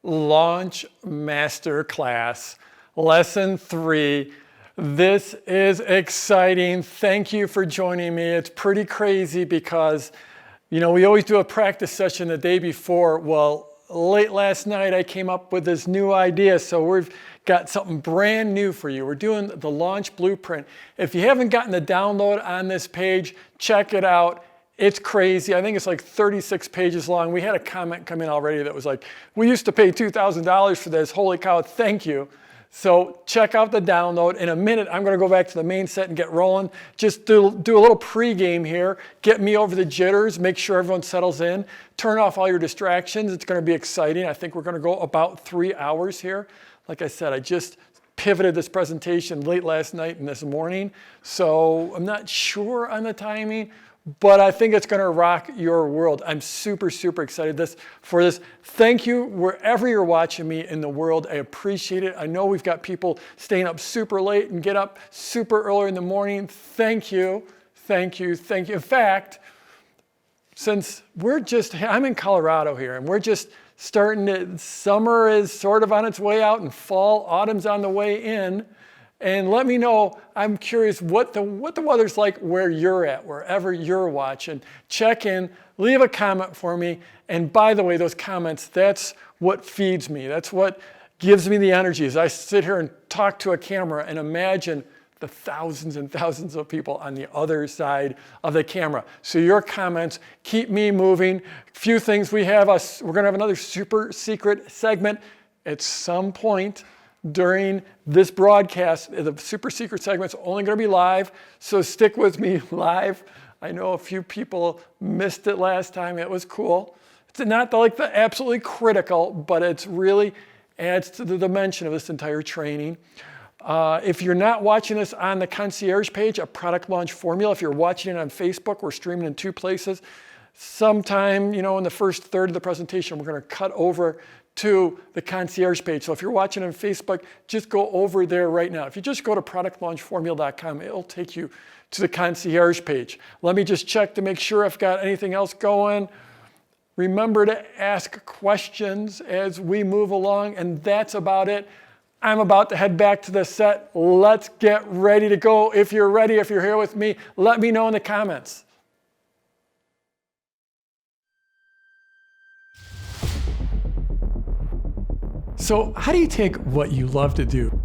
Launch Masterclass, Lesson 3. This is exciting. Thank you for joining me. It's pretty crazy because, we always do a practice session the day before. Well, late last night I came up with this new idea, so we've got something brand new for you. We're doing the launch blueprint. If you haven't gotten the download on this page, check it out. It's crazy. I think it's like 36 pages long. We had a comment come in already that was like, we used to pay $2,000 for this. Holy cow, thank you. So check out the download. In a minute, I'm going to go back to the main set and get rolling. Just do a little pregame here. Get me over the jitters. Make sure everyone settles in. Turn off all your distractions. It's going to be exciting. I think we're going to go about 3 hours here. Like I said, I just pivoted this presentation late last night and this morning. So I'm not sure on the timing, but I think it's going to rock your world. I'm super, super excited for this. Thank you wherever you're watching me in the world. I appreciate it. I know we've got people staying up super late and get up super early in the morning. Thank you, thank you, thank you. In fact, since I'm in Colorado here and we're just starting to, summer is sort of on its way out and fall, autumn's on the way in. And let me know, I'm curious what the weather's like where you're at, wherever you're watching. Check in, leave a comment for me. And by the way, those comments, that's what feeds me. That's what gives me the energy as I sit here and talk to a camera and imagine the thousands and thousands of people on the other side of the camera. So your comments keep me moving. Few things we're gonna have another super secret segment at some point during this broadcast. The super secret segment's only going to be live, so stick with me live. I know a few people missed it last time. It was cool. It's not like the absolutely critical, but it's really adds to the dimension of this entire training. If you're not watching this on the concierge page, a product launch formula, if you're watching it on Facebook, we're streaming in 2 places. Sometime, in the first third of the presentation, we're going to cut over to the concierge page. So if you're watching on Facebook, just go over there right now. If you just go to productlaunchformula.com, it'll take you to the concierge page. Let me just check to make sure I've got anything else going. Remember to ask questions as we move along, and that's about it. I'm about to head back to the set. Let's get ready to go. If you're ready, if you're here with me, let me know in the comments. So how do you take what you love to do,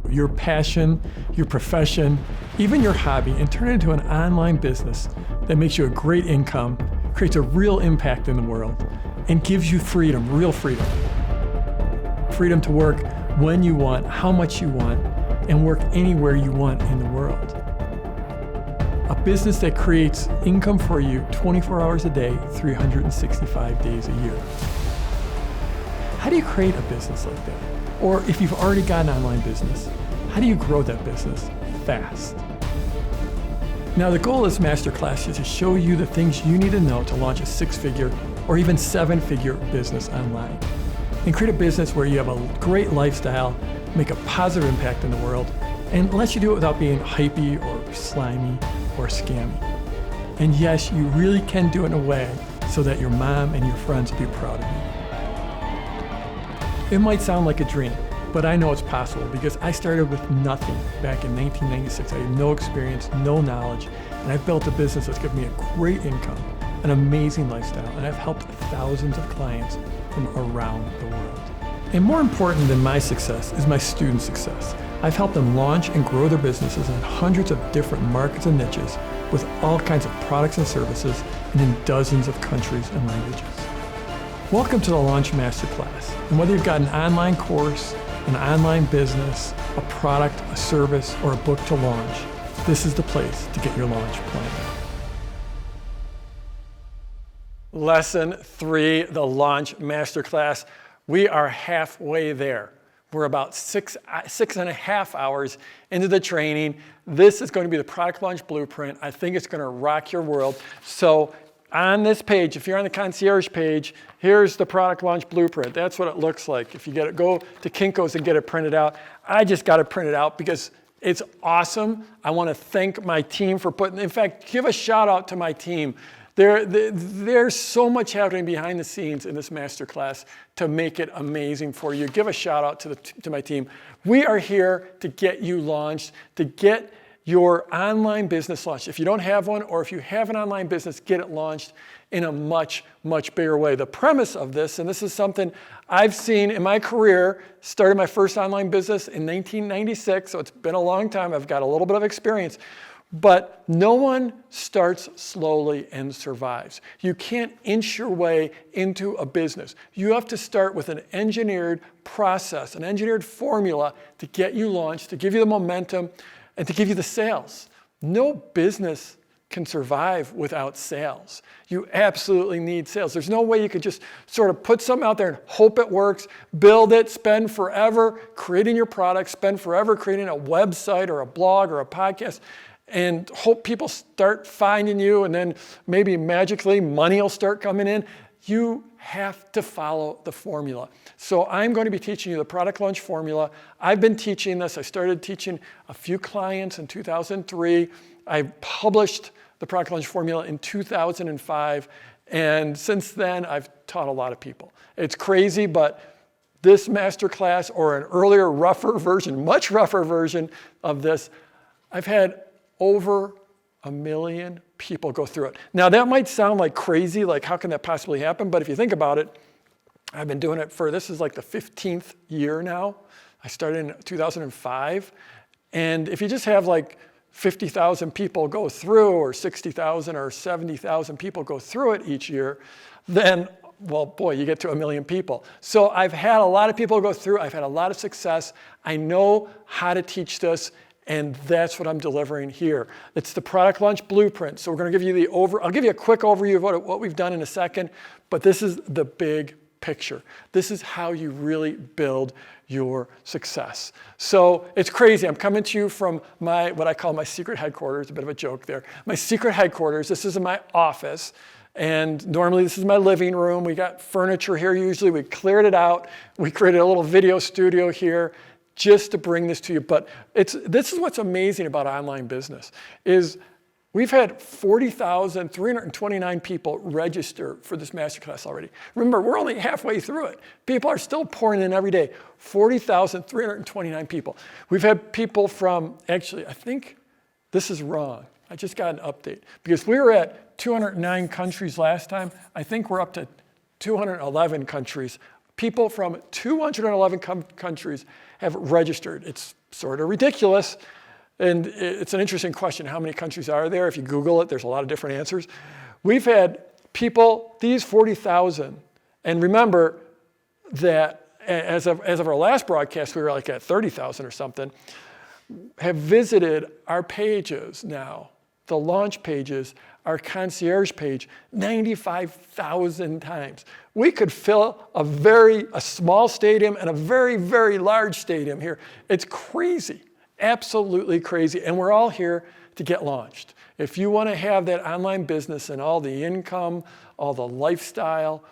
your passion, your profession, even your hobby, and turn it into an online business that makes you a great income, creates a real impact in the world, and gives you freedom, real freedom? Freedom to work when you want, how much you want, and work anywhere you want in the world. A business that creates income for you 24 hours a day, 365 days a year. How do you create a business like that? Or if you've already got an online business, how do you grow that business fast? Now the goal of this masterclass is to show you the things you need to know to launch a 6-figure or even 7-figure business online. And create a business where you have a great lifestyle, make a positive impact in the world, and let you do it without being hypey or slimy or scammy. And yes, you really can do it in a way so that your mom and your friends will be proud of you. It might sound like a dream, but I know it's possible because I started with nothing back in 1996. I had no experience, no knowledge, and I've built a business that's given me a great income, an amazing lifestyle, and I've helped thousands of clients from around the world. And more important than my success is my students' success. I've helped them launch and grow their businesses in hundreds of different markets and niches with all kinds of products and services and in dozens of countries and languages. Welcome to the Launch Masterclass. And whether you've got an online course, an online business, a product, a service, or a book to launch, this is the place to get your launch plan. Lesson 3, the Launch Masterclass. We are halfway there. We're about six and a half hours into the training. This is going to be the product launch blueprint. I think it's going to rock your world. So on this page, if you're on the concierge page, here's the product launch blueprint. That's what it looks like. If you go to Kinko's and get it printed out, I just got it printed out because It's awesome. I want to thank my team for in fact, give a shout out to my team. There's so much happening behind the scenes in this masterclass to make it amazing for you. Give a shout out to my team. We are here to get you launched, to get your online business launched. If you don't have one, or if you have an online business, get it launched in a much, much bigger way. The premise of this, and this is something I've seen in my career, started my first online business in 1996, so it's been a long time. I've got a little bit of experience. But no one starts slowly and survives. You can't inch your way into a business. You have to start with an engineered process, an engineered formula to get you launched, to give you the momentum, and to give you the sales. No business can survive without sales. You absolutely need sales. There's no way you could just sort of put something out there and hope it works, build it, spend forever creating your product, spend forever creating a website or a blog or a podcast, and hope people start finding you, and then maybe magically money will start coming in. You have to follow the formula. So I'm going to be teaching you the product launch formula. I've been teaching this. I started teaching a few clients in 2003. I published the product launch formula in 2005. And since then, I've taught a lot of people. It's crazy, but this masterclass, or an earlier, rougher version, much rougher version of this, I've had over 1 million people go through it. Now that might sound like crazy, like how can that possibly happen? But if you think about it, I've been doing it this is like the 15th year now. I started in 2005. And if you just have like 50,000 people go through, or 60,000 or 70,000 people go through it each year, then, well, boy, you get to 1 million people. So I've had a lot of people go through. I've had a lot of success. I know how to teach this. And that's what I'm delivering here. It's the product launch blueprint. So we're going to give you I'll give you a quick overview of what we've done in a second, but this is the big picture. This is how you really build your success. So it's crazy. I'm coming to you from what I call my secret headquarters, a bit of a joke there. My secret headquarters. This is in my office. And normally this is my living room. We got furniture here usually. We cleared it out. We created a little video studio here, just to bring this to you. But this is what's amazing about online business, is we've had 40,329 people register for this masterclass already. Remember, we're only halfway through it. People are still pouring in every day. 40,329 people. We've had people from, actually, I think this is wrong. I just got an update. Because we were at 209 countries last time. I think we're up to 211 countries. People from 211 countries have registered. It's sort of ridiculous, and it's an interesting question. How many countries are there? If you Google it, there's a lot of different answers. We've had people, these 40,000, and remember that as of our last broadcast, we were like at 30,000 or something, have visited our pages now, the launch pages, our concierge page, 95,000 times. We could fill a small stadium and a very, very large stadium here. It's crazy, absolutely crazy. And we're all here to get launched. If you want to have that online business and all the income, all the lifestyle,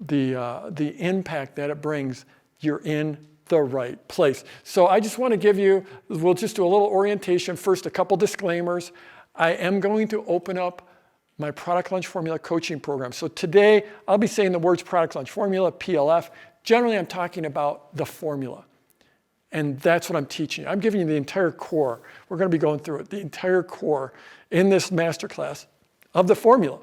the impact that it brings, you're in the right place. So I just want to give you, we'll just do a little orientation. First, a couple disclaimers. I am going to open up my product launch formula coaching program. So today, I'll be saying the words product launch formula, PLF. Generally, I'm talking about the formula. And that's what I'm teaching you. I'm giving you the entire core. We're going to be going through it, the entire core in this masterclass of the formula.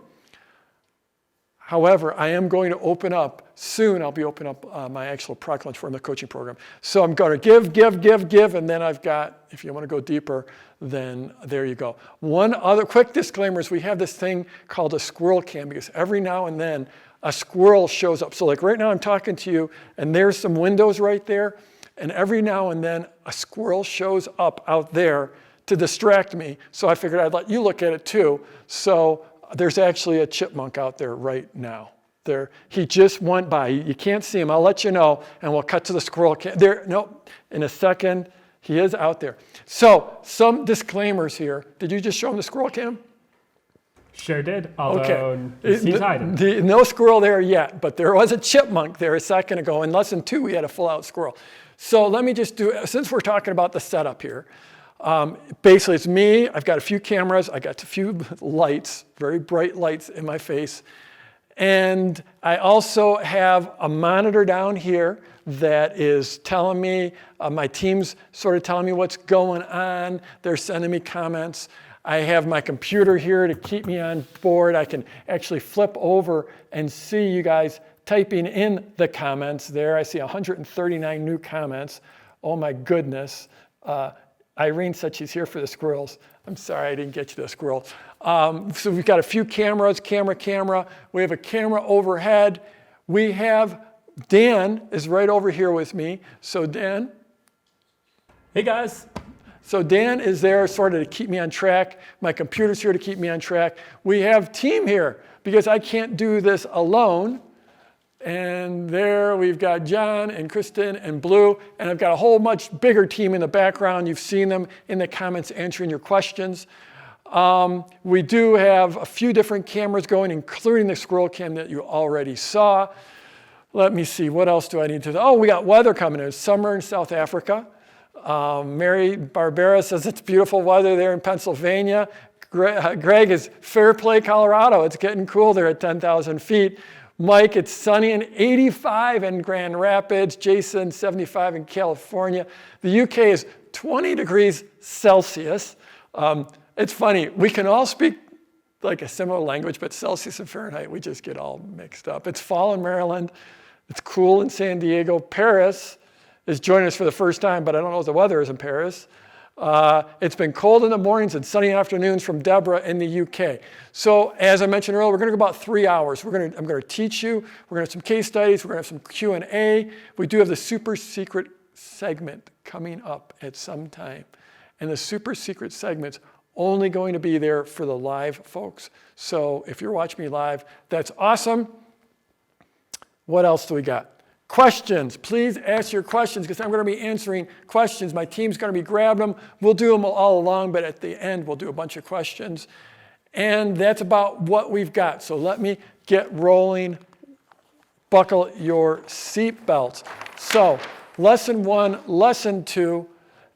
However, I am going to open up, soon I'll be opening up my actual product launch formula coaching program. So I'm going to give, and then I've got, if you want to go deeper, then there you go. One other quick disclaimer is we have this thing called a squirrel cam, because every now and then a squirrel shows up. So like right now I'm talking to you, and there's some windows right there, and every now and then a squirrel shows up out there to distract me. So I figured I'd let you look at it too. So there's actually a chipmunk out there right now. He just went by. You can't see him. I'll let you know, and we'll cut to the squirrel cam. In a second, he is out there. So some disclaimers here. Did you just show him the squirrel cam? Sure did, although he's hiding. No squirrel there yet, but there was a chipmunk there a second ago. In lesson 2, we had a full-out squirrel. So let me just since we're talking about the setup here, Basically, it's me. I've got a few cameras. I got a few lights, very bright lights in my face. And I also have a monitor down here that is telling me, my team's sort of telling me what's going on. They're sending me comments. I have my computer here to keep me on board. I can actually flip over and see you guys typing in the comments there. I see 139 new comments. Oh my goodness. Irene said she's here for the squirrels. I'm sorry I didn't get you the squirrel. So we've got a few cameras, camera. We have a camera overhead. We have Dan is right over here with me. So Dan. Hey guys. So Dan is there sort of to keep me on track. My computer's here to keep me on track. We have team here because I can't do this alone. And there we've got John and Kristen and Blue, and I've got a whole much bigger team in the background. You've seen them in the comments answering your questions. We do have a few different cameras going, including the squirrel cam that you already saw. Let me see, what else do I need to? Oh, we got weather coming in. It's summer in South Africa. Mary Barbera says it's beautiful weather there in Pennsylvania. Greg is Fairplay, Colorado. It's getting cool there at 10,000 feet. Mike, it's sunny and 85 in Grand Rapids. Jason, 75 in California. The UK is 20 degrees Celsius. It's funny, we can all speak like a similar language, but Celsius and Fahrenheit, we just get all mixed up. It's fall in Maryland. It's cool in San Diego. Paris is joining us for the first time, but I don't know what the weather is in Paris. It's been cold in the mornings and sunny afternoons from Deborah in the UK. So as I mentioned earlier, we're going to go about 3 hours. I'm going to teach you. We're going to have some case studies. We're going to have some Q&A. We do have the super secret segment coming up at some time. And the super secret segment's only going to be there for the live folks. So if you're watching me live, that's awesome. What else do we got? Questions. Please ask your questions because I'm going to be answering questions. My team's going to be grabbing them. We'll do them all along, but at the end, we'll do a bunch of questions. And that's about what we've got. So let me get rolling. Buckle your seatbelts. So lesson 1, lesson 2,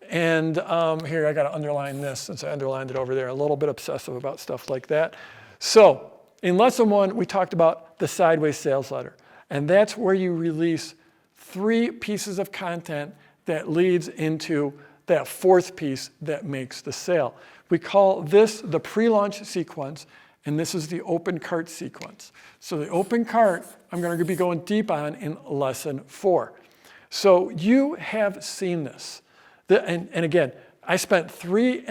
and here I got to underline this since I underlined it over there. A little bit obsessive about stuff like that. So in lesson 1, we talked about the sideways sales letter. And that's where you release 3 pieces of content that leads into that 4th piece that makes the sale. We call this the pre-launch sequence, and this is the open cart sequence. So the open cart, I'm going to be going deep on in lesson 4. So you have seen this. And again, I spent 3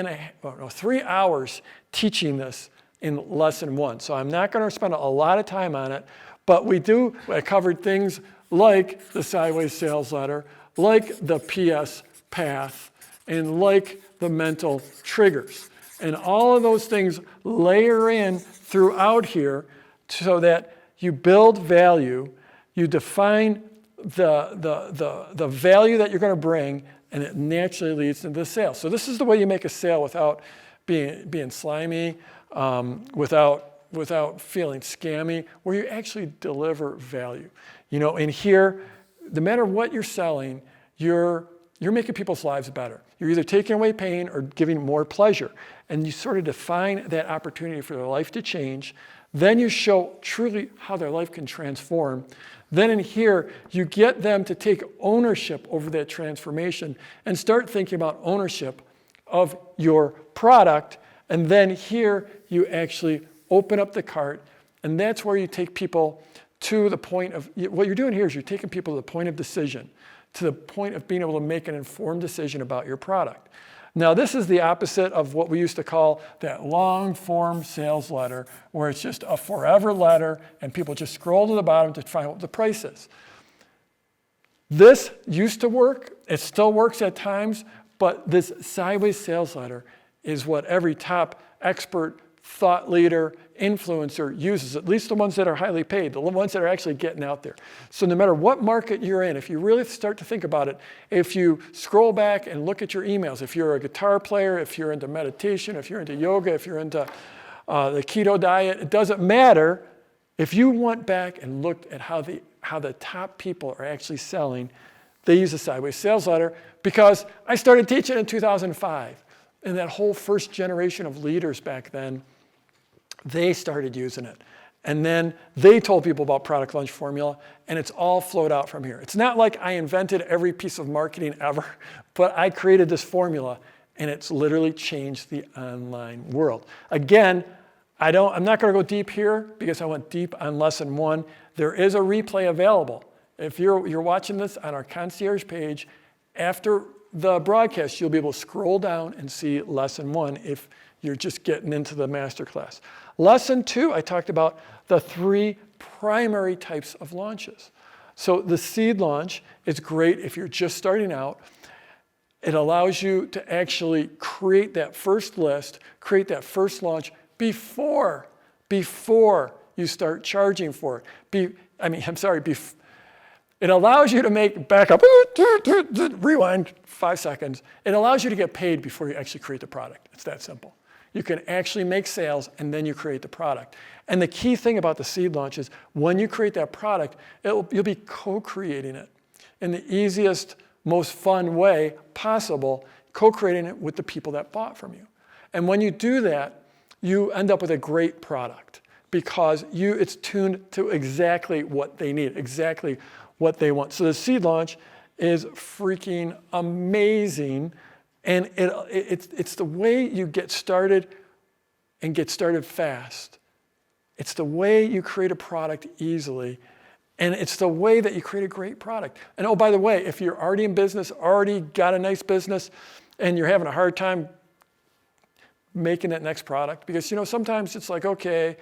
hours teaching this in lesson 1. So I'm not going to spend a lot of time on it. But I covered things like the sideways sales letter, like the PS path, and like the mental triggers. And all of those things layer in throughout here so that you build value, you define the value that you're going to bring, and it naturally leads to the sale. So this is the way you make a sale without being slimy, without feeling scammy, where you actually deliver value. You know, in here, no matter what you're selling, you're making people's lives better. You're either taking away pain or giving more pleasure. And you sort of define that opportunity for their life to change. Then you show truly how their life can transform. Then in here, you get them to take ownership over that transformation and start thinking about ownership of your product. And then here, you actually open up the cart, and that's where you take people to the point of, what you're doing here is you're taking people to the point of decision, to the point of being able to make an informed decision about your product. Now, this is the opposite of what we used to call that long form sales letter, where it's just a forever letter and people just scroll to the bottom to find what the price is. This used to work, it still works at times, but this sideways sales letter is what every top expert, thought leader, influencer uses, at least the ones that are highly paid, the ones that are actually getting out there. So no matter what market you're in, if you really start to think about it, if you scroll back and look at your emails, if you're a guitar player, if you're into meditation, if you're into yoga, if you're into the keto diet, it doesn't matter. If you went back and looked at how the top people are actually selling, they use a sideways sales letter, because I started teaching in 2005. And that whole first generation of leaders back then, they started using it. And then they told people about product launch formula, and it's all flowed out from here. It's not like I invented every piece of marketing ever, but I created this formula, and it's literally changed the online world. Again, I'm not going to go deep here because I went deep on lesson 1. There is a replay available. If you're watching this on our concierge page, after the broadcast, you'll be able to scroll down and see lesson 1 if you're just getting into the masterclass. Lesson 2, I talked about the 3 primary types of launches. So the seed launch is great if you're just starting out. It allows you to actually create that first list, create that first launch before you start charging for it. It allows you to back up, rewind 5 seconds. It allows you to get paid before you actually create the product. It's that simple. You can actually make sales and then you create the product. And the key thing about the seed launch is when you create that product, you'll be co-creating it in the easiest, most fun way possible, co-creating it with the people that bought from you. And when you do that, you end up with a great product because it's tuned to exactly what they need, exactly what they want. So the seed launch is freaking amazing. And it's the way you get started and get started fast. It's the way you create a product easily. And it's the way that you create a great product. And oh, by the way, if you're already in business, already got a nice business, and you're having a hard time making that next product, because sometimes it's like, okay,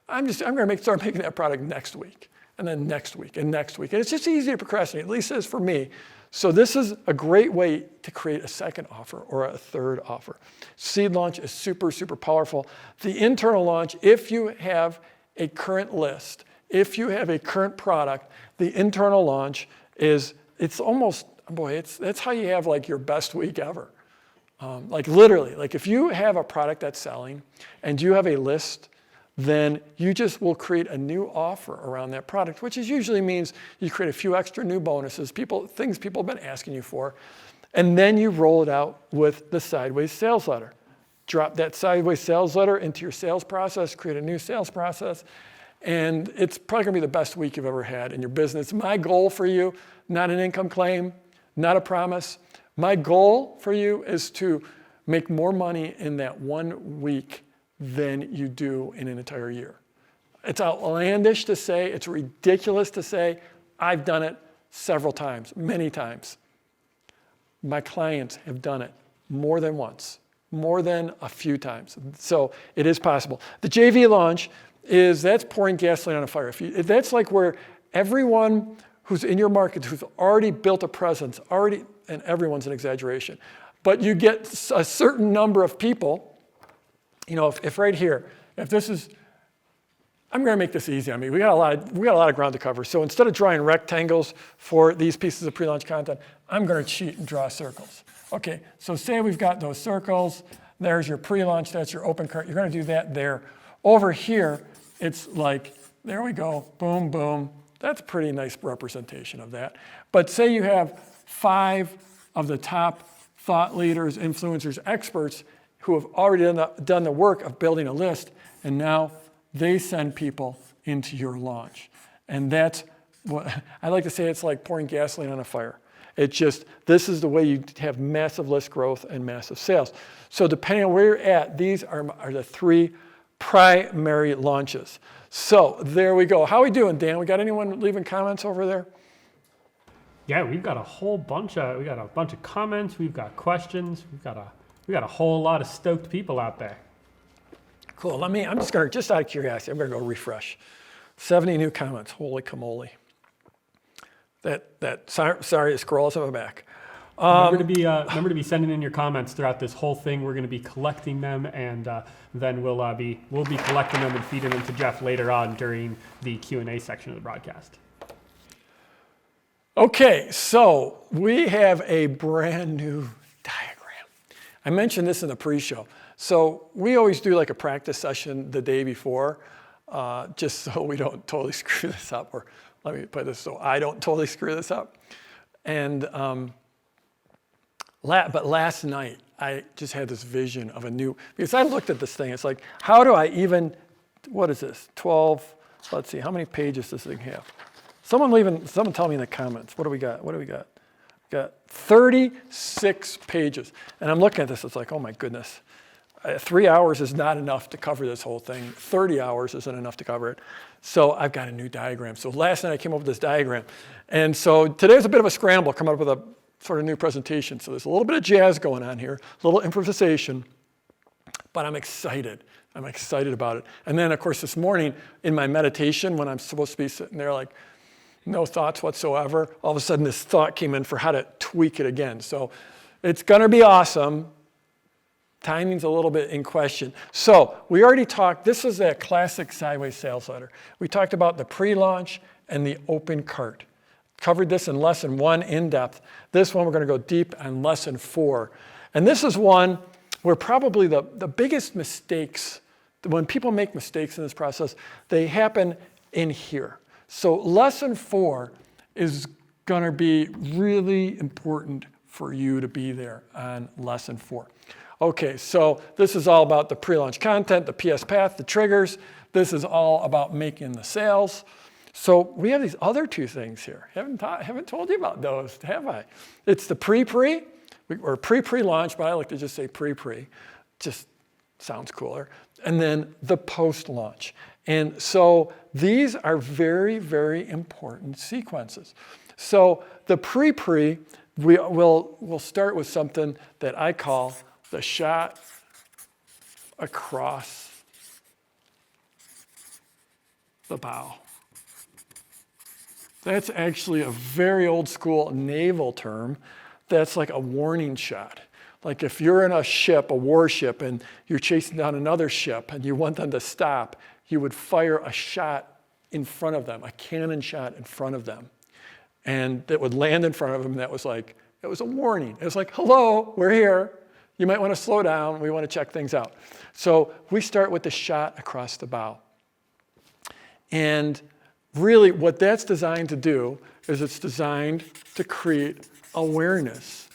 I'm going to start making that product next week, and then next week, and next week. And it's just easy to procrastinate, at least it is for me. So this is a great way to create a second offer or a third offer. Seed launch is super, super powerful. The internal launch, if you have a current list, if you have a current product, the internal launch that's how you have like your best week ever. Like literally, like if you have a product that's selling and you have a list, then you just will create a new offer around that product, which usually means you create a few extra new bonuses, things people have been asking you for, and then you roll it out with the sideways sales letter. Drop that sideways sales letter into your sales process, create a new sales process, and it's probably going to be the best week you've ever had in your business. My goal for you, not an income claim, not a promise. My goal for you is to make more money in that 1 week than you do in an entire year. It's outlandish to say, it's ridiculous to say. I've done it several times, many times. My clients have done it more than once, more than a few times. So it is possible. The JV launch that's pouring gasoline on a fire. That's like where everyone who's in your market, who's already built a presence, and everyone's an exaggeration, but you get a certain number of people. If right here, if this is, I'm going to make this easy. We got a lot of ground to cover. So instead of drawing rectangles for these pieces of pre-launch content, I'm going to cheat and draw circles. Okay, so say we've got those circles. There's your pre-launch. That's your open cart. You're going to do that there. Over here, it's like, there we go, boom, boom. That's a pretty nice representation of that. But say you have 5 of the top thought leaders, influencers, experts who have already done the work of building a list, and now they send people into your launch. And that's what I like to say, it's like pouring gasoline on a fire. This is the way you have massive list growth and massive sales. So depending on where you're at, these are the 3 primary launches. So there we go. How are we doing, Dan? We got anyone leaving comments over there? Yeah, we've got a bunch of comments. We've got questions. We got a whole lot of stoked people out there. Cool. I'm just out of curiosity, I'm going to go refresh. 70 new comments. Holy camole. Sorry, it scrolls on my back. Remember to be sending in your comments throughout this whole thing. We're going to be collecting them, and then we'll be collecting them and feeding them to Jeff later on during the Q&A section of the broadcast. Okay, so we have a brand new diagram. I mentioned this in the pre-show. So we always do like a practice session the day before, just so we don't totally screw this up, or let me put this so I don't totally screw this up. And but last night, I just had this vision of a new, because I looked at this thing, it's like, how do I even, what is this, 12, let's see, how many pages does this thing have? Someone tell me in the comments, what do we got? Got 36 pages. And I'm looking at this, it's like, oh my goodness. 3 hours is not enough to cover this whole thing. 30 hours isn't enough to cover it. So I've got a new diagram. So last night I came up with this diagram. And so today's a bit of a scramble, coming up with a sort of new presentation. So there's a little bit of jazz going on here, a little improvisation, but I'm excited. I'm excited about it. And then of course this morning in my meditation, when I'm supposed to be sitting there like, no thoughts whatsoever, all of a sudden this thought came in for how to tweak it again. So it's gonna be awesome. Timing's a little bit in question. So we already talked, this is a classic sideways sales letter. We talked about the pre-launch and the open cart. Covered this in lesson 1 in depth. This one we're gonna go deep on lesson 4. And this is one where probably the biggest mistakes, when people make mistakes in this process, they happen in here. So lesson 4 is gonna be really important for you to be there on lesson 4. Okay, so this is all about the pre-launch content, the PS path, the triggers. This is all about making the sales. So we have these other 2 things here. Haven't told you about those, have I? It's the pre-pre, or pre-launch, but I like to just say pre-pre. Just sounds cooler. And then the post-launch. And so these are very, very important sequences. So the pre-pre, we'll start with something that I call the shot across the bow. That's actually a very old school naval term. That's like a warning shot. Like if you're in a ship, a warship, and you're chasing down another ship and you want them to stop, you would fire a shot in front of them, a cannon shot in front of them. And that would land in front of them. That was like, it was a warning. It was like, hello, we're here. You might want to slow down. We want to check things out. So we start with the shot across the bow. And really what that's designed to do is it's designed to create awareness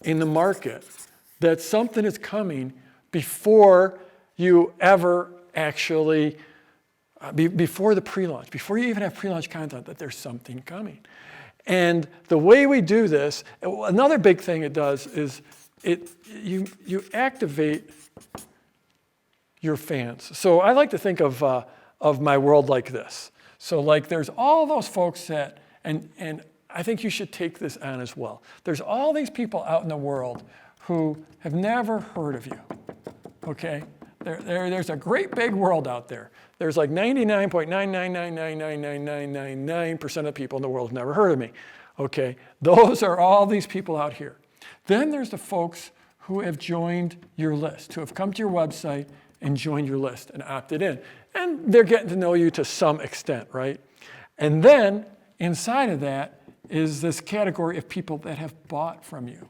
in the market that something is coming before you ever actually, before the pre-launch, before you even have pre-launch content, that there's something coming. And the way we do this, another big thing it does is you activate your fans. So I like to think of my world like this. So like there's all those folks that, and I think you should take this on as well. There's all these people out in the world who have never heard of you, okay? There's a great big world out there. There's like 99.999999999% of the people in the world have never heard of me, okay? Those are all these people out here. Then there's the folks who have joined your list, who have come to your website and joined your list and opted in. And they're getting to know you to some extent, right? And then inside of that is this category of people that have bought from you.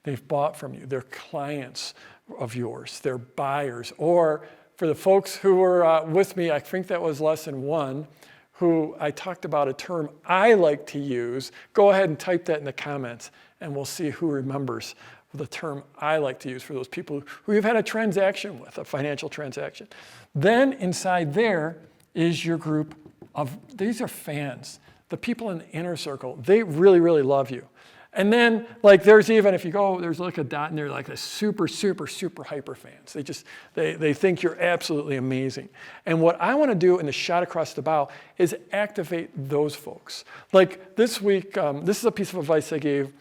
They've bought from you. They're clients of yours. They're buyers. Or for the folks who were with me, I think that was lesson 1, who I talked about a term I like to use. Go ahead and type that in the comments, and we'll see who remembers the term I like to use for those people who you've had a transaction with, a financial transaction. Then inside there is your group of, these are fans. The people in the inner circle, they really, really love you. And then, like, there's even, if you go, there's like a dot in there, like a super, super, super hyper fans. They think you're absolutely amazing. And what I want to do in the shot across the bow is activate those folks. Like this week, this is a piece of advice I gave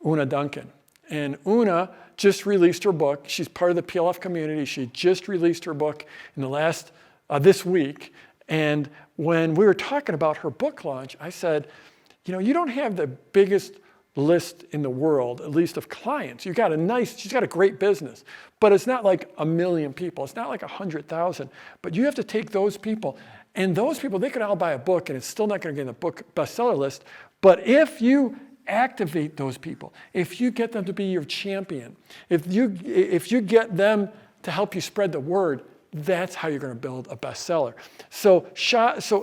Una Duncan. And Una just released her book. She's part of the PLF community. She just released her book in the last, this week. And when we were talking about her book launch, I said, you know, you don't have the biggest list in the world, at least of clients. She's got a great business, but it's not like 1 million people. It's not like 100,000, but you have to take those people, and those people, they could all buy a book and it's still not gonna get in the book bestseller list. But if you activate those people, if you get them to be your champion, if you get them to help you spread the word, that's how you're gonna build a bestseller. So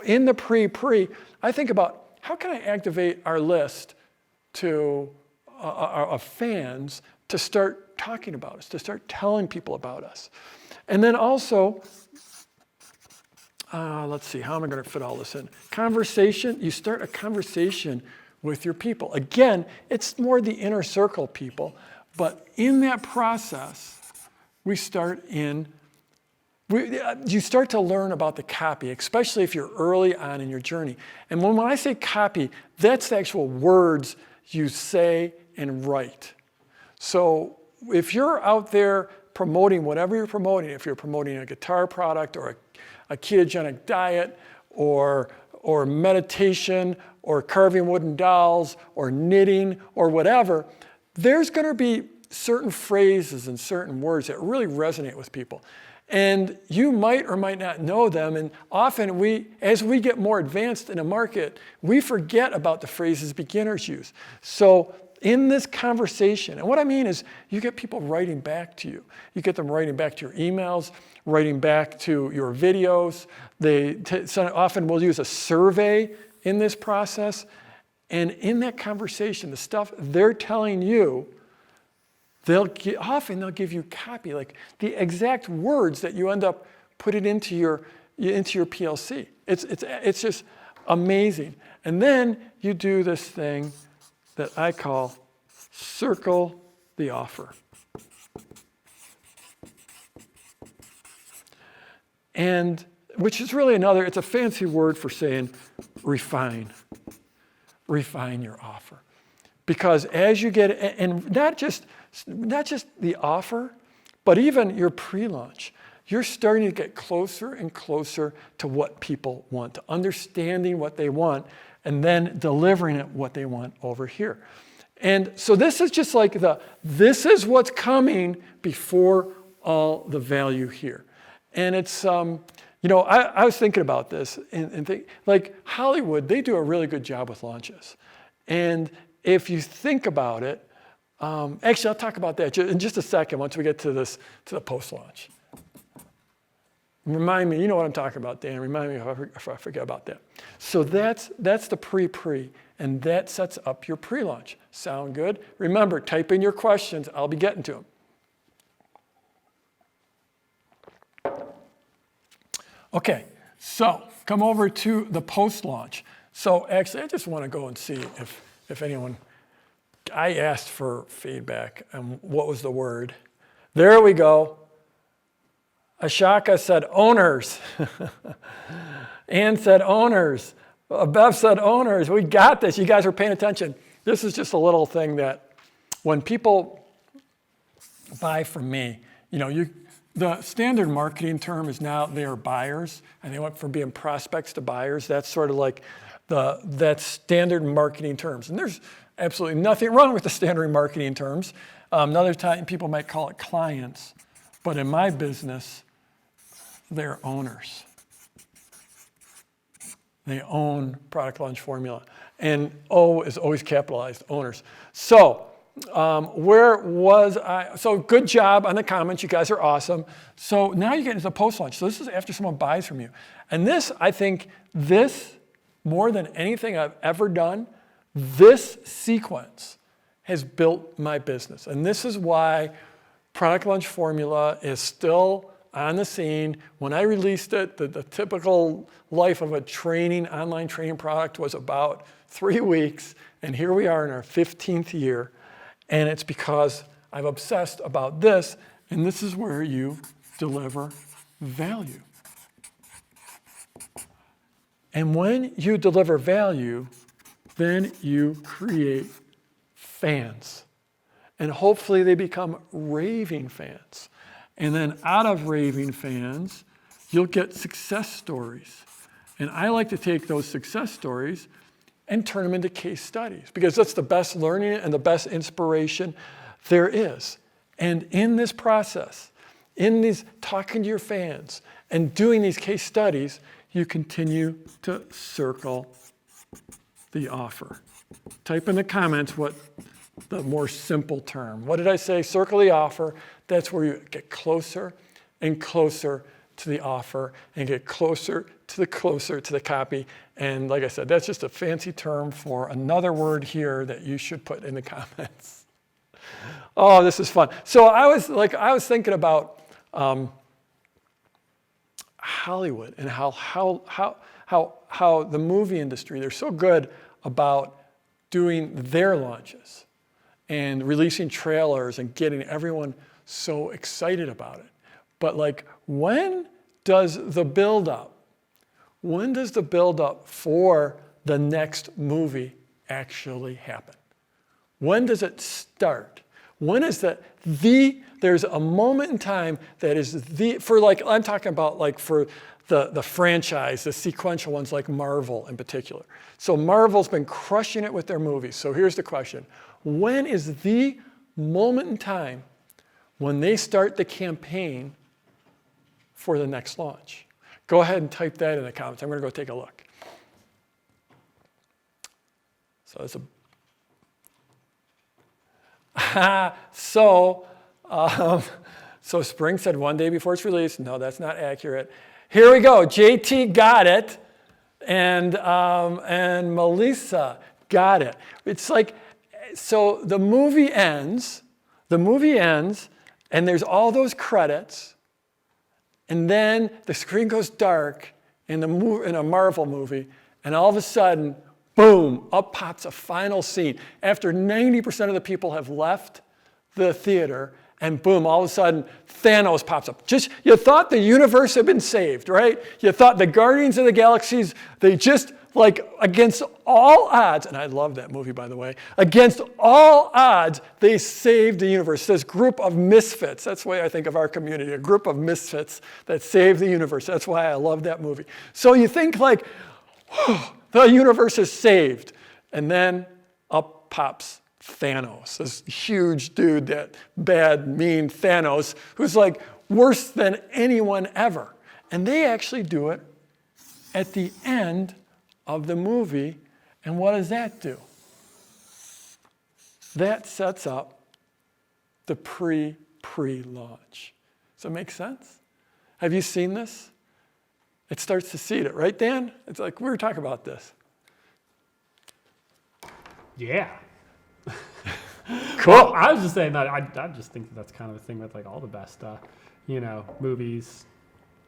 in the pre, I think about how can I activate our list of fans to start talking about us, to start telling people about us. And then also, let's see, how am I going to fit all this in? Conversation, you start a conversation with your people. Again, it's more the inner circle people, but in that process, you start to learn about the copy, especially if you're early on in your journey. And when I say copy, that's the actual words you say and write. So if you're out there promoting whatever you're promoting, if you're promoting a guitar product or a ketogenic diet or meditation or carving wooden dolls or knitting or whatever, there's going to be certain phrases and certain words that really resonate with people. And you might or might not know them. And often as we get more advanced in a market, we forget about the phrases beginners use. So in this conversation, and what I mean is you get people writing back to you. You get them writing back to your emails, writing back to your videos. Often we'll use a survey in this process. And in that conversation, the stuff they're telling you, often they'll give you copy, like the exact words that you end up putting into your PLC. It's just amazing. And then you do this thing that I call circle the offer. And which is really it's a fancy word for saying refine your offer. Because as you get, and not just the offer, but even your pre-launch, you're starting to get closer and closer to what people want, to understanding what they want, and then delivering it what they want over here. And so this is just like this is what's coming before all the value here. And it's, I was thinking about this and think, like Hollywood, they do a really good job with launches. And if you think about it, actually, I'll talk about that in just a second once we get to the post-launch. Remind me, you know what I'm talking about, Dan. Remind me if I forget about that. So that's the pre-pre, and that sets up your pre-launch. Sound good? Remember, type in your questions. I'll be getting to them. Okay, so come over to the post-launch. So actually, I just want to go and see if anyone, I asked for feedback and what was the word. There we go. Ashaka said owners. Ann said owners. Bev said owners. We got this. You guys are paying attention. This is just a little thing that when people buy from me, the standard marketing term is now they are buyers, and they went from being prospects to buyers. That's sort of like that's standard marketing terms. And there's absolutely nothing wrong with the standard marketing terms. Another time people might call it clients, but in my business, they're owners. They own Product Launch Formula. And O is always capitalized, owners. So where was I? So good job on the comments. You guys are awesome. So now you get into the post-launch. So this is after someone buys from you. And this, I think, more than anything I've ever done, this sequence has built my business. And this is why Product Launch Formula is still on the scene. When I released it, the typical life of a online training product was about 3 weeks. And here we are in our 15th year. And it's because I've obsessed about this. And this is where you deliver value. And when you deliver value, then you create fans. And hopefully they become raving fans. And then out of raving fans, you'll get success stories. And I like to take those success stories and turn them into case studies, because that's the best learning and the best inspiration there is. And in this process, in these talking to your fans and doing these case studies, you continue to circle the offer. Type in the comments what the more simple term. What did I say? Circle the offer. That's where you get closer and closer to the offer and get closer to the copy. And like I said, that's just a fancy term for another word here that you should put in the comments. Oh, this is fun. So I was thinking about Hollywood and how the movie industry, they're so good about doing their launches and releasing trailers and getting everyone so excited about it. But like, when does the build-up for the next movie actually happen? When does it start? When is there's a moment in time that is I'm talking about like for the franchise, the sequential ones like Marvel in particular. So Marvel's been crushing it with their movies. So here's the question. When is the moment in time when they start the campaign for the next launch? Go ahead and type that in the comments. I'm going to go take a look. So it's so Spring said 1 day before it's released. No, that's not accurate. Here we go. JT got it, and Melissa got it. It's like, so the movie ends, and there's all those credits, and then the screen goes dark in a Marvel movie, and all of a sudden, boom, up pops a final scene. After 90% of the people have left the theater, and boom, all of a sudden, Thanos pops up. You thought the universe had been saved, right? You thought the Guardians of the Galaxies, they just, like, against all odds, and I love that movie, by the way, against all odds, they saved the universe. This group of misfits, that's the way I think of our community, a group of misfits that saved the universe. That's why I love that movie. So you think like, the universe is saved. And then up pops Thanos, this huge dude, that bad, mean Thanos, who's like worse than anyone ever. And they actually do it at the end of the movie. And what does that do? That sets up the pre-launch. Does that make sense? Have you seen this? It starts to seed it, right, Dan? It's like, we were talking about this. Yeah. Cool. Well, I was just saying that I just think that's kind of the thing with like all the best, movies,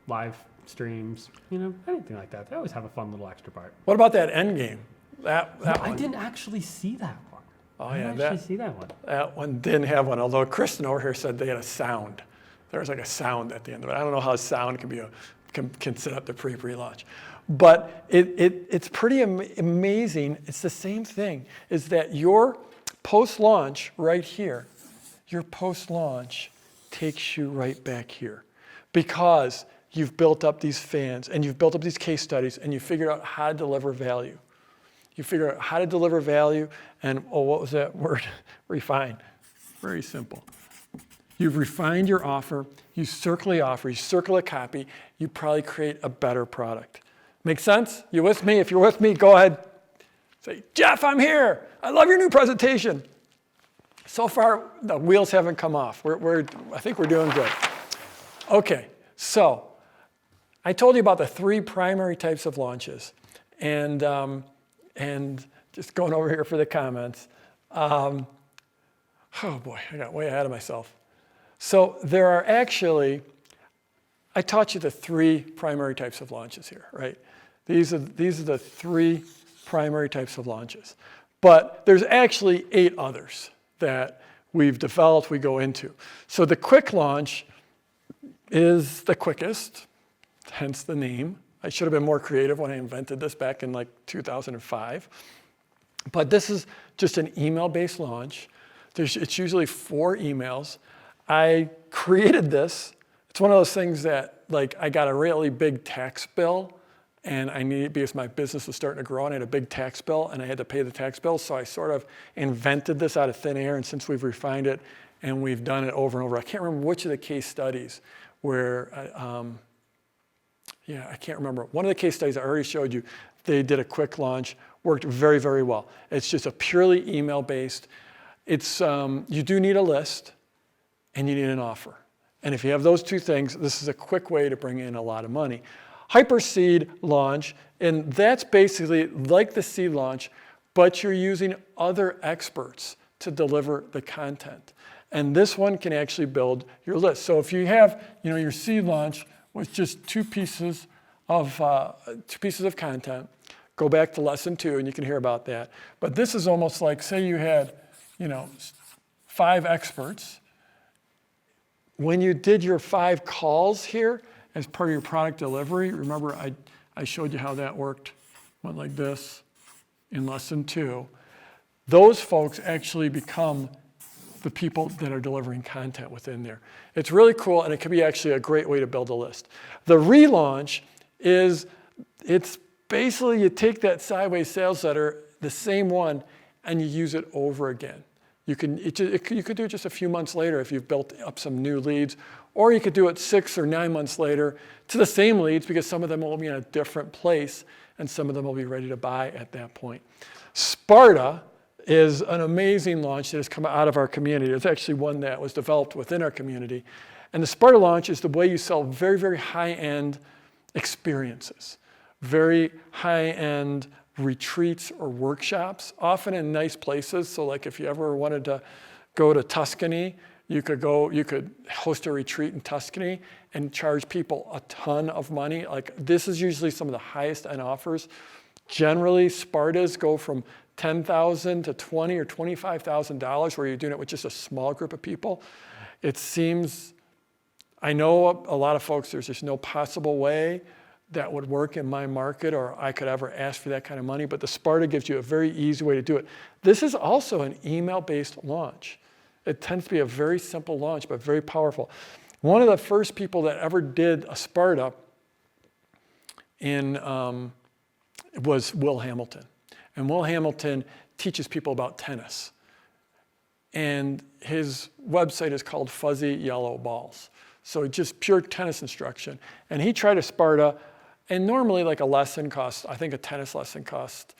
live streams, anything like that. They always have a fun little extra part. What about that end game? That one. I didn't actually see that one. Oh yeah, I didn't actually see that one. That one didn't have one. Although Kristen over here said they had a sound. There was like a sound at the end of it. I don't know how sound can set up the pre-launch. But it's pretty amazing. It's the same thing, is that your post-launch right here, your post-launch takes you right back here, because you've built up these fans and you've built up these case studies and you figured out how to deliver value. You figure out how to deliver value and, what was that word? Refine. Very simple. You've refined your offer, you circle the offer, you circle a copy, you probably create a better product. Make sense? You with me? If you're with me, go ahead. Say, Jeff, I'm here. I love your new presentation. So far, the wheels haven't come off. I think we're doing good. Okay, so I told you about the 3 primary types of launches. And just going over here for the comments. Oh boy, I got way ahead of myself. So there are actually, I taught you the 3 primary types of launches here, right? These are the 3 primary types of launches. But there's actually 8 others that we've developed, we go into. So the quick launch is the quickest, hence the name. I should have been more creative when I invented this back in like 2005. But this is just an email-based launch. It's usually 4 emails. I created this. It's one of those things that, like, I got a really big tax bill, and I needed, because my business was starting to grow, and I had a big tax bill, and I had to pay the tax bill, so I sort of invented this out of thin air, and since we've refined it, and we've done it over and over. I can't remember which of the case studies where, I can't remember. One of the case studies I already showed you, they did a quick launch, worked very, very well. It's just a purely email-based. It's, you do need a list, and you need an offer. And if you have those 2 things, this is a quick way to bring in a lot of money. Hyperseed launch, and that's basically like the seed launch, but you're using other experts to deliver the content. And this one can actually build your list. So if you have, your seed launch with just two pieces of content, go back to lesson 2 and you can hear about that. But this is almost like, say you had, 5 experts. When you did your 5 calls here as part of your product delivery, remember I showed you how that worked, went like this in lesson 2. Those folks actually become the people that are delivering content within there. It's really cool, and it can be actually a great way to build a list. The relaunch it's basically you take that sideways sales letter, the same one, and you use it over again. You could do it just a few months later if you've built up some new leads, or you could do it 6 or 9 months later to the same leads, because some of them will be in a different place and some of them will be ready to buy at that point. Sparta is an amazing launch that has come out of our community. It's actually one that was developed within our community. And the Sparta launch is the way you sell very, very high-end experiences, very high-end retreats or workshops, often in nice places. So like if you ever wanted to go to Tuscany, you could host a retreat in Tuscany and charge people a ton of money. Like this is usually some of the highest end offers. Generally, Spartas go from $10,000 to $20,000 or $25,000, where you're doing it with just a small group of people. It seems, I know a lot of folks, there's just no possible way that would work in my market or I could ever ask for that kind of money, but the Sparta gives you a very easy way to do it. This is also an email-based launch. It tends to be a very simple launch, but very powerful. One of the first people that ever did a Sparta was Will Hamilton. And Will Hamilton teaches people about tennis. And his website is called Fuzzy Yellow Balls. So just pure tennis instruction. And he tried a Sparta, and normally like a lesson costs, I think a tennis lesson cost,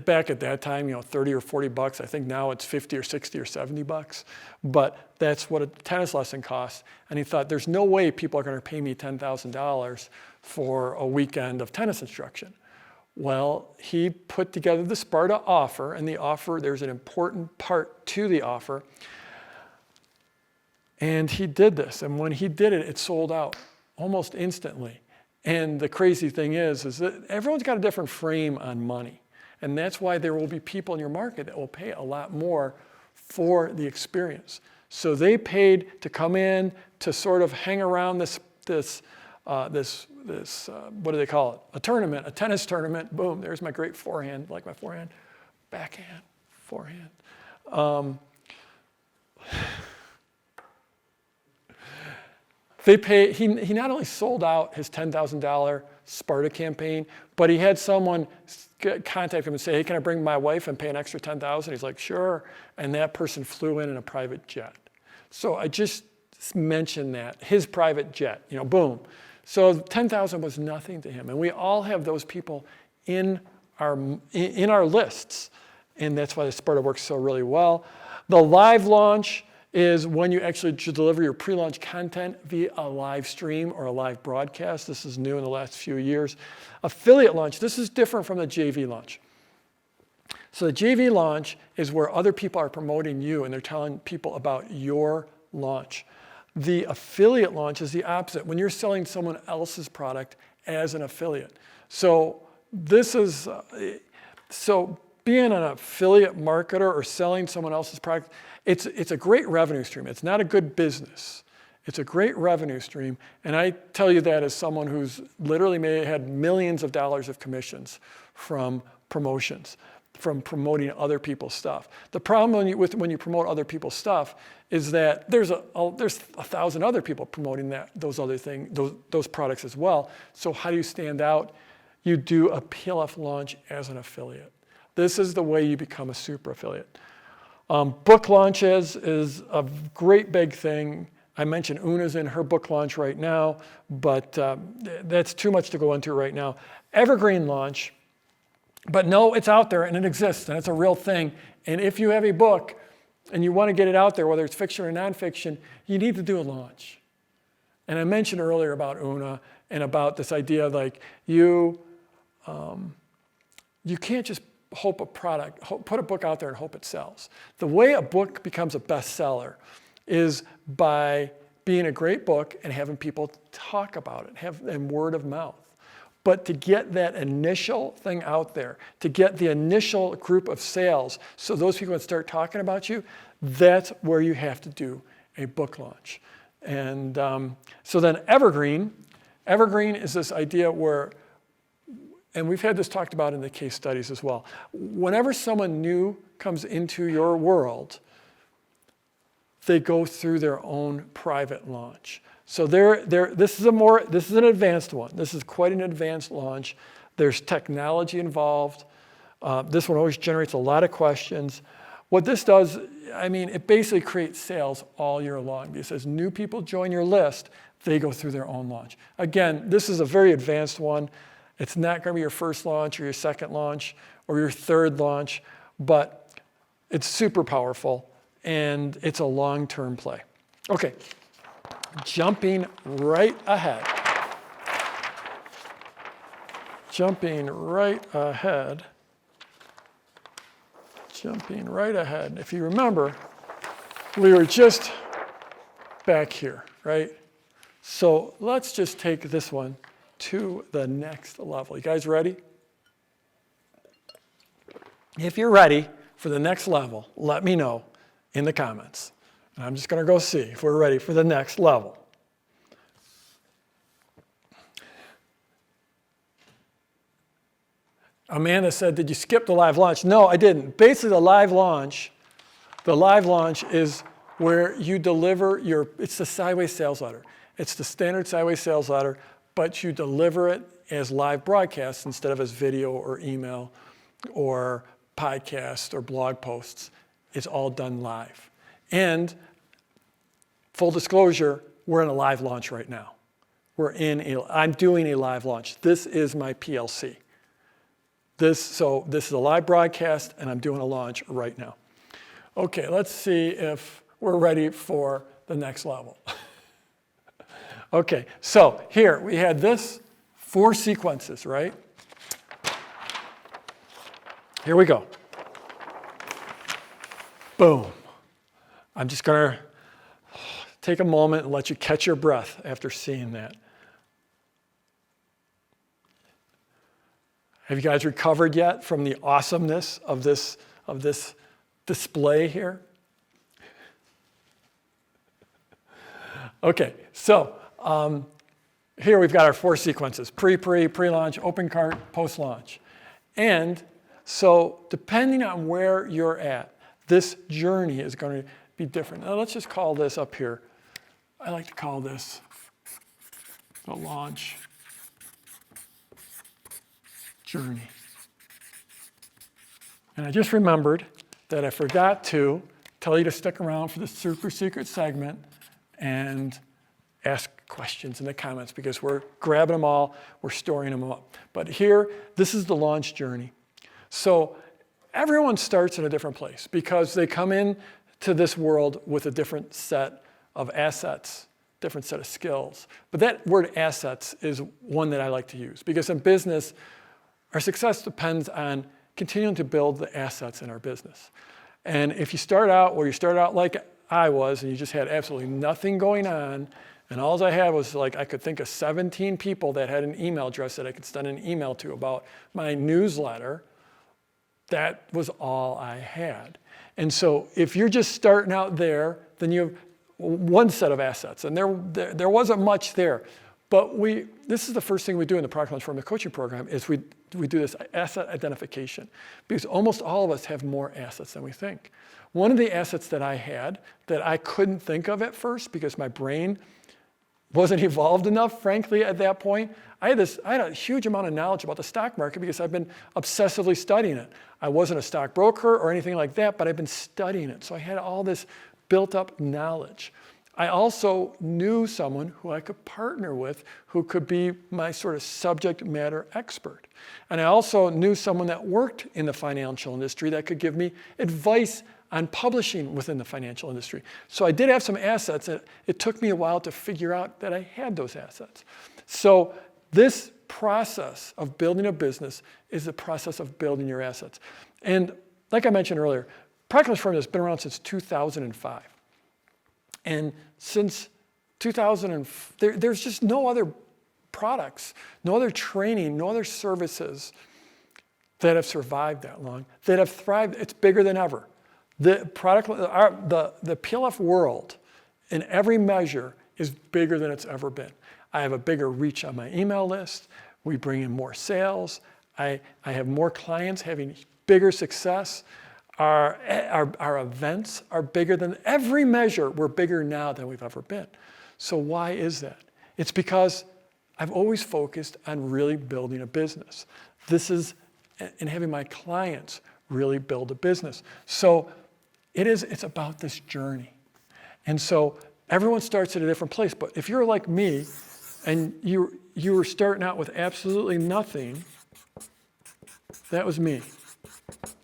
back at that time, $30 or $40. I think now it's $50 or $60 or $70. But that's what a tennis lesson costs. And he thought, there's no way people are going to pay me $10,000 for a weekend of tennis instruction. Well, he put together the Sparta offer, and the offer, there's an important part to the offer. And he did this, and when he did it, it sold out almost instantly. And the crazy thing is that everyone's got a different frame on money. And that's why there will be people in your market that will pay a lot more for the experience. So they paid to come in to sort of hang around this what do they call it? A tournament, a tennis tournament. Boom, there's my great forehand, like my forehand, backhand, forehand. He not only sold out his $10,000 Sparta campaign, but he had someone contact him and say, hey, can I bring my wife and pay an extra $10,000? He's like, sure. And that person flew in a private jet. So I just mentioned that, his private jet, boom. So $10,000 was nothing to him. And we all have those people in our lists. And that's why the Sparta works so really well. The live launch is when you actually deliver your pre-launch content via a live stream or a live broadcast. This is new in the last few years. Affiliate launch, this is different from the JV launch. So the JV launch is where other people are promoting you and they're telling people about your launch. The affiliate launch is the opposite, when you're selling someone else's product as an affiliate. So being an affiliate marketer or selling someone else's product, it's a great revenue stream. It's not a good business. It's a great revenue stream. And I tell you that as someone who's literally had millions of dollars of commissions from promotions, from promoting other people's stuff. The problem when you promote other people's stuff is that there's 1,000 other people promoting those products as well. So how do you stand out? You do a PLF launch as an affiliate. This is the way you become a super affiliate. Book launches is a great big thing. I mentioned Una's in her book launch right now, but that's too much to go into right now. Evergreen launch, but no, it's out there and it exists and it's a real thing. And if you have a book and you want to get it out there, whether it's fiction or nonfiction, you need to do a launch. And I mentioned earlier about Una and about this idea like you can't just hope a product, put a book out there and hope it sells. The way a book becomes a bestseller is by being a great book and having people talk about it, and word of mouth. But to get that initial thing out there, to get the initial group of sales, so those people can start talking about you, that's where you have to do a book launch. And so then evergreen is this idea where, and we've had this talked about in the case studies as well. Whenever someone new comes into your world, they go through their own private launch. So this is an advanced one. This is quite an advanced launch. There's technology involved. This one always generates a lot of questions. What this does, it basically creates sales all year long. Because as new people join your list, they go through their own launch. Again, this is a very advanced one. It's not going to be your first launch or your second launch or your third launch, but it's super powerful and it's a long-term play. Okay, jumping right ahead. If you remember, we were just back here, right? So let's just take this one to the next level. You guys ready? If you're ready for the next level, let me know in the comments. And I'm just going to go see if we're ready for the next level. Amanda said, did you skip the live launch? No, I didn't. Basically, the live launch is where you deliver it's the sideways sales letter. It's the standard sideways sales letter, but you deliver it as live broadcasts instead of as video or email or podcast or blog posts. It's all done live. And full disclosure, we're in a live launch right now. I'm doing a live launch. This is my PLC. This is a live broadcast, and I'm doing a launch right now. Okay, let's see if we're ready for the next level. Okay, so here we had this 4 sequences, right? Here we go. Boom. I'm just going to take a moment and let you catch your breath after seeing that. Have you guys recovered yet from the awesomeness of this display here? Okay, so here we've got our 4 sequences: pre-launch, open cart, post-launch. And so depending on where you're at, this journey is going to be different. Now let's just call this up here. I like to call this the launch journey. And I just remembered that I forgot to tell you to stick around for the super secret segment and ask questions in the comments, because we're grabbing them all, we're storing them up. But here, this is the launch journey. So everyone starts in a different place because they come in to this world with a different set of assets, different set of skills. But that word assets is one that I like to use, because in business, our success depends on continuing to build the assets in our business. And if you start out like I was, and you just had absolutely nothing going on, and all I had was I could think of 17 people that had an email address that I could send an email to about my newsletter, that was all I had. And so if you're just starting out there, then you have one set of assets, and there wasn't much there. But this is the first thing we do in the Product Launch Formula Coaching Program, is we do this asset identification, because almost all of us have more assets than we think. One of the assets that I had that I couldn't think of at first because my brain wasn't evolved enough, frankly, at that point. I had a huge amount of knowledge about the stock market because I've been obsessively studying it. I wasn't a stockbroker or anything like that, but I've been studying it. So I had all this built up knowledge. I also knew someone who I could partner with who could be my sort of subject matter expert. And I also knew someone that worked in the financial industry that could give me advice on publishing within the financial industry. So I did have some assets, and it took me a while to figure out that I had those assets. So this process of building a business is the process of building your assets. And like I mentioned earlier, Product Launch Formula has been around since 2005. And since 2000, there's just no other products, no other training, no other services that have survived that long, that have thrived. It's bigger than ever. The PLF world, in every measure, is bigger than it's ever been. I have a bigger reach on my email list. We bring in more sales. I have more clients having bigger success. Our events are bigger than every measure. We're bigger now than we've ever been. So why is that? It's because I've always focused on really building a business. And having my clients really build a business. So it's about this journey. And so everyone starts at a different place. But if you're like me and you were starting out with absolutely nothing, that was me.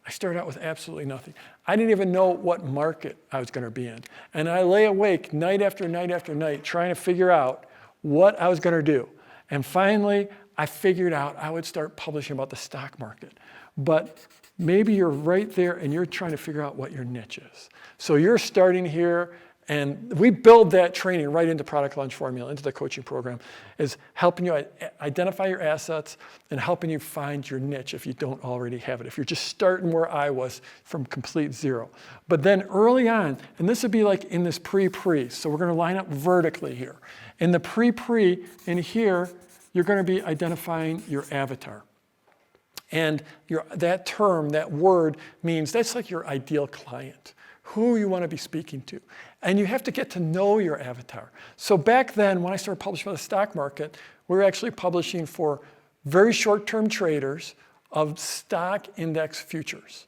I started out with absolutely nothing. I didn't even know what market I was going to be in. And I lay awake night after night after night trying to figure out what I was going to do. And finally, I figured out I would start publishing about the stock market. But maybe you're right there and you're trying to figure out what your niche is. So you're starting here, and we build that training right into Product Launch Formula, into the coaching program, is helping you identify your assets and helping you find your niche if you don't already have it, if you're just starting where I was from complete zero. But then early on, and this would be like in this pre-pre, so we're going to line up vertically here. In the pre-pre, in here, you're going to be identifying your avatar. And that term, that word, means that's like your ideal client, who you want to be speaking to. And you have to get to know your avatar. So back then, when I started publishing about the stock market, we were actually publishing for very short-term traders of stock index futures.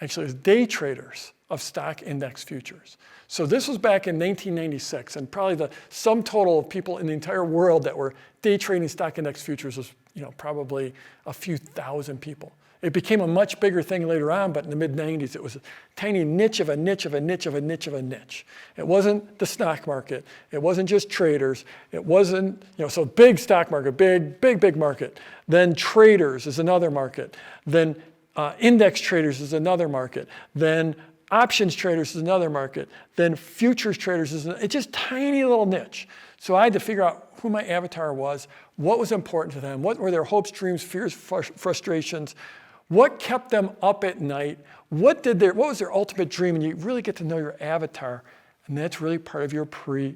Actually, it was day traders of stock index futures. So this was back in 1996, and probably the sum total of people in the entire world that were day trading stock index futures was, probably a few thousand people. It became a much bigger thing later on, but in the mid-90s, it was a tiny niche of a niche of a niche of a niche of a niche. It wasn't the stock market. It wasn't just traders. It wasn't, so big stock market, big market. Then traders is another market. Then index traders is another market. Then options traders is another market. Then futures traders is it's just tiny little niche. So I had to figure out who my avatar was, what was important to them, what were their hopes, dreams, fears, frustrations, what kept them up at night, what was their ultimate dream, and you really get to know your avatar, and that's really part of your pre.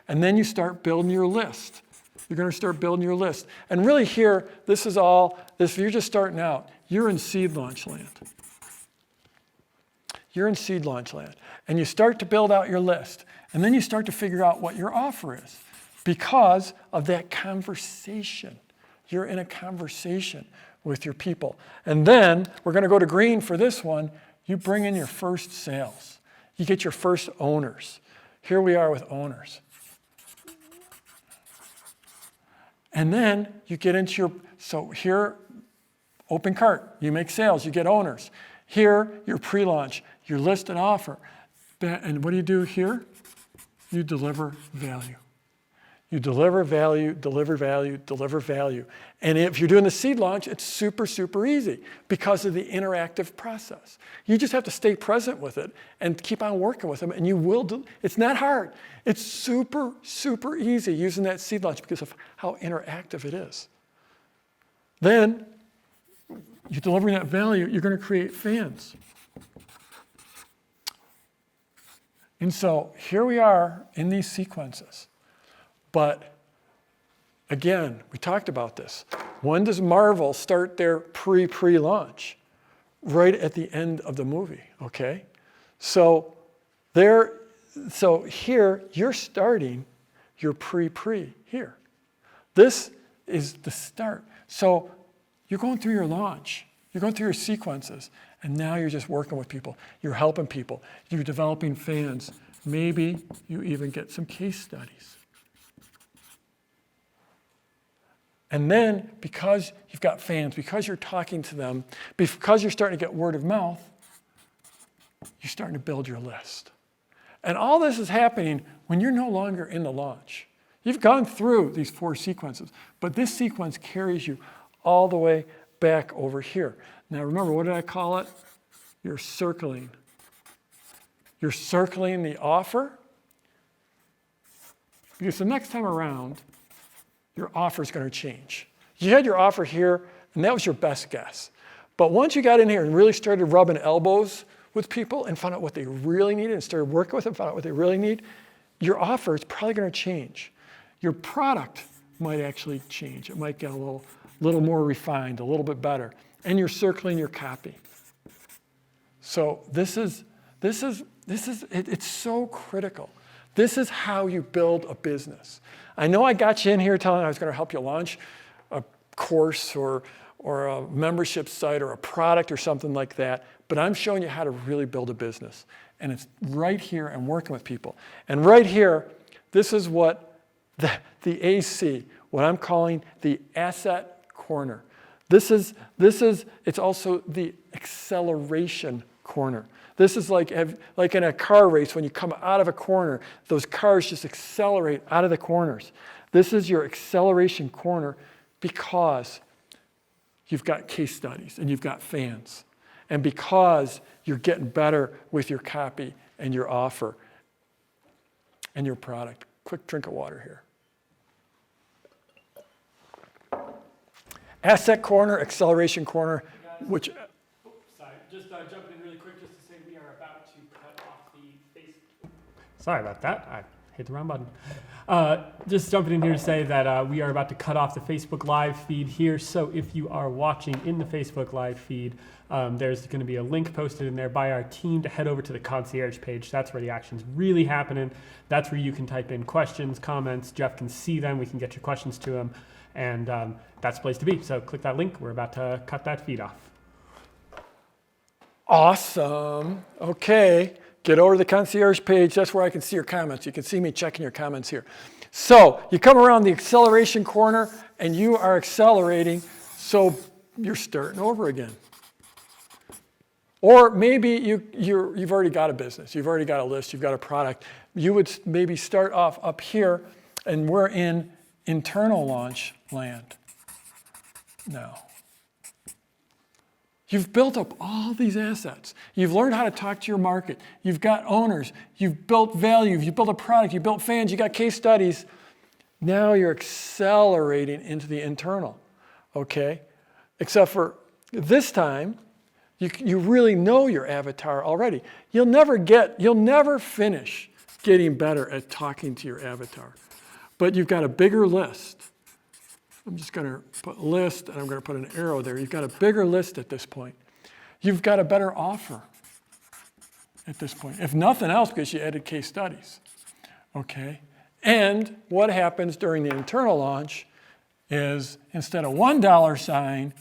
And then you start building your list. You're going to start building your list. And really here, if you're just starting out, you're in seed launch land. You're in seed launch land. And you start to build out your list. And then you start to figure out what your offer is because of that conversation. You're in a conversation with your people. And then, we're going to go to green for this one, you bring in your first sales. You get your first owners. Here we are with owners. And then you get into so here, open cart, you make sales, you get owners. Here, your pre-launch, your list and offer. And what do you do here? You deliver value. You deliver value, deliver value, deliver value. And if you're doing the seed launch, it's super, super easy because of the interactive process. You just have to stay present with it and keep on working with them, and you will it's not hard. It's super, super easy using that seed launch because of how interactive it is. Then, you're delivering that value, you're going to create fans. And so here we are in these sequences. But again, we talked about this. When does Marvel start their pre-launch? Right at the end of the movie, okay? So here, you're starting your pre here. This is the start. So you're going through your launch. You're going through your sequences. And now you're just working with people. You're helping people. You're developing fans. Maybe you even get some case studies. And then, because you've got fans, because you're talking to them, because you're starting to get word of mouth, you're starting to build your list. And all this is happening when you're no longer in the launch. You've gone through these 4 sequences, but this sequence carries you all the way back over here. Now remember, what did I call it? You're circling. You're circling the offer, because the next time around, your offer is going to change. You had your offer here, and that was your best guess. But once you got in here and really started rubbing elbows with people and found out what they really needed and started working with them, found out what they really need, your offer is probably going to change. Your product might actually change. It might get a little more refined, a little bit better. And you're circling your copy. So it's so critical. This is how you build a business. I know I got you in here telling I was going to help you launch a course or a membership site or a product or something like that, but I'm showing you how to really build a business. And it's right here and working with people. And right here, this is what the AC, what I'm calling the asset corner. It's also the acceleration corner. This is like in a car race, when you come out of a corner, those cars just accelerate out of the corners. This is your acceleration corner because you've got case studies and you've got fans. And because you're getting better with your copy and your offer and your product. Quick drink of water here. Asset corner, acceleration corner, which... Sorry, just jumping in really quick just to say we are about to cut off the Facebook. Sorry about that. I hit the wrong button. Just jumping in here to say that we are about to cut off the Facebook Live feed here. So if you are watching in the Facebook Live feed, there's going to be a link posted in there by our team to head over to the concierge page. That's where the action's really happening. That's where you can type in questions, comments. Jeff can see them. We can get your questions to him. And that's the place to be. So click that link. We're about to cut that feed off. Awesome. Okay. Get over to the concierge page. That's where I can see your comments. You can see me checking your comments here. So you come around the acceleration corner and you are accelerating. So you're starting over again. Or maybe you've already got a business. You've already got a list. You've got a product. You would maybe start off up here, and we're in internal launch land now. You've built up all these assets. You've learned how to talk to your market. You've got owners. You've built value. You've built a product. You've built fans. You got case studies. Now you're accelerating into the internal, okay? Except for this time, you really know your avatar already. You'll never finish getting better at talking to your avatar. But you've got a bigger list. I'm just going to put list, and I'm going to put an arrow there. You've got a bigger list at this point. You've got a better offer at this point. If nothing else, because you added case studies. Okay? And what happens during the internal launch is instead of $1 sign,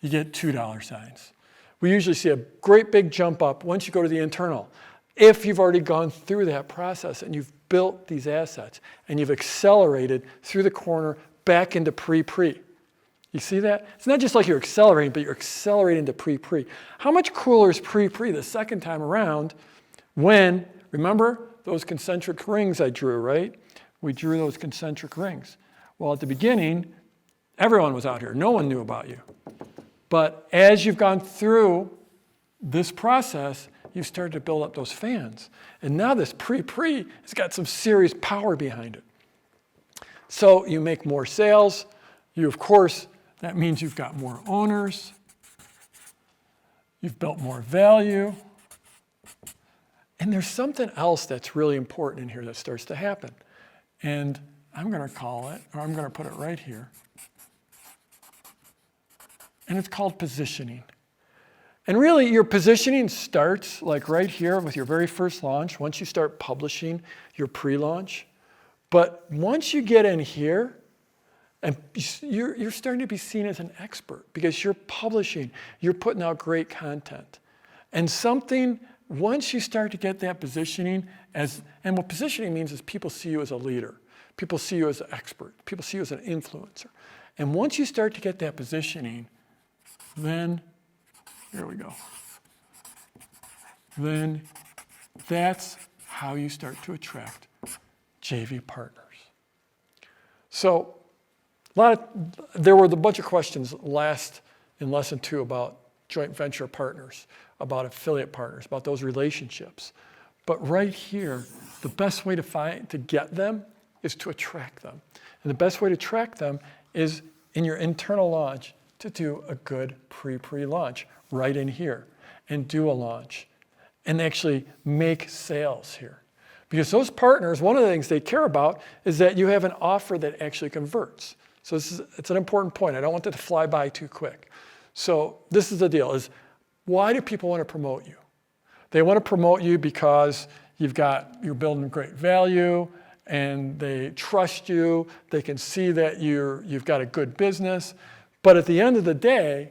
you get $2 signs. We usually see a great big jump up once you go to the internal. If you've already gone through that process and you've built these assets and you've accelerated through the corner back into pre-pre. You see that? It's not just like you're accelerating, but you're accelerating to pre-pre. How much cooler is pre-pre the second time around when, remember those concentric rings I drew, right? We drew those concentric rings. Well, at the beginning, everyone was out here. No one knew about you. But as you've gone through this process, you've started to build up those fans. And now this pre-pre has got some serious power behind it. So you make more sales. Of course, that means you've got more owners. You've built more value. And there's something else that's really important in here that starts to happen. And I'm going to call it, or I'm going to put it right here. And it's called positioning. And really, your positioning starts like right here with your very first launch, once you start publishing your pre-launch. But once you get in here, and you're starting to be seen as an expert because you're publishing, you're putting out great content. And once you start to get that positioning, and what positioning means is people see you as a leader. People see you as an expert. People see you as an influencer. And once you start to get that positioning, then, here we go. Then that's how you start to attract JV partners. So there were a bunch of questions in lesson 2 about joint venture partners, about affiliate partners, about those relationships. But right here, the best way to get them is to attract them. And the best way to attract them is in your internal launch to do a good pre-launch right in here and do a launch and actually make sales here. Because those partners, one of the things they care about is that you have an offer that actually converts. So it's an important point. I don't want that to fly by too quick. So this is the deal, is why do people want to promote you? They want to promote you because you're building great value and they trust you. They can see that you've got a good business. But at the end of the day,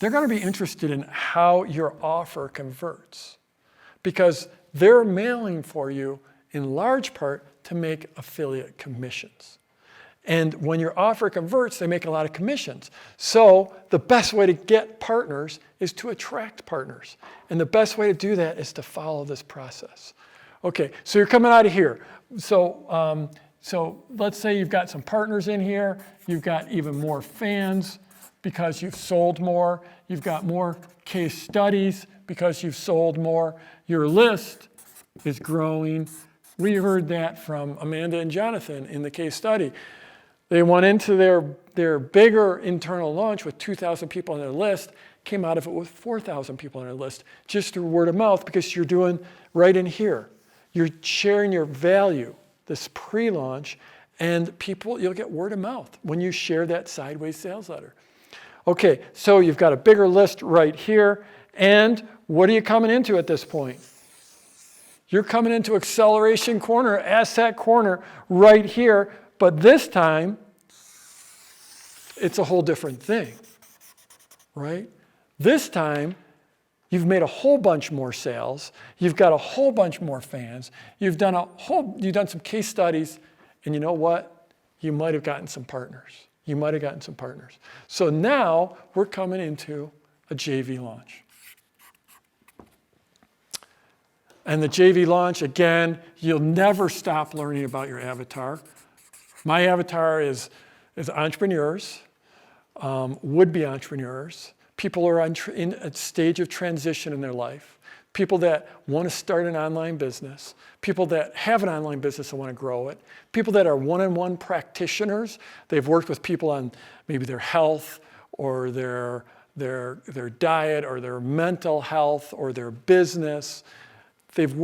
they're going to be interested in how your offer converts because they're mailing for you in large part to make affiliate commissions. And when your offer converts, they make a lot of commissions. So the best way to get partners is to attract partners. And the best way to do that is to follow this process. Okay, so you're coming out of here. So let's say you've got some partners in here. You've got even more fans because you've sold more. You've got more case studies because you've sold more. Your list is growing. We heard that from Amanda and Jonathan in the case study. They went into their bigger internal launch with 2,000 people on their list, came out of it with 4,000 people on their list, just through word of mouth because you're doing right in here. You're sharing your value, this pre-launch, and you'll get word of mouth when you share that sideways sales letter. Okay, so you've got a bigger list right here, and what are you coming into at this point? You're coming into acceleration corner, asset corner right here, but this time, it's a whole different thing, right? This time, you've made a whole bunch more sales. You've got a whole bunch more fans. You've done some case studies, and you know what? You might have gotten some partners. So now we're coming into a JV launch. And the JV launch, again, you'll never stop learning about your avatar. My avatar is entrepreneurs, would-be entrepreneurs, people who are in a stage of transition in their life, people that want to start an online business, people that have an online business and want to grow it, people that are one-on-one practitioners. They've worked with people on maybe their health or their diet or their mental health or their business. They've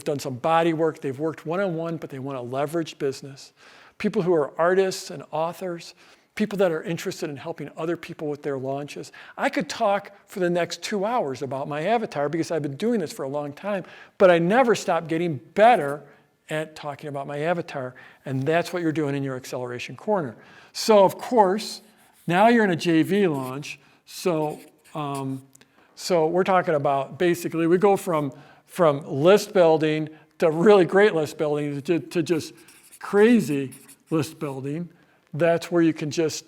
done some body work, they've worked one-on-one, but they want a leveraged business. People who are artists and authors, people that are interested in helping other people with their launches. I could talk for the next 2 hours about my avatar because I've been doing this for a long time, but I never stop getting better at talking about my avatar, and that's what you're doing in your acceleration corner. So of course, now you're in a JV launch, so we're talking about basically, we go from list building to really great list building to just crazy list building. That's where you can just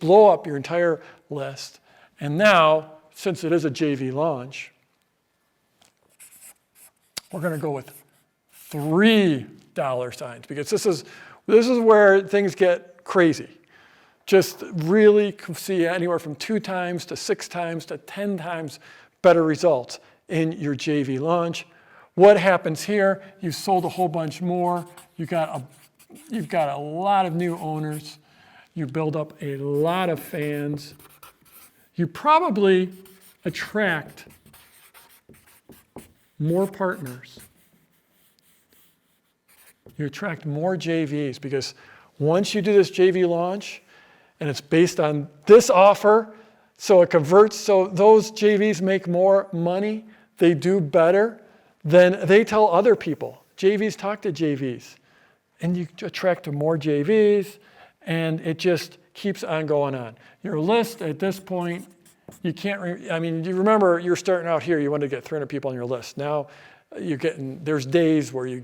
blow up your entire list. And now, since it is a JV launch, we're going to go with $3 signs because this is where things get crazy. Just really see anywhere from 2 times to 6 times to 10 times better results in your JV launch. What happens here? You've sold a whole bunch more. You've got a lot of new owners. You build up a lot of fans. You probably attract more partners. You attract more JVs because once you do this JV launch and it's based on this offer, so it converts, so those JVs make more money, they do better, then they tell other people. JVs talk to JVs. And you attract more JVs, and it just keeps on going on. Your list at this point, you can't, you remember you're starting out here, you wanted to get 300 people on your list. Now there's days where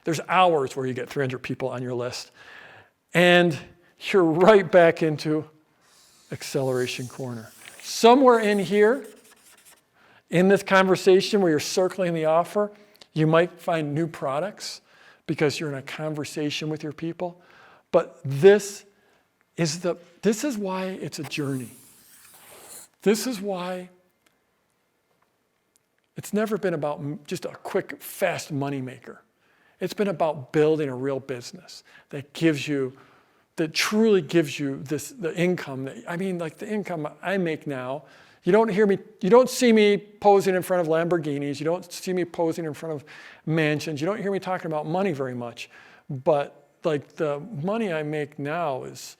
there's hours where you get 300 people on your list. And you're right back into acceleration corner. Somewhere in here, in this conversation where you're circling the offer, you might find new products because you're in a conversation with your people. But this is why it's a journey. This is why it's never been about just a quick, fast money maker. It's been about building a real business that truly gives you the income like the income I make now. You don't see me posing in front of Lamborghinis. You don't see me posing in front of mansions. You don't hear me talking about money very much. But like the money I make now is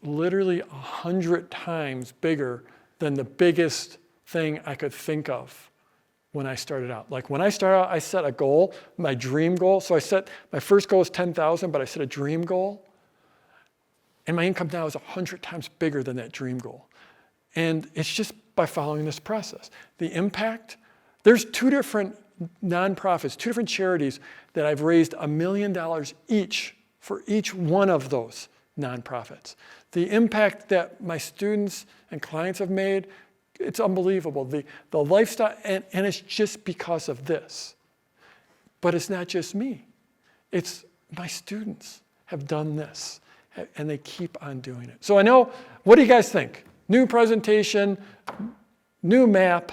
literally 100 times bigger than the biggest thing I could think of when I started out. Like when I started out, I set a goal, my dream goal. So my first goal is 10,000, but I set a dream goal. And my income now is 100 times bigger than that dream goal. And it's just by following this process. The impact, there's 2 different nonprofits, 2 different charities that I've raised $1 million each for each one of those nonprofits. The impact that my students and clients have made, it's unbelievable. The lifestyle, and it's just because of this. But it's not just me. It's my students have done this, and they keep on doing it. So I know, what do you guys think? New presentation, new map.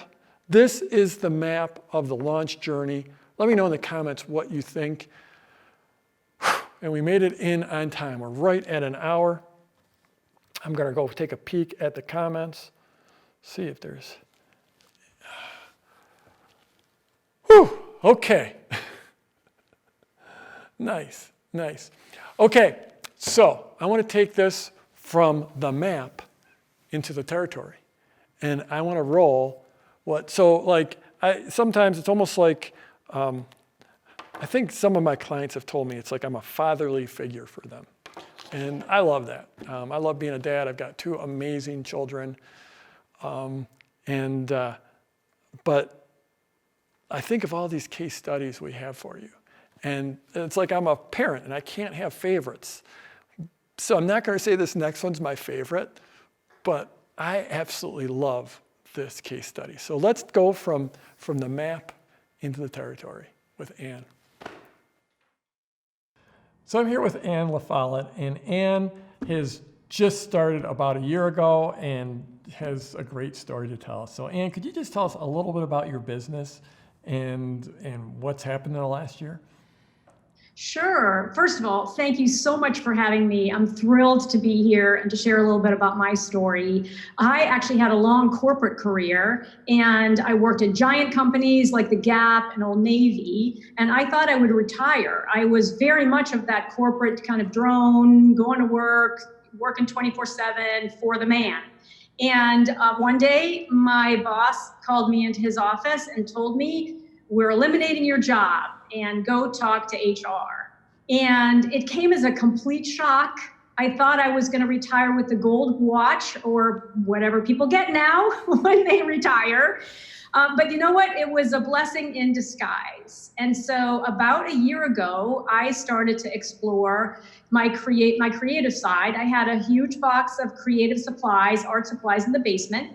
This is the map of the launch journey. Let me know in the comments what you think. And we made it in on time. We're right at an hour. I'm going to go take a peek at the comments, see if there's... Whew, okay. Nice. Okay, so I want to take this from the map into the territory. And I want to roll sometimes it's almost like, I think some of my clients have told me it's like I'm a fatherly figure for them. And I love that. I love being a dad. I've got 2 amazing children. But I think of all these case studies we have for you. And it's like I'm a parent and I can't have favorites. So I'm not going to say this next one's my favorite, but I absolutely love this case study. So let's go from the map into the territory with Ann. So I'm here with Ann LaFollette, and Ann has just started about a year ago and has a great story to tell. So Ann, could you just tell us a little bit about your business and what's happened in the last year? Sure. First of all, thank you so much for having me. I'm thrilled to be here and to share a little bit about my story. I actually had a long corporate career, and I worked at giant companies like the Gap and Old Navy, and I thought I would retire. I was very much of that corporate kind of drone, going to work, working 24/7 for the man. And one day, my boss called me into his office and told me, "We're eliminating your job, and go talk to HR." And it came as a complete shock. I thought I was going to retire with the gold watch or whatever people get now when they retire. But you know what? It was a blessing in disguise. And so about a year ago, I started to explore my creative side. I had a huge box of creative supplies, art supplies in the basement.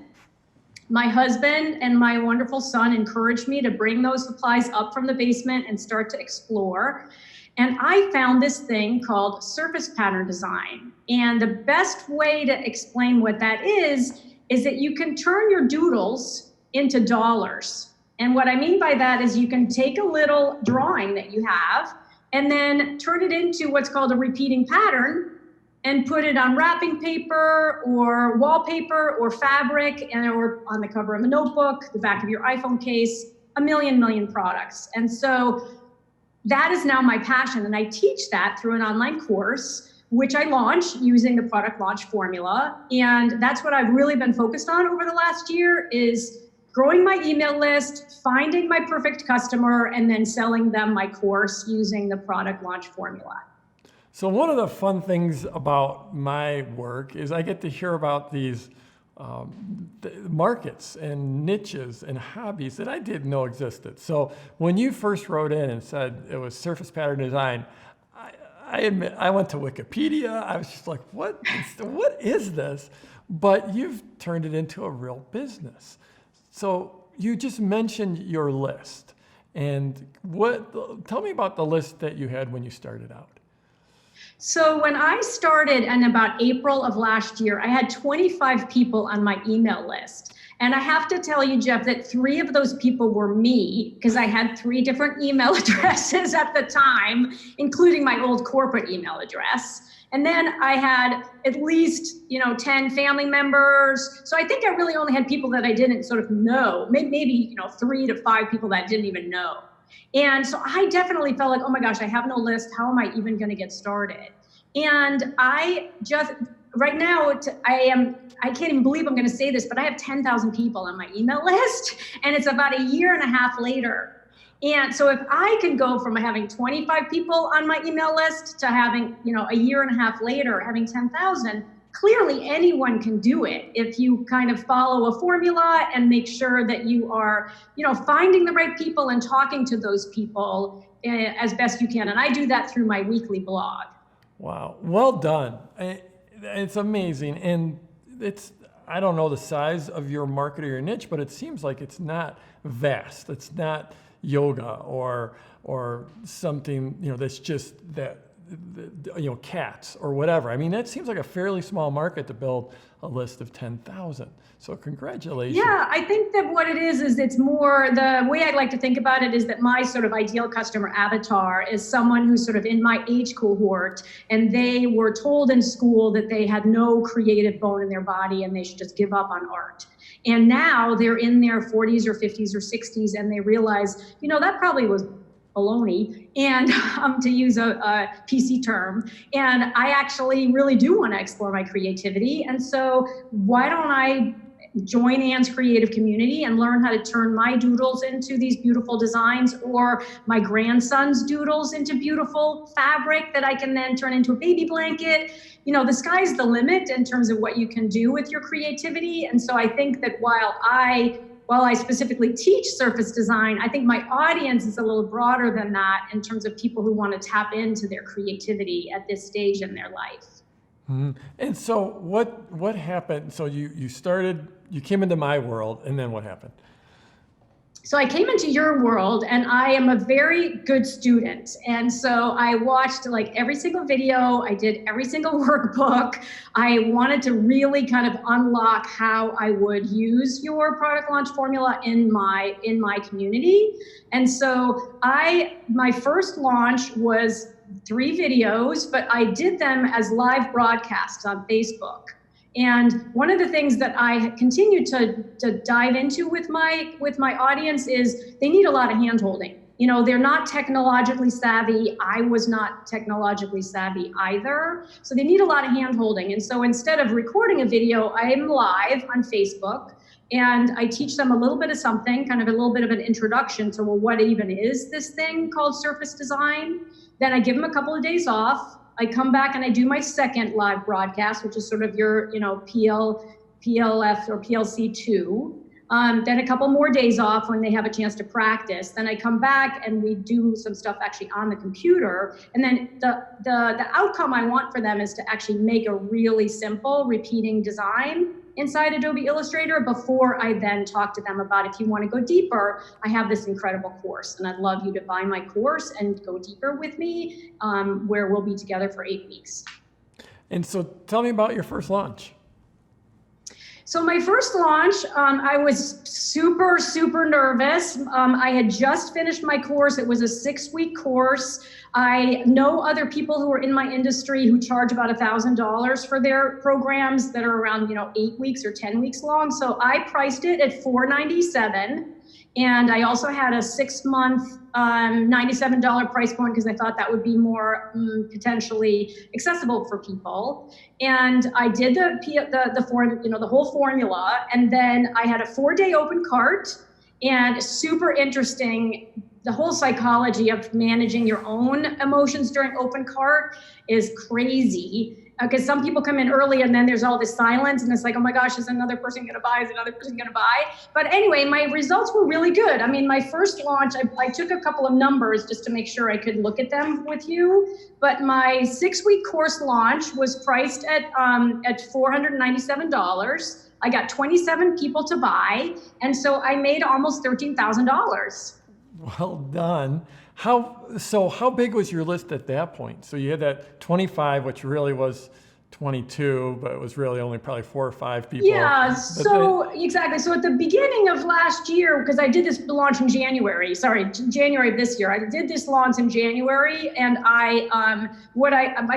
My husband and my wonderful son encouraged me to bring those supplies up from the basement and start to explore. And I found this thing called surface pattern design. And the best way to explain what that is that you can turn your doodles into dollars. And what I mean by that is you can take a little drawing that you have and then turn it into what's called a repeating pattern and put it on wrapping paper or wallpaper or fabric or on the cover of a notebook, the back of your iPhone case, a million products. And so that is now my passion. And I teach that through an online course, which I launched using the product launch formula. And that's what I've really been focused on over the last year is growing my email list, finding my perfect customer, and then selling them my course using the product launch formula. So one of the fun things about my work is I get to hear about these markets and niches and hobbies that I didn't know existed. So when you first wrote in and said it was surface pattern design, I admit I went to Wikipedia. I was just like, what is this? But you've turned it into a real business. So you just mentioned your list. And tell me about the list that you had when you started out. So when I started in about April of last year, I had 25 people on my email list. And I have to tell you, Jeff, that 3 of those people were me, because I had 3 different email addresses at the time, including my old corporate email address. And then I had at least, 10 family members. So I think I really only had people that I didn't sort of know, maybe 3 to 5 people that I didn't even know. And so I definitely felt like, oh my gosh, I have no list. How am I even going to get started? And I just, right now, I can't even believe I'm going to say this, but I have 10,000 people on my email list, and it's about a year and a half later. And so if I can go from having 25 people on my email list to having, a year and a half later, having 10,000, clearly anyone can do it if you kind of follow a formula and make sure that you are, finding the right people and talking to those people as best you can. And I do that through my weekly blog. Wow, well done. It's amazing. And I don't know the size of your market or your niche, but it seems like it's not vast. It's not yoga or something, that's just that, cats or whatever. I mean, that seems like a fairly small market to build a list of 10,000. So congratulations. Yeah, I think that what it is it's more, the way I like to think about it is that my sort of ideal customer avatar is someone who's sort of in my age cohort, and they were told in school that they had no creative bone in their body and they should just give up on art. And now they're in their 40s or 50s or 60s, and they realize, that probably was baloney, and to use a PC term. And I actually really do want to explore my creativity. And so why don't I join Anne's creative community and learn how to turn my doodles into these beautiful designs, or my grandson's doodles into beautiful fabric that I can then turn into a baby blanket. The sky's the limit in terms of what you can do with your creativity. And so I think that while I specifically teach surface design, I think my audience is a little broader than that in terms of people who want to tap into their creativity at this stage in their life. Mm-hmm. And so what happened? So you came into my world, and then what happened? So I came into your world, and I am a very good student. And so I watched every single video. I did every single workbook. I wanted to really kind of unlock how I would use your product launch formula in my community. And so my first launch was 3 videos, but I did them as live broadcasts on Facebook. And one of the things that I continue to dive into with my audience is they need a lot of hand-holding. They're not technologically savvy. I was not technologically savvy either. So they need a lot of hand-holding. And so instead of recording a video, I am live on Facebook, and I teach them a little bit of something, kind of a little bit of an introduction to, what even is this thing called surface design? Then I give them a couple of days off. I come back and I do my second live broadcast, which is sort of your, PLF or PLC2. Then a couple more days off when they have a chance to practice. Then I come back and we do some stuff actually on the computer. And then the outcome I want for them is to actually make a really simple repeating design inside Adobe Illustrator before I then talk to them about, if you want to go deeper, I have this incredible course, and I'd love you to buy my course and go deeper with me, where we'll be together for 8 weeks. And so tell me about your first launch. So my first launch, I was super, super nervous. I had just finished my course. It was a 6-week course. I know other people who are in my industry who charge about $1,000 for their programs that are around, 8 weeks or 10 weeks long. So I priced it at $497. And I also had a 6-month $97 price point because I thought that would be more potentially accessible for people. And I did the whole formula, and then I had a 4-day open cart, and super interesting. The whole psychology of managing your own emotions during open cart is crazy. Because some people come in early and then there's all this silence and it's like, oh my gosh, is another person gonna buy? Is another person gonna buy? But anyway, my results were really good. I mean, my first launch, I took a couple of numbers just to make sure I could look at them with you. But my 6-week course launch was priced at $497. I got 27 people to buy. And so I made almost $13,000. Well done. How big was your list at that point? So you had that 25, which really was 22, but it was really only probably 4 or 5 people. Yeah, exactly. So at the beginning of last year, because I did this launch in January of this year, I did this launch in January, and I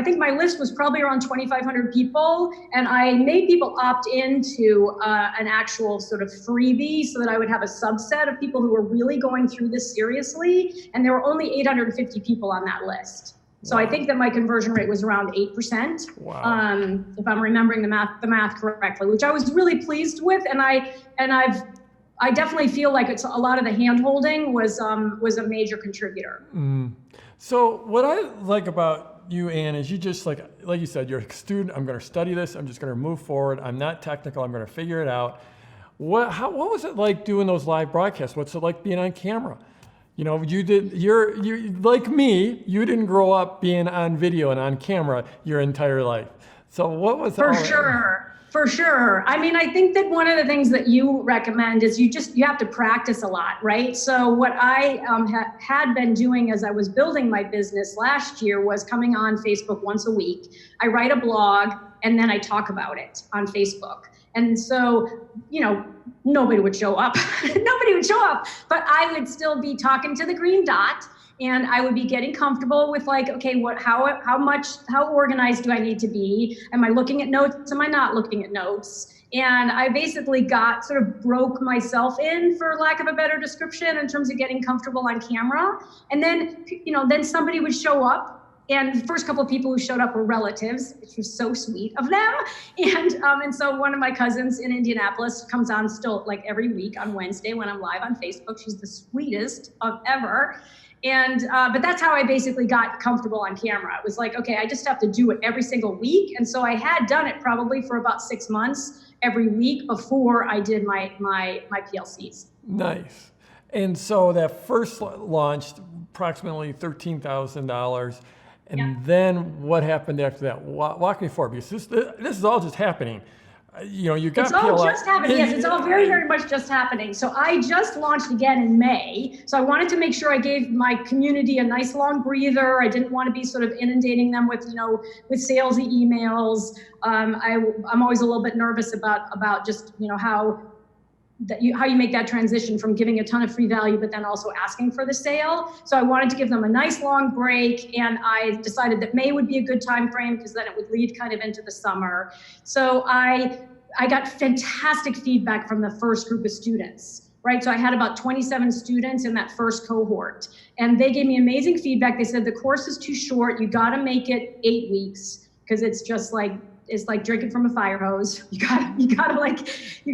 think my list was probably around 2,500 people, and I made people opt into an actual sort of freebie so that I would have a subset of people who were really going through this seriously, and there were only 850 people on that list. So I think that my conversion rate was around 8%, if I'm remembering the math correctly, which I was really pleased with. And I definitely feel like it's a lot of the hand holding was a major contributor. So what I like about you, Ann, is you just like you said, you're a student. I'm going to study this. I'm just going to move forward. I'm not technical. I'm going to figure it out. What was it like doing those live broadcasts? What's it like being on camera? You know, you're like me, you didn't grow up being on video and on camera your entire life. So what was For sure. I mean, I think that one of the things that you recommend is you have to practice a lot, right? So what I had been doing as I was building my business last year was coming on Facebook once a week. I write a blog and then I talk about it on Facebook. And so, you know, nobody would show up. But I would still be talking to the green dot, and I would be getting comfortable with like, okay, how organized do I need to be? Am I looking at notes? Am I not looking at notes? And I basically broke myself in, for lack of a better description, in terms of getting comfortable on camera. And then, then somebody would show up. And the first couple of people who showed up were relatives, which was so sweet of them. And so one of my cousins in Indianapolis comes on still like every week on Wednesday when I'm live on Facebook. She's the sweetest of ever. And but that's how I basically got comfortable on camera. It was like, okay, I just have to do it every single week. And so I had done it probably for about 6 months every week before I did my PLCs. Nice. And so that first launched approximately $13,000. And then what happened after that? Walk me forward, because this is all just happening. You got It's all just happening. Yes, it's all very, very much just happening. So I just launched again in May. So I wanted to make sure I gave my community a nice long breather. I didn't want to be sort of inundating them with salesy emails. I'm always a little bit nervous about just, how you make that transition from giving a ton of free value, but then also asking for the sale. So I wanted to give them a nice long break, and I decided that May would be a good time frame because then it would lead kind of into the summer. So I got fantastic feedback from the first group of students, right? So I had about 27 students in that first cohort, and they gave me amazing feedback. They said the course is too short. You got to make it 8 weeks because it's like drinking from a fire hose. You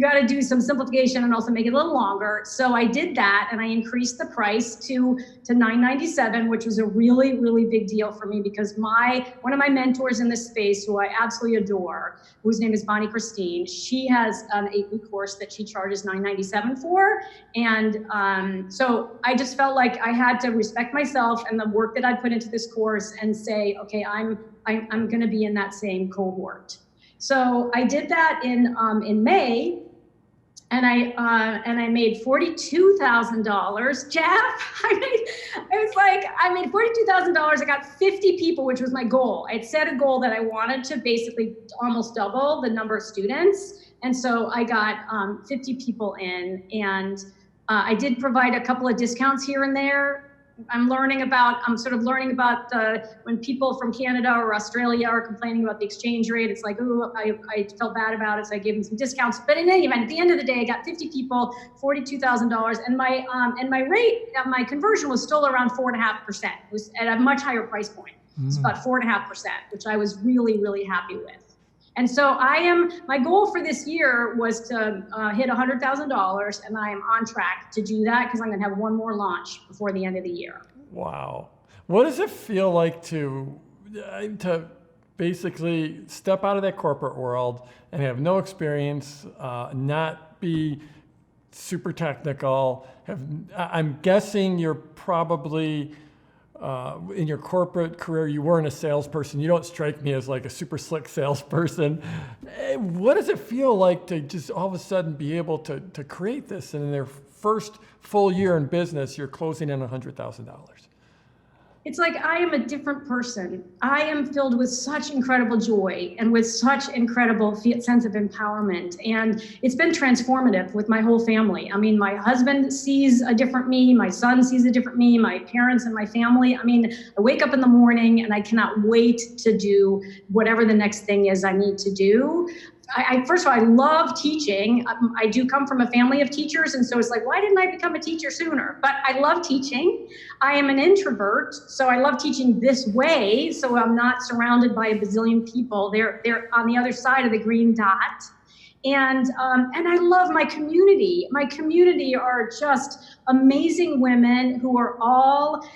gotta do some simplification and also make it a little longer. So I did that, and I increased the price to $997, which was a really, really big deal for me because one of my mentors in this space, who I absolutely adore, whose name is Bonnie Christine, she has an 8-week course that she charges $997 for. And so I just felt like I had to respect myself and the work that I put into this course and say, okay, I'm going to be in that same cohort. So I did that in May, and I made $42,000. Jeff, I made $42,000. I got 50 people, which was my goal. I had set a goal that I wanted to basically almost double the number of students, and so I got 50 people in, and I did provide a couple of discounts here and there. I'm sort of learning about when people from Canada or Australia are complaining about the exchange rate. It's like, ooh, I felt bad about it, so I gave them some discounts. But in any event, at the end of the day, I got 50 people, $42,000, and my rate, my conversion was still around 4.5%. It was at a much higher price point. It's about 4.5%, which I was really, really happy with. And so my goal for this year was to hit $100,000, and I am on track to do that because I'm going to have one more launch before the end of the year. Wow. What does it feel like to basically step out of that corporate world and have no experience, not be super technical? I'm guessing you're probably in your corporate career, you weren't a salesperson. You don't strike me as like a super slick salesperson. What does it feel like to just all of a sudden be able to create this, and in their first full year in business, you're closing in $100,000? it's like I am a different person. I am filled with such incredible joy and with such incredible sense of empowerment. And it's been transformative with my whole family. I mean, my husband sees a different me, my son sees a different me, my parents and my family. I mean, I wake up in the morning and I cannot wait to do whatever the next thing is I need to do. First of all, I love teaching. I do come from a family of teachers, and so it's like, why didn't I become a teacher sooner? But I love teaching. I am an introvert, so I love teaching this way, so I'm not surrounded by a bazillion people. They're on the other side of the green dot. And I love my community. My community are just amazing women who are all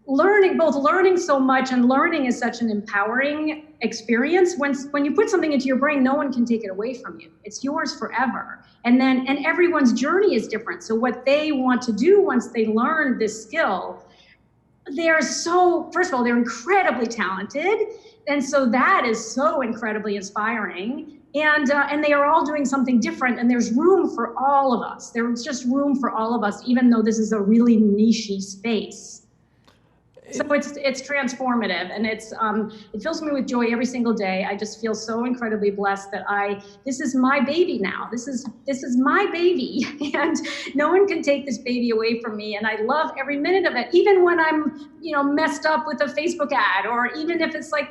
learning so much, and learning is such an empowering experience. When you put something into your brain, no one can take it away from you. It's yours forever. And everyone's journey is different. So what they want to do once they learn this skill, first of all, they're incredibly talented. And so that is so incredibly inspiring. And they are all doing something different, and there's room for all of us. There's just room for all of us, even though this is a really niche-y space. So it's transformative, and it fills me with joy every single day. I just feel so incredibly blessed that this is my baby now. This is my baby, and no one can take this baby away from me. And I love every minute of it, even when I'm messed up with a Facebook ad, or even if it's like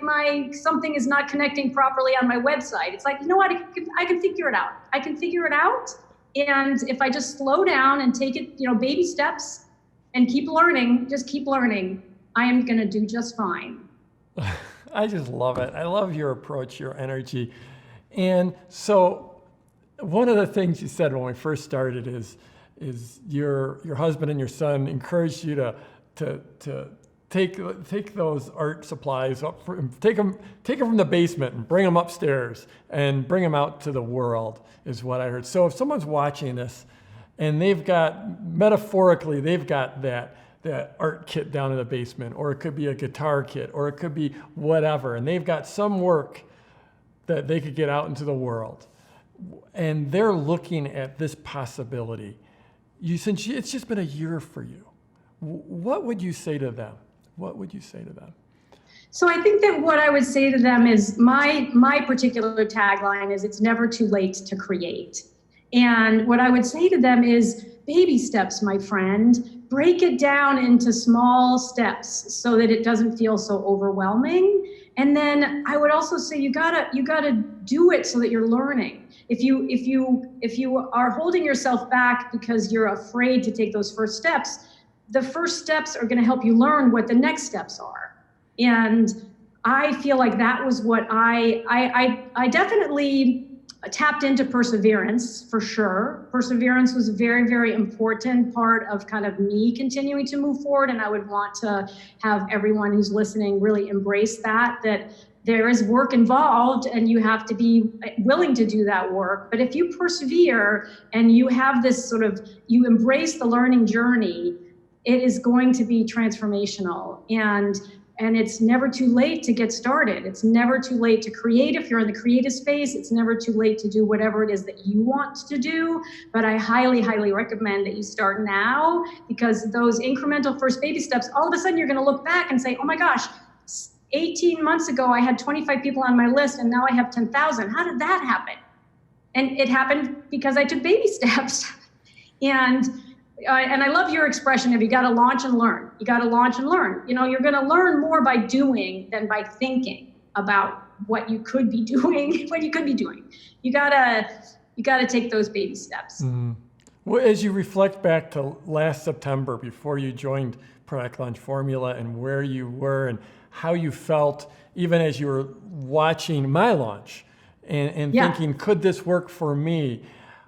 something is not connecting properly on my website. It's like, you know what, I can figure it out. I can figure it out, and if I just slow down and take it, baby steps, and keep learning, I am going to do just fine. I just love it. I love your approach, your energy. And so one of the things you said when we first started is your husband and your son encouraged you to take those art supplies up, take them from the basement and bring them upstairs and bring them out to the world, is what I heard. So if someone's watching this and they've got that art kit down in the basement, or it could be a guitar kit, or it could be whatever, and they've got some work that they could get out into the world, and they're looking at this possibility. Since it's just been a year for you, what would you say to them? What would you say to them? So I think that what I would say to them is my particular tagline is, it's never too late to create. And what I would say to them is, baby steps, my friend. Break it down into small steps so that it doesn't feel so overwhelming. And then I would also say you gotta do it so that you're learning. If you are holding yourself back because you're afraid to take those first steps, the first steps are going to help you learn what the next steps are. And I feel like that was what I definitely tapped into perseverance, for sure. Perseverance was a very, very important part of kind of me continuing to move forward. And I would want to have everyone who's listening really embrace that there is work involved, and you have to be willing to do that work. But if you persevere and you have this you embrace the learning journey, it is going to be transformational. And it's never too late to get started. It's never too late to create. If you're in the creative space, it's never too late to do whatever it is that you want to do. But I highly, highly recommend that you start now, because those incremental first baby steps, all of a sudden you're going to look back and say, oh my gosh, 18 months ago, I had 25 people on my list, and now I have 10,000. How did that happen? And it happened because I took baby steps. And I love your expression of, you got to launch and learn. You got to launch and learn. You're going to learn more by doing than by thinking about what you could be doing. You got to take those baby steps. Mm-hmm. Well, as you reflect back to last September, before you joined Product Launch Formula, and where you were and how you felt, even as you were watching my launch and thinking, could this work for me?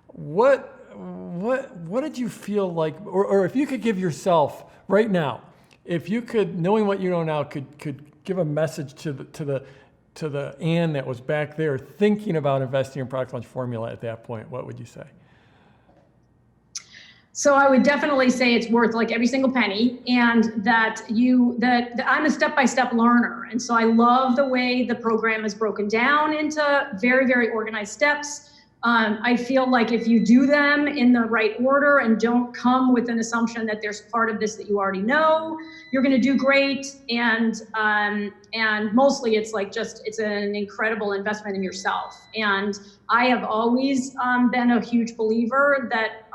What did you feel like, or if you could give yourself right now, if you could, knowing what you know now, could give a message to the Ann that was back there thinking about investing in Product Launch Formula at that point, what would you say? So I would definitely say it's worth like every single penny, and that I'm a step-by-step learner. And so I love the way the program is broken down into very, very organized steps. I feel like if you do them in the right order and don't come with an assumption that there's part of this that you already know, you're going to do great. And mostly it's like it's an incredible investment in yourself. And I have always been a huge believer that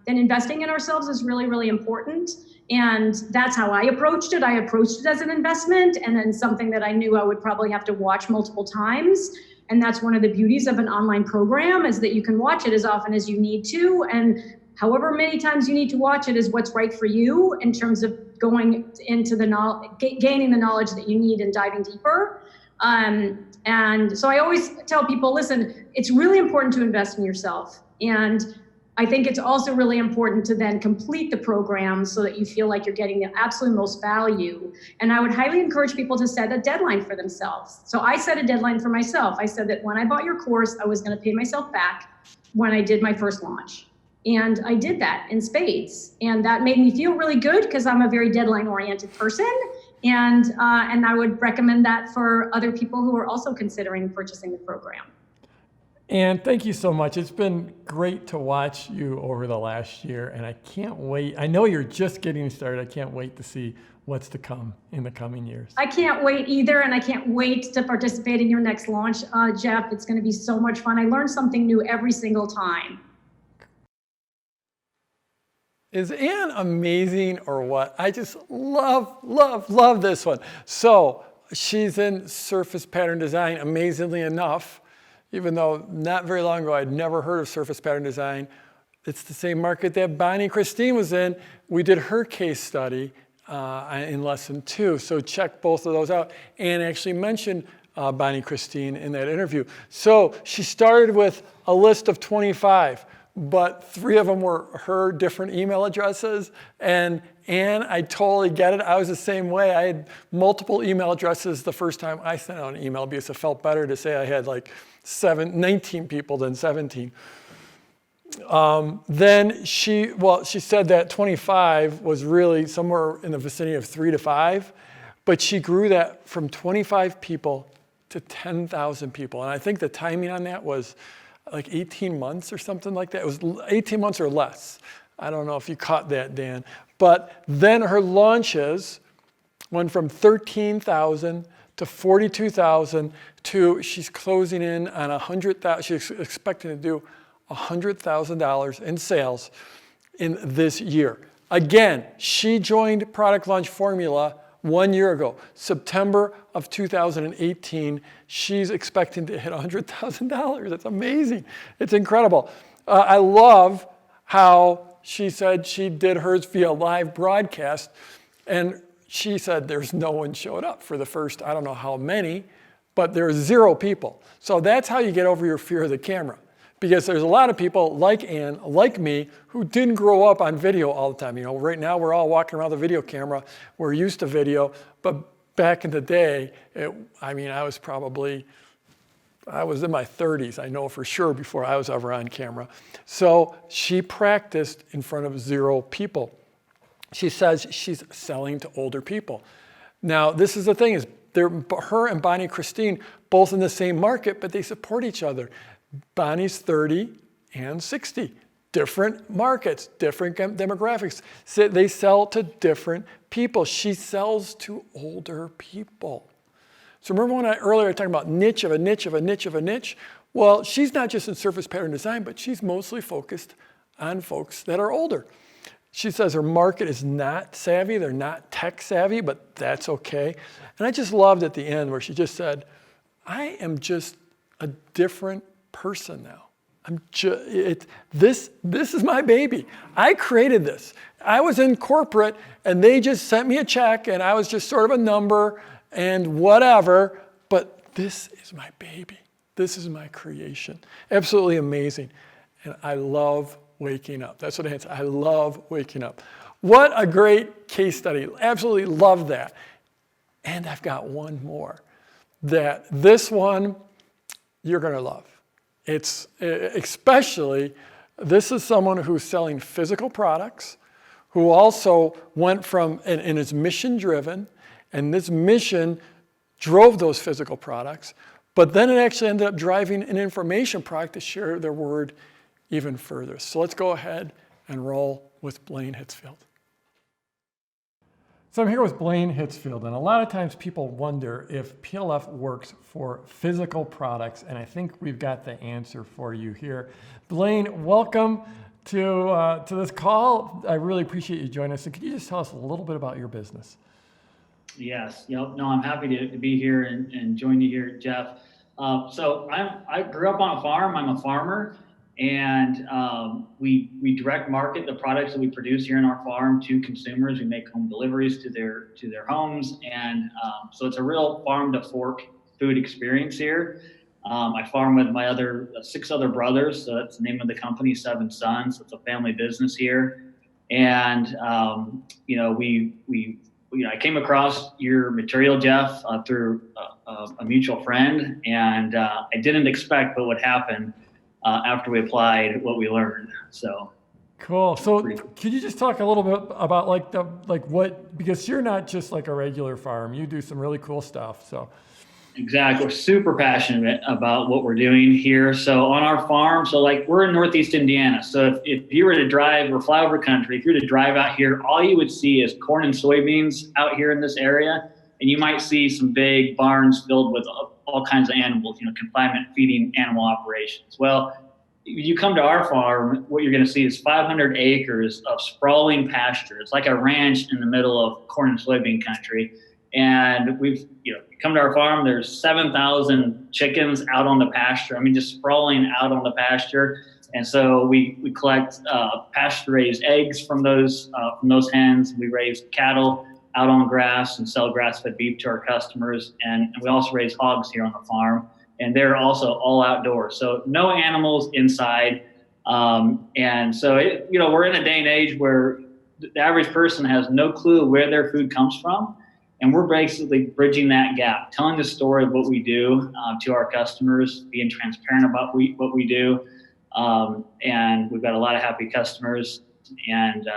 investing in ourselves is really, really important. And that's how I approached it. I approached it as an investment, and then something that I knew I would probably have to watch multiple times. And that's one of the beauties of an online program, is that you can watch it as often as you need to. And however many times you need to watch it is what's right for you in terms of going into the knowledge, gaining the knowledge that you need and diving deeper. And so I always tell people, listen, it's really important to invest in yourself. And I think it's also really important to then complete the program so that you feel like you're getting the absolute most value. And I would highly encourage people to set a deadline for themselves. So I set a deadline for myself. I said that when I bought your course, I was going to pay myself back when I did my first launch. And I did that in spades. And that made me feel really good because I'm a very deadline-oriented person. And I would recommend that for other people who are also considering purchasing the program. And thank you so much. It's been great to watch you over the last year, and I can't wait. I know you're just getting started. I can't wait to see what's to come in the coming years. I can't wait either, and I can't wait to participate in your next launch, Jeff. It's going to be so much fun. I learn something new every single time. Is Ann amazing or what? I just love this one. So she's in surface pattern design, amazingly enough. Even though not very long ago, I'd never heard of surface pattern design. It's the same market that Bonnie Christine was in. We did her case study in lesson 2. So check both of those out. Anne actually mentioned Bonnie Christine in that interview. So she started with a list of 25, but 3 of them were her different email addresses. And Anne, I totally get it. I was the same way. I had multiple email addresses the first time I sent out an email because it felt better to say I had like 19 people than 17. Then she said that 25 was really somewhere in the vicinity of 3 to 5, but she grew that from 25 people to 10,000 people. And I think the timing on that was like 18 months or something like that. It was 18 months or less. I don't know if you caught that, Dan. But then her launches went from 13,000 to 42,000 to she's closing in on 100,000. She's expecting to do $100,000 in sales in this year. Again, she joined Product Launch Formula 1 year ago, September of 2018. She's expecting to hit $100,000. That's amazing. It's incredible. I love how she said she did hers via live broadcast, and she said there's no one showed up for the first, I don't know how many, but there were 0 people. So that's how you get over your fear of the camera. Because there's a lot of people like Ann, like me, who didn't grow up on video all the time. You know, right now we're all walking around the video camera. We're used to video, but back in the day, I was in my 30s, I know for sure, before I was ever on camera. So she practiced in front of 0 people. She says she's selling to older people. Now, this is the thing, is her and Bonnie Christine, both in the same market, but they support each other. Bonnie's 30 and 60. Different markets, different demographics. So they sell to different people. She sells to older people. So remember when earlier I was talking about niche of a niche of a niche of a niche? Well, she's not just in surface pattern design, but she's mostly focused on folks that are older. She says her market is not savvy. They're not tech savvy, but that's okay. And I just loved at the end where she just said, I am just a different person now. This is my baby. I created this. I was in corporate and they just sent me a check and I was just sort of a number and whatever, but this is my baby. This is my creation. Absolutely amazing. And I love waking up. That's what I answer. I love waking up. What a great case study. Absolutely love that. And I've got one more. That this one you're going to love. It's especially, this is someone who's selling physical products, who also went from, and is mission driven, and this mission drove those physical products, But then it actually ended up driving an information product to share their word even further. So let's go ahead and roll with Blaine Hitzfield. So I'm here with Blaine Hitzfield, and a lot of times people wonder if PLF works for physical products, and I think we've got the answer for you here. Blaine, welcome to this call. I really appreciate you joining us. And could you just tell us a little bit about your business? Yes. Yep. No, I'm happy to be here and join you here, Jeff. So I grew up on a farm. I'm a farmer, and we direct market the products that we produce here in our farm to consumers. We make home deliveries to their homes, and so it's a real farm to fork food experience here. I farm with my other 6 other brothers, so that's the name of the company, 7 Sons. It's a family business here, and I came across your material, Jeff, through a mutual friend, and I didn't expect what would happen after we applied what we learned. So cool. So could you just talk a little bit about because you're not just like a regular farm, you do some really cool stuff. So exactly, we're super passionate about what we're doing here. So on our farm, we're in Northeast Indiana. So if you were to drive, we're flyover country, if you were to drive out here, all you would see is corn and soybeans out here in this area. And you might see some big barns filled with all kinds of animals, confinement feeding animal operations. Well, you come to our farm, what you're going to see is 500 acres of sprawling pasture. It's like a ranch in the middle of corn and soybean country. And we've, come to our farm, there's 7,000 chickens out on the pasture. I mean, just sprawling out on the pasture. And so we collect pasture-raised eggs from those hens. We raise cattle out on grass and sell grass-fed beef to our customers. And we also raise hogs here on the farm. And they're also all outdoors. So no animals inside. And so, we're in a day and age where the average person has no clue where their food comes from. And we're basically bridging that gap, telling the story of what we do to our customers, being transparent about what we do. And we've got a lot of happy customers. And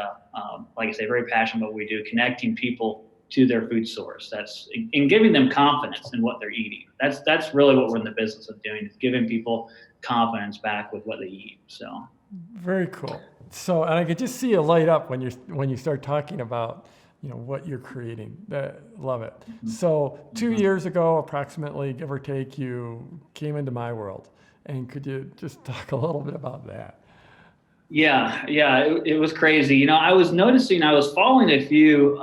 like I say, very passionate about what we do, connecting people to their food source. That's in giving them confidence in what they're eating. That's really what we're in the business of doing, is giving people confidence back with what they eat. So very cool. So, and I could just see a light up when you start talking about what you're creating. Love it. So 2 years ago, approximately, give or take, you came into my world. And could you just talk a little bit about that? Yeah, it was crazy. I was noticing, I was following a few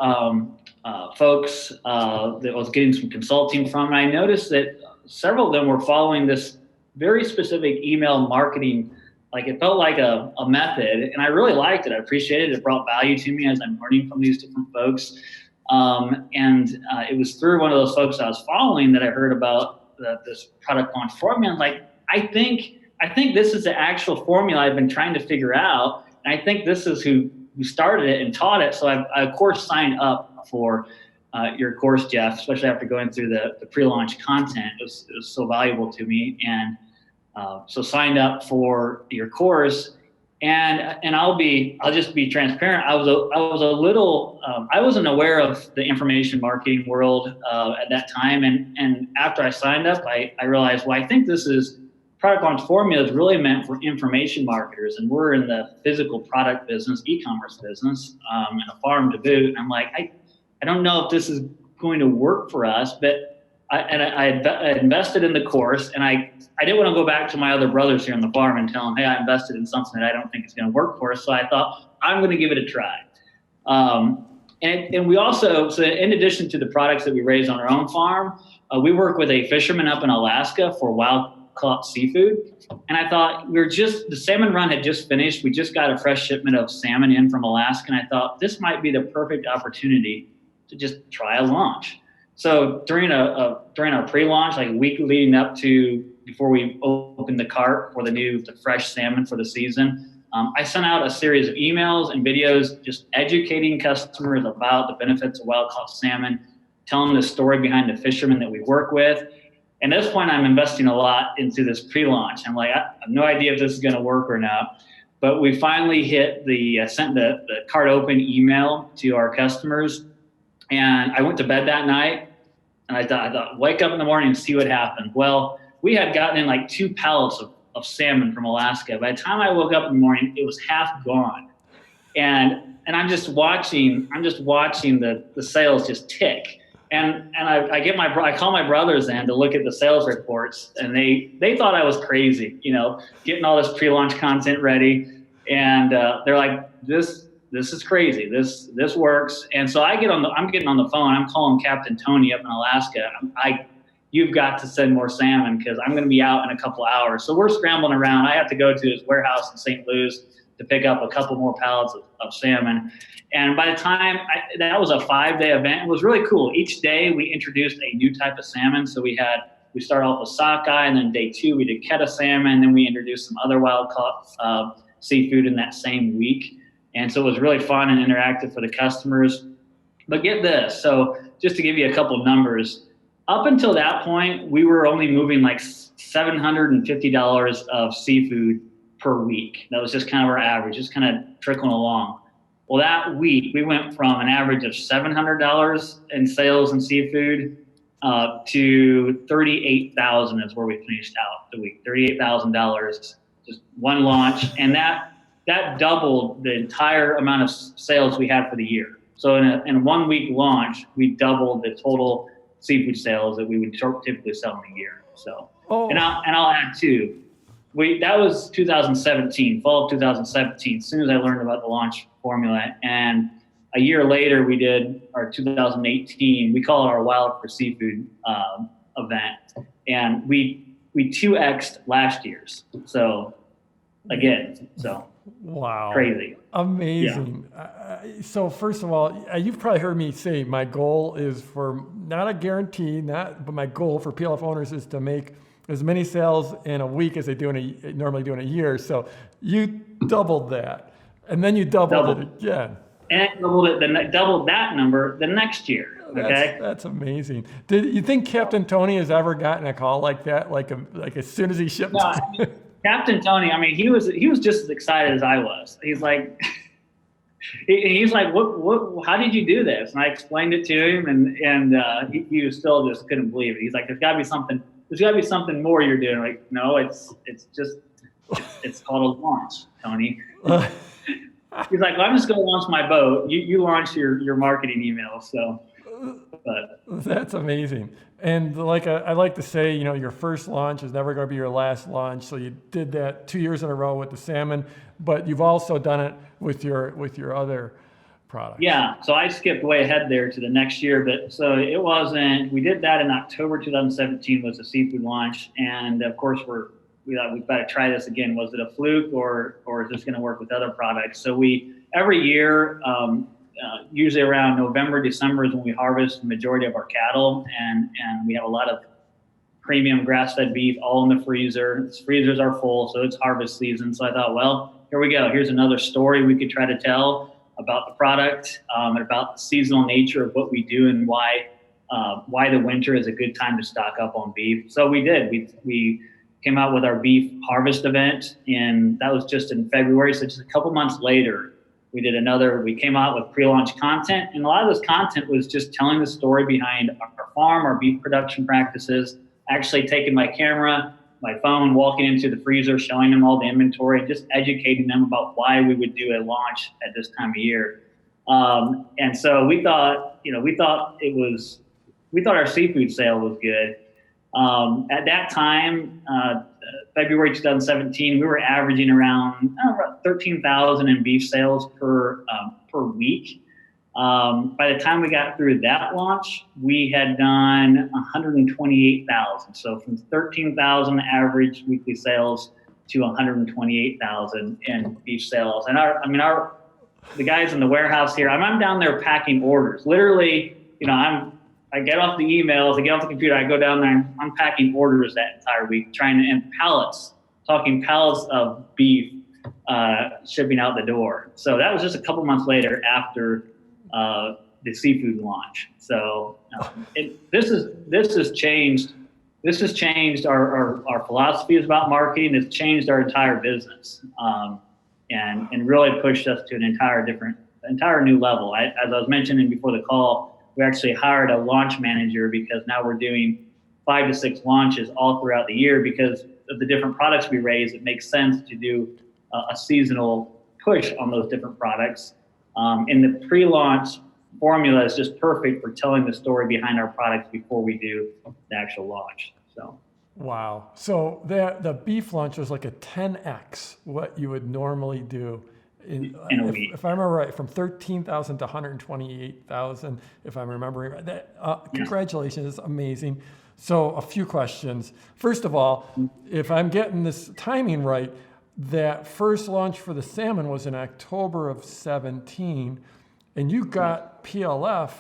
folks that I was getting some consulting from, and I noticed that several of them were following this very specific email marketing. Like, it felt like a method, and I really liked it. I appreciated it. It brought value to me as I'm learning from these different folks. And it was through one of those folks I was following that I heard about this product launch formula. Like, I think this is the actual formula I've been trying to figure out. And I think this is who started it and taught it. So I of course signed up for your course, Jeff, especially after going through the pre-launch content. It was so valuable to me. And so signed up for your course, and I'll just be transparent. I wasn't aware of the information marketing world at that time. And after I signed up, I realized, I think this is product launch formula is really meant for information marketers, and we're in the physical product business, e-commerce business, and a farm to boot. And I'm like, I don't know if this is going to work for us, but I invested in the course, and I didn't want to go back to my other brothers here on the farm and tell them, hey, I invested in something that I don't think is going to work for us. So I thought, I'm going to give it a try. And we also, so in addition to the products that we raise on our own farm, we work with a fisherman up in Alaska for wild caught seafood. And I thought, the salmon run had just finished. We just got a fresh shipment of salmon in from Alaska. And I thought this might be the perfect opportunity to just try a launch. So during our pre-launch, like a week leading up to before we opened the cart for the fresh salmon for the season, I sent out a series of emails and videos just educating customers about the benefits of wild-caught salmon, telling the story behind the fishermen that we work with. And at this point, I'm investing a lot into this pre-launch. I'm like, I have no idea if this is going to work or not. But we finally sent the cart open email to our customers. And I went to bed that night, and I thought, wake up in the morning and see what happened. Well, we had gotten in like 2 pallets of salmon from Alaska. By the time I woke up in the morning, it was half gone. And I'm just watching the sales just tick. And I call my brothers in to look at the sales reports, and they thought I was crazy, getting all this pre-launch content ready. And they're like, this is crazy. This works. And so I'm getting on the phone. I'm calling Captain Tony up in Alaska. You've got to send more salmon because I'm going to be out in a couple hours. So we're scrambling around. I have to go to his warehouse in St. Louis to pick up a couple more pallets of salmon. And by the time that was a 5-day event, it was really cool. Each day we introduced a new type of salmon. So we started off with sockeye, and then day 2 we did keta salmon. Then we introduced some other wild caught seafood in that same week. And so it was really fun and interactive for the customers. But get this, so just to give you a couple numbers, up until that point, we were only moving like $750 of seafood per week. That was just kind of our average, just kind of trickling along. Well, that week we went from an average of $700 in sales in seafood to $38,000 is where we finished out the week. $38,000, just one launch, and that doubled the entire amount of sales we had for the year. So in a 1 week launch, we doubled the total seafood sales that we would typically sell in a year. So, and I'll add too. That was 2017, fall of 2017. As soon as I learned about the launch formula, and a year later we did our 2018. We call it our Wild for Seafood event, and we 2x'd last year's. So again, wow, crazy, amazing. Yeah. So first of all, you've probably heard me say my goal is for not a guarantee, but my goal for PLF owners is to make as many sales in a week as they normally do in a year. So you doubled that, and then you doubled it again. And doubled that number the next year. Okay, that's amazing. Did you think Captain Tony has ever gotten a call like that? Like as soon as he shipped? No, Captain Tony. I mean, he was just as excited as I was. He's like, what? How did you do this? And I explained it to him, and he was still just couldn't believe it. He's like, there's got to be something more you're doing. Like, no, it's called a launch, Tony. He's like, well, I'm just going to launch my boat. You launch your marketing email. So, but that's amazing. And like I like to say, your first launch is never going to be your last launch. So you did that 2 years in a row with the salmon, but you've also done it with your other products. Yeah. So I skipped way ahead there to the next year, but so it wasn't. We did that in October 2017 was the seafood launch, and of course we thought we've got to try this again. Was it a fluke or is this going to work with other products? So we every year, usually around November, December is when we harvest the majority of our cattle, and we have a lot of premium grass-fed beef all in the freezer. The freezers are full, so it's harvest season. So I thought, well, here we go. Here's another story we could try to tell about the product, and about the seasonal nature of what we do and why the winter is a good time to stock up on beef. So we did. We came out with our beef harvest event, and that was just in February. So just a couple months later, we came out with pre-launch content, and a lot of this content was just telling the story behind our farm, our beef production practices, actually taking my camera, my phone, walking into the freezer, showing them all the inventory, just educating them about why we would do a launch at this time of year. And so we thought our seafood sale was good. At that time, February 2017, we were averaging around 13,000 in beef sales per week. By the time we got through that launch, we had done 128,000. So from 13,000 average weekly sales to 128,000 in beef sales. And the guys in the warehouse here, I'm down there packing orders. Literally, I get off the emails, I get off the computer, I go down there, I'm packing orders that entire week, and pallets of beef shipping out the door. So that was just a couple months later after the seafood launch. So this has changed our philosophies about marketing. It's changed our entire business, and really pushed us to an entire new level. As I was mentioning before the call, we actually hired a launch manager because now we're doing 5 to 6 launches all throughout the year because of the different products we raise. It makes sense to do a seasonal push on those different products. And the pre-launch formula is just perfect for telling the story behind our products before we do the actual launch. So. Wow. So the beef lunch was like a 10x what you would normally do in a week. If I remember right, from 13,000 to 128,000, if I'm remembering right. Congratulations, it's amazing. So a few questions. First of all, if I'm getting this timing right, that first launch for the salmon was in October of 17, and you got PLF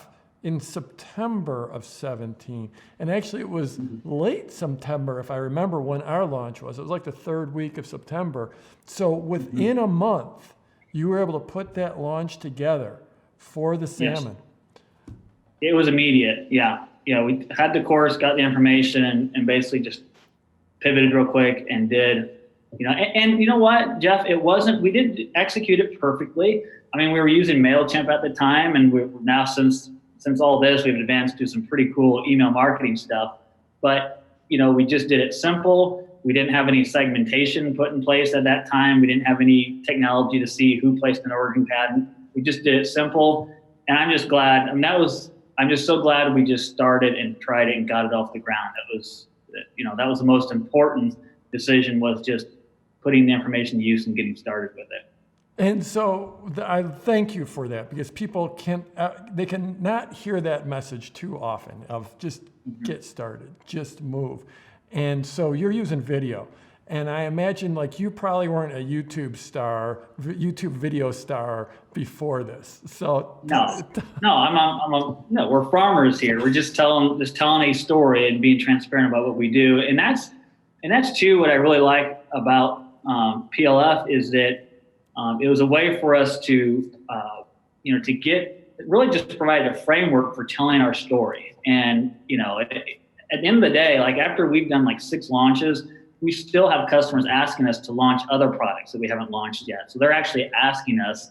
in September of 17. And actually it was late September, if I remember when our launch was. It was like the third week of September. So within a month, you were able to put that launch together for the salmon. Yes. It was immediate, yeah. We had the course, got the information, and basically just pivoted real quick and did, and you know what, Jeff, we didn't execute it perfectly. I mean, we were using MailChimp at the time, and we're now since all this, we've advanced to some pretty cool email marketing stuff. But, we just did it simple. We didn't have any segmentation put in place at that time. We didn't have any technology to see who placed an ordering pattern. We just did it simple. And I'm just glad, I'm just so glad we just started and tried it and got it off the ground. That was the most important decision, was just putting the information to use and getting started with it. And so I thank you for that, because people they can not hear that message too often of just get started, just move. And so you're using video. And I imagine like you probably weren't a YouTube video star before this. So no, we're farmers here. We're just telling a story and being transparent about what we do. And that's too what I really like about PLF is that it was a way for us to just provide a framework for telling our story. And at the end of the day, like after we've done like 6 launches, we still have customers asking us to launch other products that we haven't launched yet. So they're actually asking us,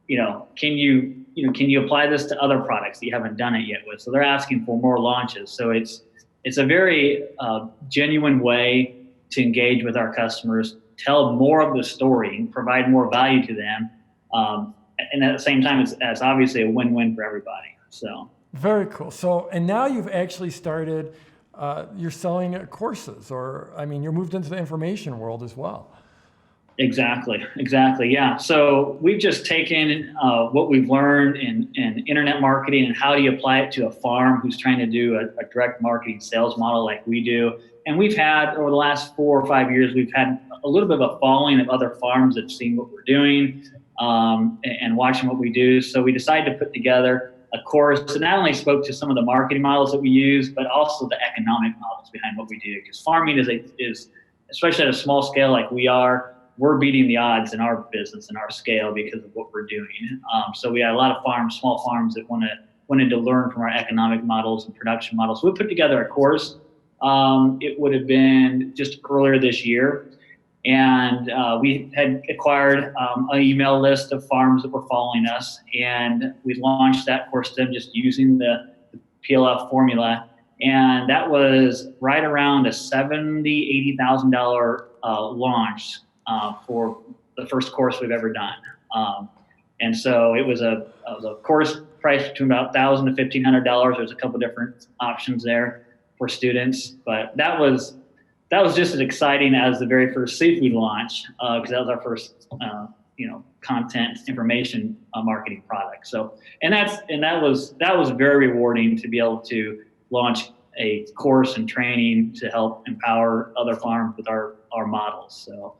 can you apply this to other products that you haven't done it yet with? So they're asking for more launches. So it's a very genuine way to engage with our customers, tell more of the story, and provide more value to them. And at the same time, it's obviously a win-win for everybody. So very cool. So, and now you've actually started, you're selling courses, you're moved into the information world as well. Exactly. Yeah. So we've just taken what we've learned in internet marketing and how do you apply it to a farm who's trying to do a direct marketing sales model like we do. And we've had, over the last 4 or 5 years, we've had a little bit of a following of other farms that have seen what we're doing and watching what we do. So we decided to put together a course that not only spoke to some of the marketing models that we use, but also the economic models behind what we do. Because farming is, especially at a small scale like we are, we're beating the odds in our business and our scale because of what we're doing. So we had a lot of farms, small farms that wanted to learn from our economic models and production models. So we put together a course. It would have been just earlier this year. And we had acquired an email list of farms that were following us. And we launched that course to them just using the PLF formula. And that was right around a $70,000, $80,000 launch for the first course we've ever done. And so it was a course priced between about $1,000 to $1,500. There's a couple different options there for students, but that was just as exciting as the very first seafood launch, because that was our first content information marketing product. So that was very rewarding to be able to launch a course and training to help empower other farms with our models. So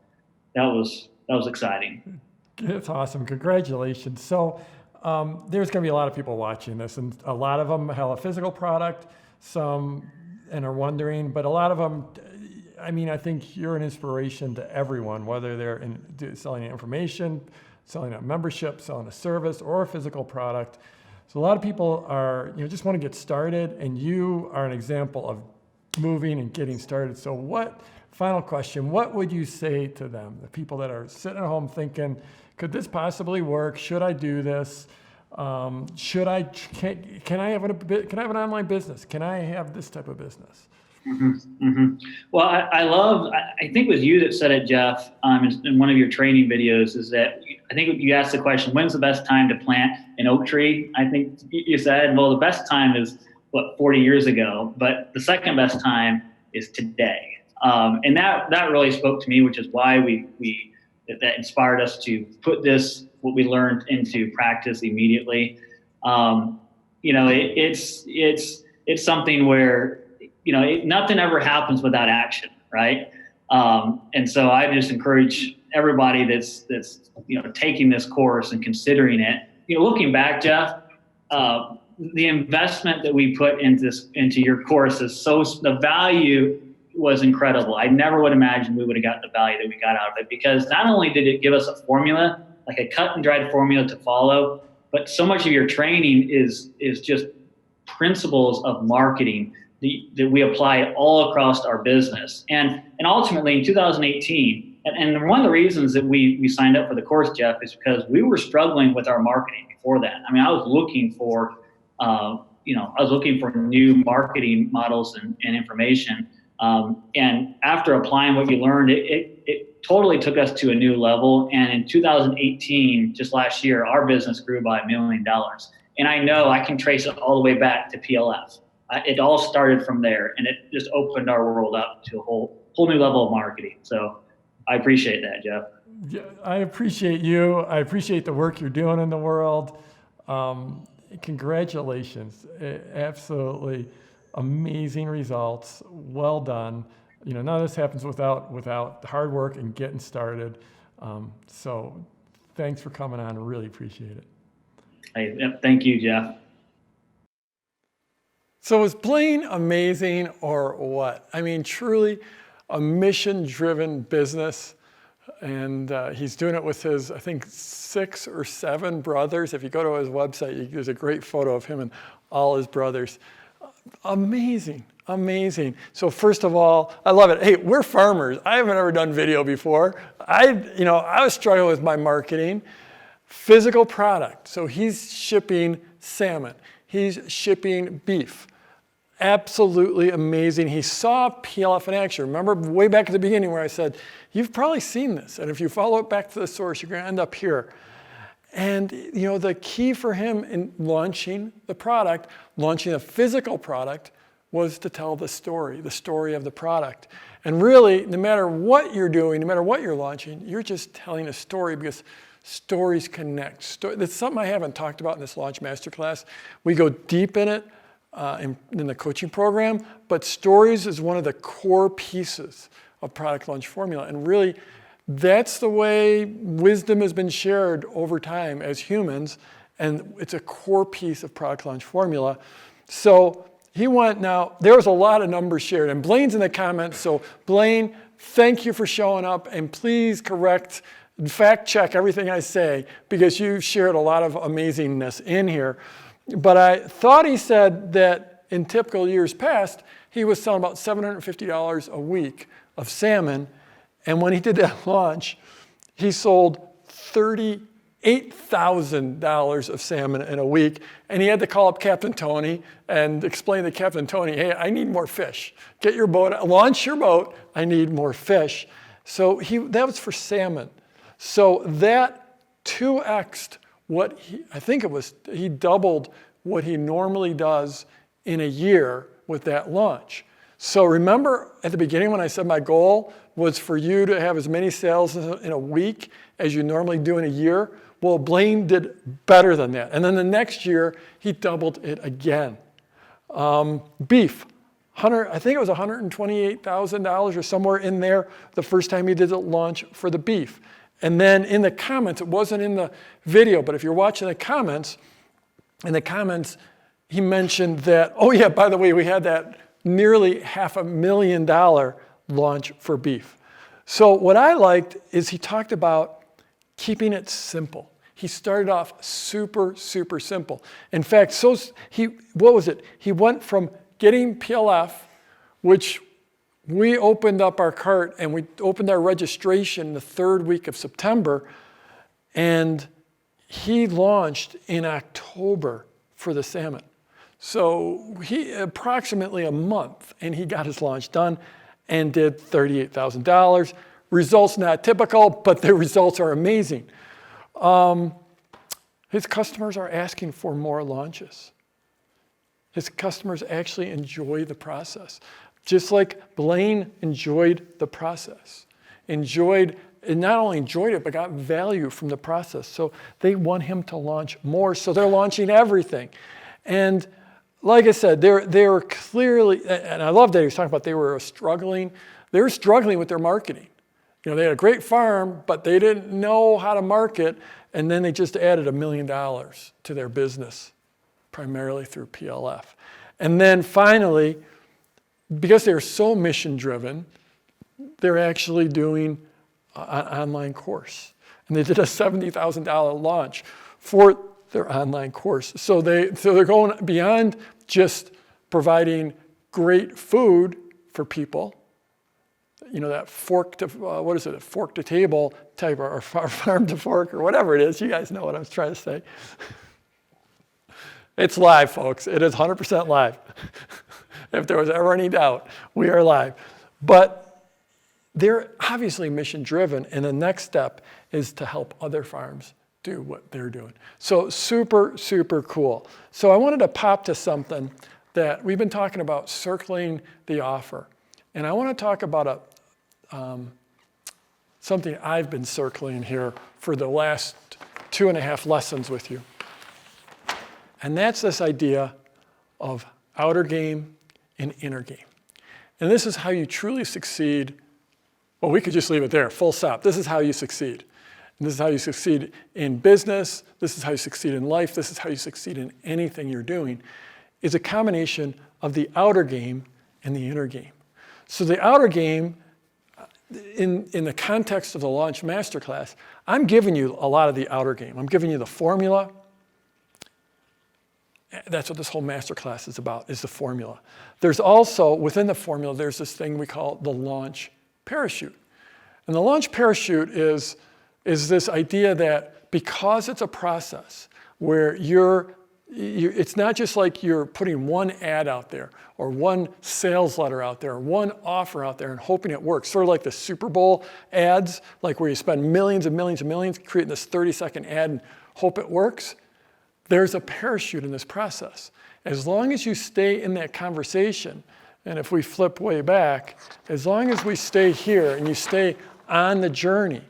that was exciting. That's awesome. Congratulations. So there's going to be a lot of people watching this, and a lot of them have a physical product, and are wondering, but a lot of them, I think you're an inspiration to everyone, whether they're selling information, selling a membership, selling a service, or a physical product. So a lot of people are, just want to get started, and you are an example of moving and getting started. So final question, what would you say to them, the people that are sitting at home thinking, could this possibly work? Should I do this? Can I have an online business? Can I have this type of business? Well, I think it was you that said it, Jeff, in one of your training videos, is that I think you asked the question, when's the best time to plant an oak tree? I think you said, well, the best time is 40 years ago, but the second best time is today. And that really spoke to me, which is why that inspired us to put what we learned into practice immediately. It's something where, nothing ever happens without action, right? And so I just encourage everybody that's taking this course and considering it. Looking back, Jeff, the investment that we put into your course the value was incredible. I never would imagine we would have gotten the value that we got out of it, because not only did it give us a formula, like a cut and dried formula to follow, but so much of your training is just principles of marketing that we apply all across our business. And ultimately in 2018, and one of the reasons that we signed up for the course, Jeff, is because we were struggling with our marketing before that. I mean, I was looking for new marketing models and information. And after applying what you learned, it totally took us to a new level. And in 2018, just last year, our business grew by $1 million. And I know I can trace it all the way back to PLF. It all started from there, and it just opened our world up to a whole new level of marketing. So I appreciate that, Jeff. Yeah, I appreciate you. I appreciate the work you're doing in the world. Congratulations. Absolutely amazing results. Well done. None of this happens without hard work and getting started. So thanks for coming on. I really appreciate it. Thank you, Jeff. So is Blaine amazing or what? I mean, truly a mission-driven business. And he's doing it with his, I think, 6 or 7 brothers. If you go to his website, there's a great photo of him and all his brothers. Amazing, amazing. So first of all, I love it. Hey, we're farmers. I haven't ever done video before. I was struggling with my marketing. Physical product. So he's shipping salmon. He's shipping beef. Absolutely amazing. He saw PLF in action. Remember way back at the beginning where I said, you've probably seen this. And if you follow it back to the source, you're going to end up here. And the key for him in launching the product, launching a physical product, was to tell the story of the product. And really, no matter what you're doing, no matter what you're launching, you're just telling a story, because stories connect. That's something I haven't talked about in this Launch Masterclass. We go deep in it in the coaching program, but stories is one of the core pieces of Product Launch Formula. And really, that's the way wisdom has been shared over time as humans, and it's a core piece of Product Launch Formula. So there was a lot of numbers shared, and Blaine's in the comments. So Blaine, thank you for showing up, and please fact check everything I say, because you shared a lot of amazingness in here. But I thought he said that in typical years past, he was selling about $750 a week of salmon. And when he did that launch, he sold $38,000 of salmon in a week. And he had to call up Captain Tony and explain to Captain Tony, hey, I need more fish. Get your boat, launch your boat, I need more fish. So that was for salmon. So that 2x'd he doubled what he normally does in a year with that launch. So remember at the beginning when I said my goal was for you to have as many sales in a week as you normally do in a year? Well, Blaine did better than that. And then the next year, he doubled it again. Beef, I think it was $128,000 or somewhere in there the first time he did the launch for the beef. And then in the comments, it wasn't in the video, but if you're watching the comments, in the comments, he mentioned that, oh yeah, by the way, we had that nearly $500,000 launch for beef. So what I liked is he talked about keeping it simple. He started off super, super simple. In fact, he went from getting PLF, which we opened up our cart and we opened our registration the 3rd week of September, and he launched in October for the salmon. So he approximately a month, and he got his launch done and did $38,000. Results not typical, but the results are amazing. His customers are asking for more launches. His customers actually enjoy the process. Just like Blaine enjoyed the process. And not only enjoyed it, but got value from the process. So they want him to launch more, so they're launching everything. And like I said, they were clearly, and I love that he was talking about they were struggling with their marketing. They had a great farm, but they didn't know how to market, and then they just added $1 million to their business, primarily through PLF. And then finally, because they're so mission-driven, they're actually doing an online course. And they did a $70,000 launch for their online course. So they're going beyond just providing great food for people, that fork to, a fork to table type, or farm to fork, or whatever it is. You guys know what I was trying to say. It's live, folks. It is 100% live. If there was ever any doubt, we are live. But they're obviously mission driven, and the next step is to help other farms do what they're doing. So super, super cool. So I wanted to pop to something that we've been talking about, circling the offer. And I want to talk about something I've been circling here for the last 2.5 lessons with you. And that's this idea of outer game and inner game. And this is how you truly succeed. Well, we could just leave it there, full stop. This is how you succeed. And this is how you succeed in business. This is how you succeed in life. This is how you succeed in anything you're doing, is a combination of the outer game and the inner game. So the outer game, in the context of the Launch Masterclass, I'm giving you a lot of the outer game. I'm giving you the formula. That's what this whole masterclass is about, is the formula. There's also, within the formula, there's this thing we call the launch parachute. And the launch parachute is this idea that because it's a process where it's not just like you're putting one ad out there or one sales letter out there or one offer out there and hoping it works, sort of like the Super Bowl ads, like where you spend millions and millions and millions creating this 30-second ad and hope it works. There's a parachute in this process. As long as you stay in that conversation, and if we flip way back, as long as we stay here and you stay on the journey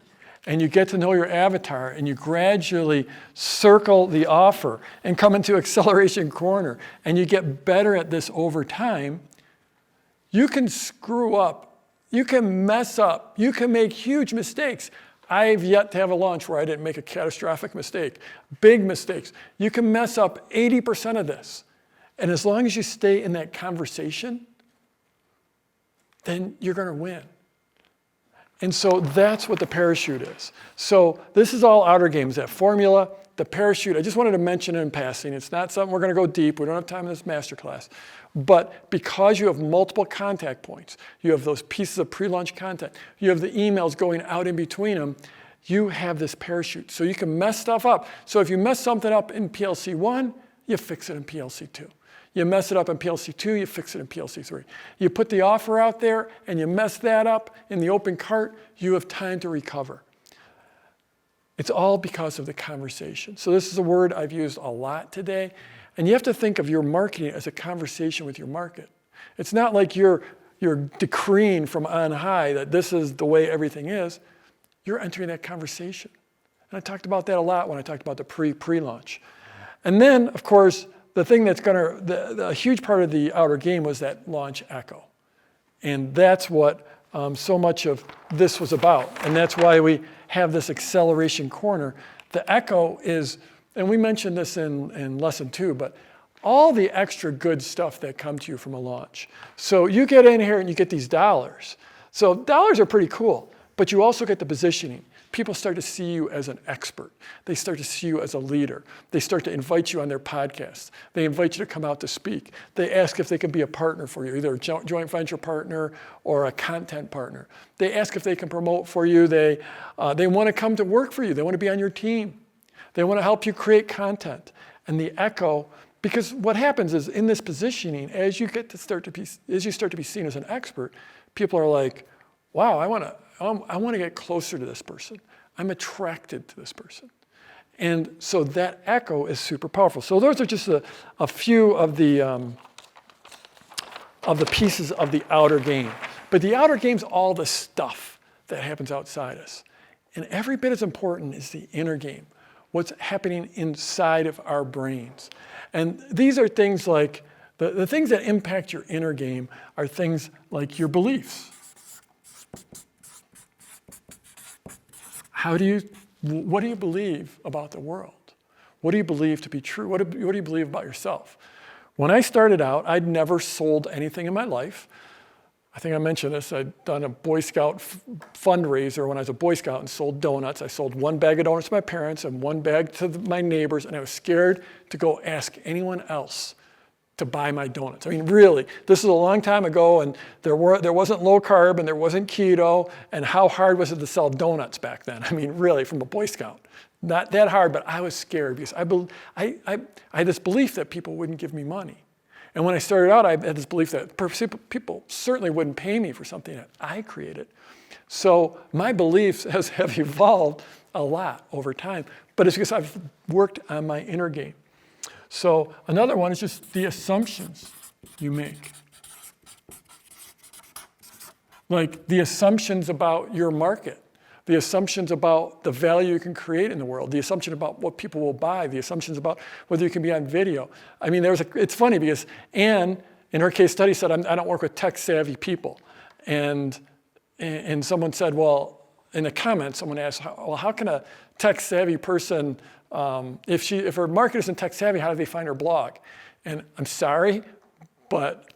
and you get to know your avatar and you gradually circle the offer and come into acceleration corner and you get better at this over time, you can screw up, you can mess up, you can make huge mistakes. I've yet to have a launch where I didn't make a catastrophic mistake. Big mistakes. You can mess up 80% of this. And as long as you stay in that conversation, then you're going to win. And so that's what the parachute is. So this is all outer games, that formula, the parachute. I just wanted to mention it in passing. It's not something we're going to go deep. We don't have time in this masterclass. But because you have multiple contact points, you have those pieces of pre-launch content, you have the emails going out in between them, you have this parachute. So you can mess stuff up. So if you mess something up in PLC1, you fix it in PLC2. You mess it up in PLC2, you fix it in PLC3. You put the offer out there and you mess that up in the open cart, you have time to recover. It's all because of the conversation. So this is a word I've used a lot today. And you have to think of your marketing as a conversation with your market. It's not like you're decreeing from on high that this is the way everything is. You're entering that conversation. And I talked about that a lot when I talked about the pre-launch. And then, of course, the thing that's a huge part of the outer game was that launch echo. And that's what so much of this was about. And that's why we have this acceleration corner. The echo is, and we mentioned this in lesson 2, but all the extra good stuff that come to you from a launch. So you get in here and you get these dollars. So dollars are pretty cool, but you also get the positioning. People start to see you as an expert. They start to see you as a leader. They start to invite you on their podcasts. They invite you to come out to speak. They ask if they can be a partner for you, either a joint venture partner or a content partner. They ask if they can promote for you. They want to come to work for you. They want to be on your team. They want to help you create content. And the echo Because what happens is in this positioning, as you start to be seen as an expert, people are like, wow, I want to get closer to this person. I'm attracted to this person. And so that echo is super powerful. So those are just a few of the pieces of the outer game. But the outer game's all the stuff that happens outside us. And every bit as important is the inner game, what's happening inside of our brains. And these are things like, the things that impact your inner game are things like your beliefs. What do you believe about the world? What do you believe to be true? What do you believe about yourself? When I started out, I'd never sold anything in my life. I think I mentioned this. I'd done a Boy Scout fundraiser when I was a Boy Scout and sold donuts. I sold one bag of donuts to my parents and one bag to my neighbors, and I was scared to go ask anyone else to buy my donuts. I mean, really, this is a long time ago, and there wasn't low carb and there wasn't keto, and how hard was it to sell donuts back then? I mean, really, from a Boy Scout. Not that hard, but I was scared because I had this belief that people wouldn't give me money. And when I started out, I had this belief that people certainly wouldn't pay me for something that I created. So my beliefs have evolved a lot over time, but it's because I've worked on my inner game. So another one is just the assumptions you make. Like the assumptions about your market, the assumptions about the value you can create in the world, the assumption about what people will buy, the assumptions about whether you can be on video. I mean, it's funny because Anne, in her case study, said, I don't work with tech-savvy people. And someone said, well, in the comments, someone asked, well, how can a tech-savvy person, if her market isn't tech-savvy, how do they find her blog? And I'm sorry, but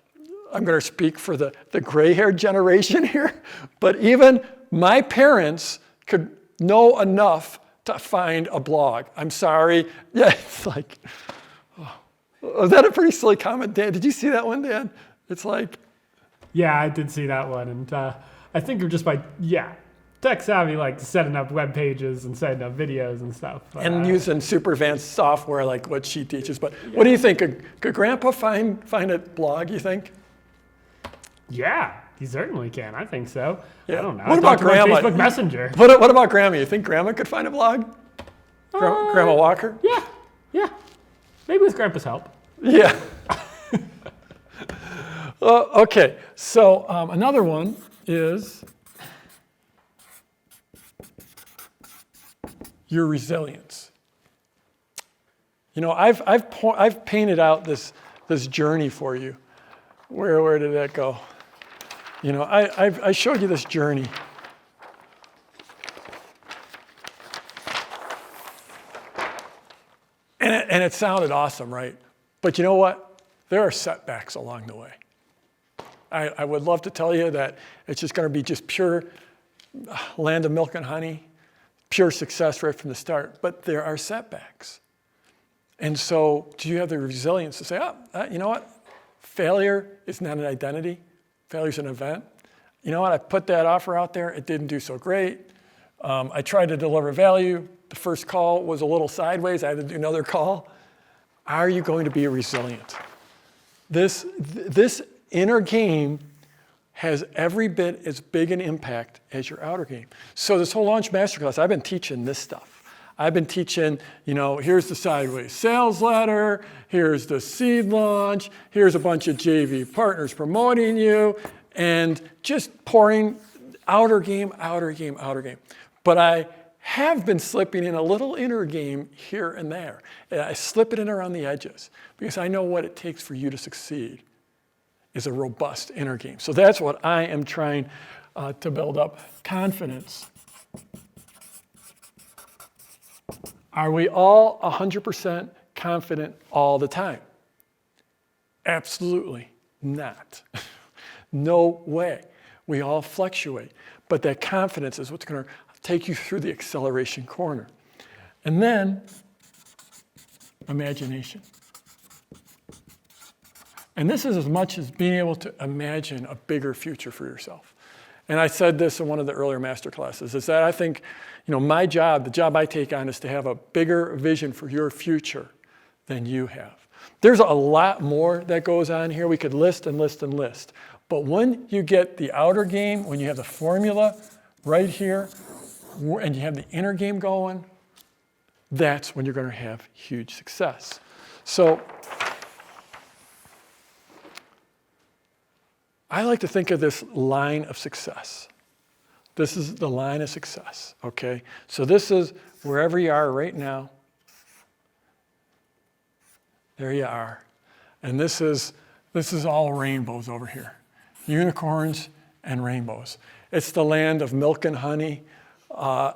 I'm going to speak for the gray-haired generation here, but even my parents could know enough to find a blog. I'm sorry. Yeah, it's like, was that a pretty silly comment, Dan? Did you see that one, Dan? It's like. Yeah, I did see that one. And I think you're just tech savvy, like setting up web pages and setting up videos and stuff. And using super advanced software like what she teaches. But what do you think? Could Grandpa find a blog, you think? Yeah, he certainly can. I think so. Yeah. I don't know. What about Grandma? Facebook Messenger. What about Grandma? You think Grandma could find a blog? Grandma Walker? Yeah. Maybe with Grandpa's help. Yeah. Okay, so another one is your resilience. You know, I've painted out this journey for you. Where did that go? You know, I showed you this journey. And it sounded awesome, right? But you know what? There are setbacks along the way. I would love to tell you that it's just going to be just pure land of milk and honey, pure success right from the start. But there are setbacks. And so do you have the resilience to say, you know what? Failure is not an identity. Failure is an event. You know what? I put that offer out there. It didn't do so great. I tried to deliver value. The first call was a little sideways. I had to do another call. Are you going to be resilient? This inner game has every bit as big an impact as your outer game. So this whole Launch Masterclass, I've been teaching this stuff. I've been teaching, here's the sideways sales ladder, here's the seed launch, here's a bunch of JV partners promoting you, and just pouring outer game. But I have been slipping in a little inner game here and there. And I slip it in around the edges because I know what it takes for you to succeed is a robust inner game. So that's what I am trying to build up. Confidence. Are we all 100% confident all the time? Absolutely not. No way. We all fluctuate. But that confidence is what's going to take you through the acceleration corner. And then, imagination. And this is as much as being able to imagine a bigger future for yourself. And I said this in one of the earlier master classes, is that I think, the job I take on is to have a bigger vision for your future than you have. There's a lot more that goes on here. We could list and list and list. But when you get the outer game, when you have the formula right here, and you have the inner game going, that's when you're going to have huge success. So I like to think of this line of success. This is the line of success, okay? So this is wherever you are right now. There you are. And this is all rainbows over here. Unicorns and rainbows. It's the land of milk and honey.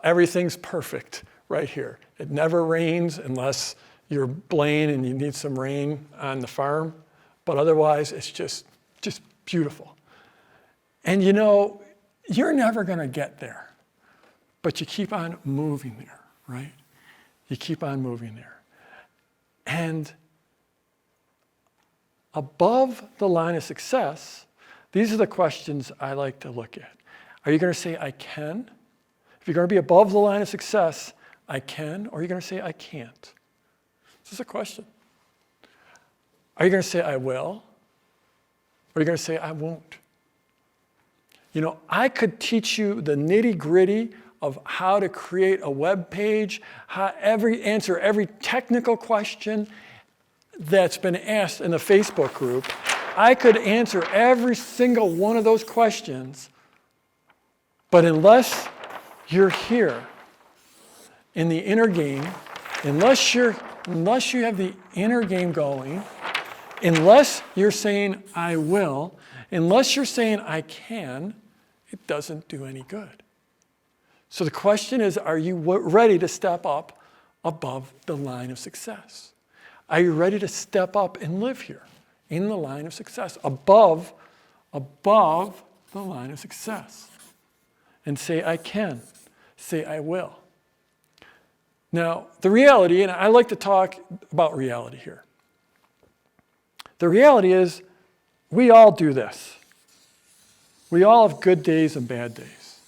Everything's perfect right here. It never rains unless you're Blaine and you need some rain on the farm. But otherwise, it's just beautiful. And you know, you're never going to get there. But you keep on moving there, right? You keep on moving there. And above the line of success, these are the questions I like to look at. Are you going to say, I can? If you're going to be above the line of success, I can, or are you going to say, I can't? This is a question. Are you going to say, I will? Or are you going to say, I won't? You know, I could teach you the nitty-gritty of how to create a web page, answer every technical question that's been asked in the Facebook group. I could answer every single one of those questions, but unless you're here in the inner game, unless you have the inner game going, unless you're saying, I will, unless you're saying, I can, it doesn't do any good. So the question is, are you ready to step up above the line of success? Are you ready to step up and live here in the line of success, above the line of success? And say, I can. Say, I will. Now, the reality, and I like to talk about reality here. The reality is, we all do this. We all have good days and bad days.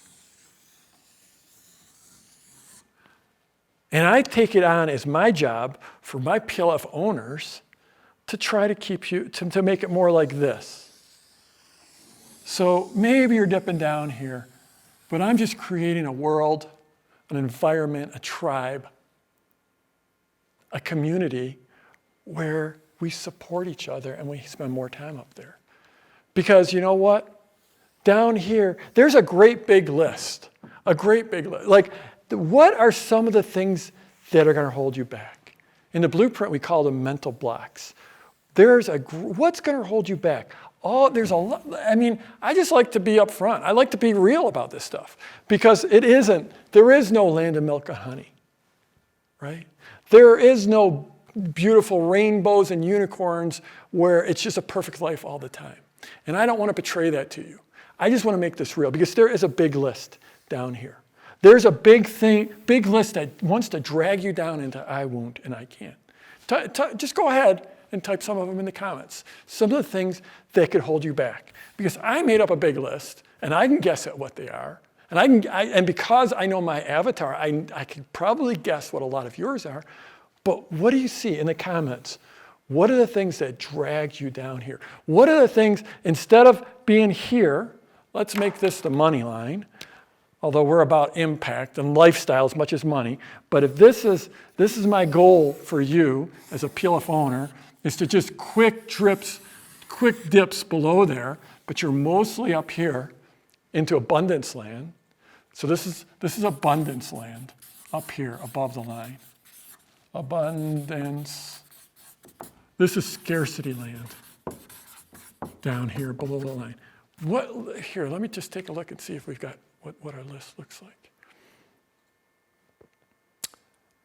And I take it on as my job for my PLF owners to try to keep you, to make it more like this. So maybe you're dipping down here, but I'm just creating a world, an environment, a tribe, a community where we support each other and we spend more time up there. Because you know what? Down here, there's a great big list. A great big list. Like, what are some of the things that are going to hold you back? In the blueprint, we call them mental blocks. What's going to hold you back? There's a lot. I mean, I just like to be upfront. I like to be real about this stuff because there is no land of milk and honey, right? There is no beautiful rainbows and unicorns where it's just a perfect life all the time. And I don't want to betray that to you. I just want to make this real because there is a big list down here. There's a big list that wants to drag you down into I won't and I can't. Just go ahead and type some of them in the comments. Some of the things that could hold you back. Because I made up a big list and I can guess at what they are. And because I know my avatar, I can probably guess what a lot of yours are. But what do you see in the comments? What are the things that drag you down here? What are the things, instead of being here, let's make this the money line, although we're about impact and lifestyle as much as money. But if this is my goal for you as a PLF owner, is to just quick dips below there, but you're mostly up here into abundance land. So this is abundance land up here above the line. Abundance. This is scarcity land down here below the line. Here, let me just take a look and see if we've got what our list looks like.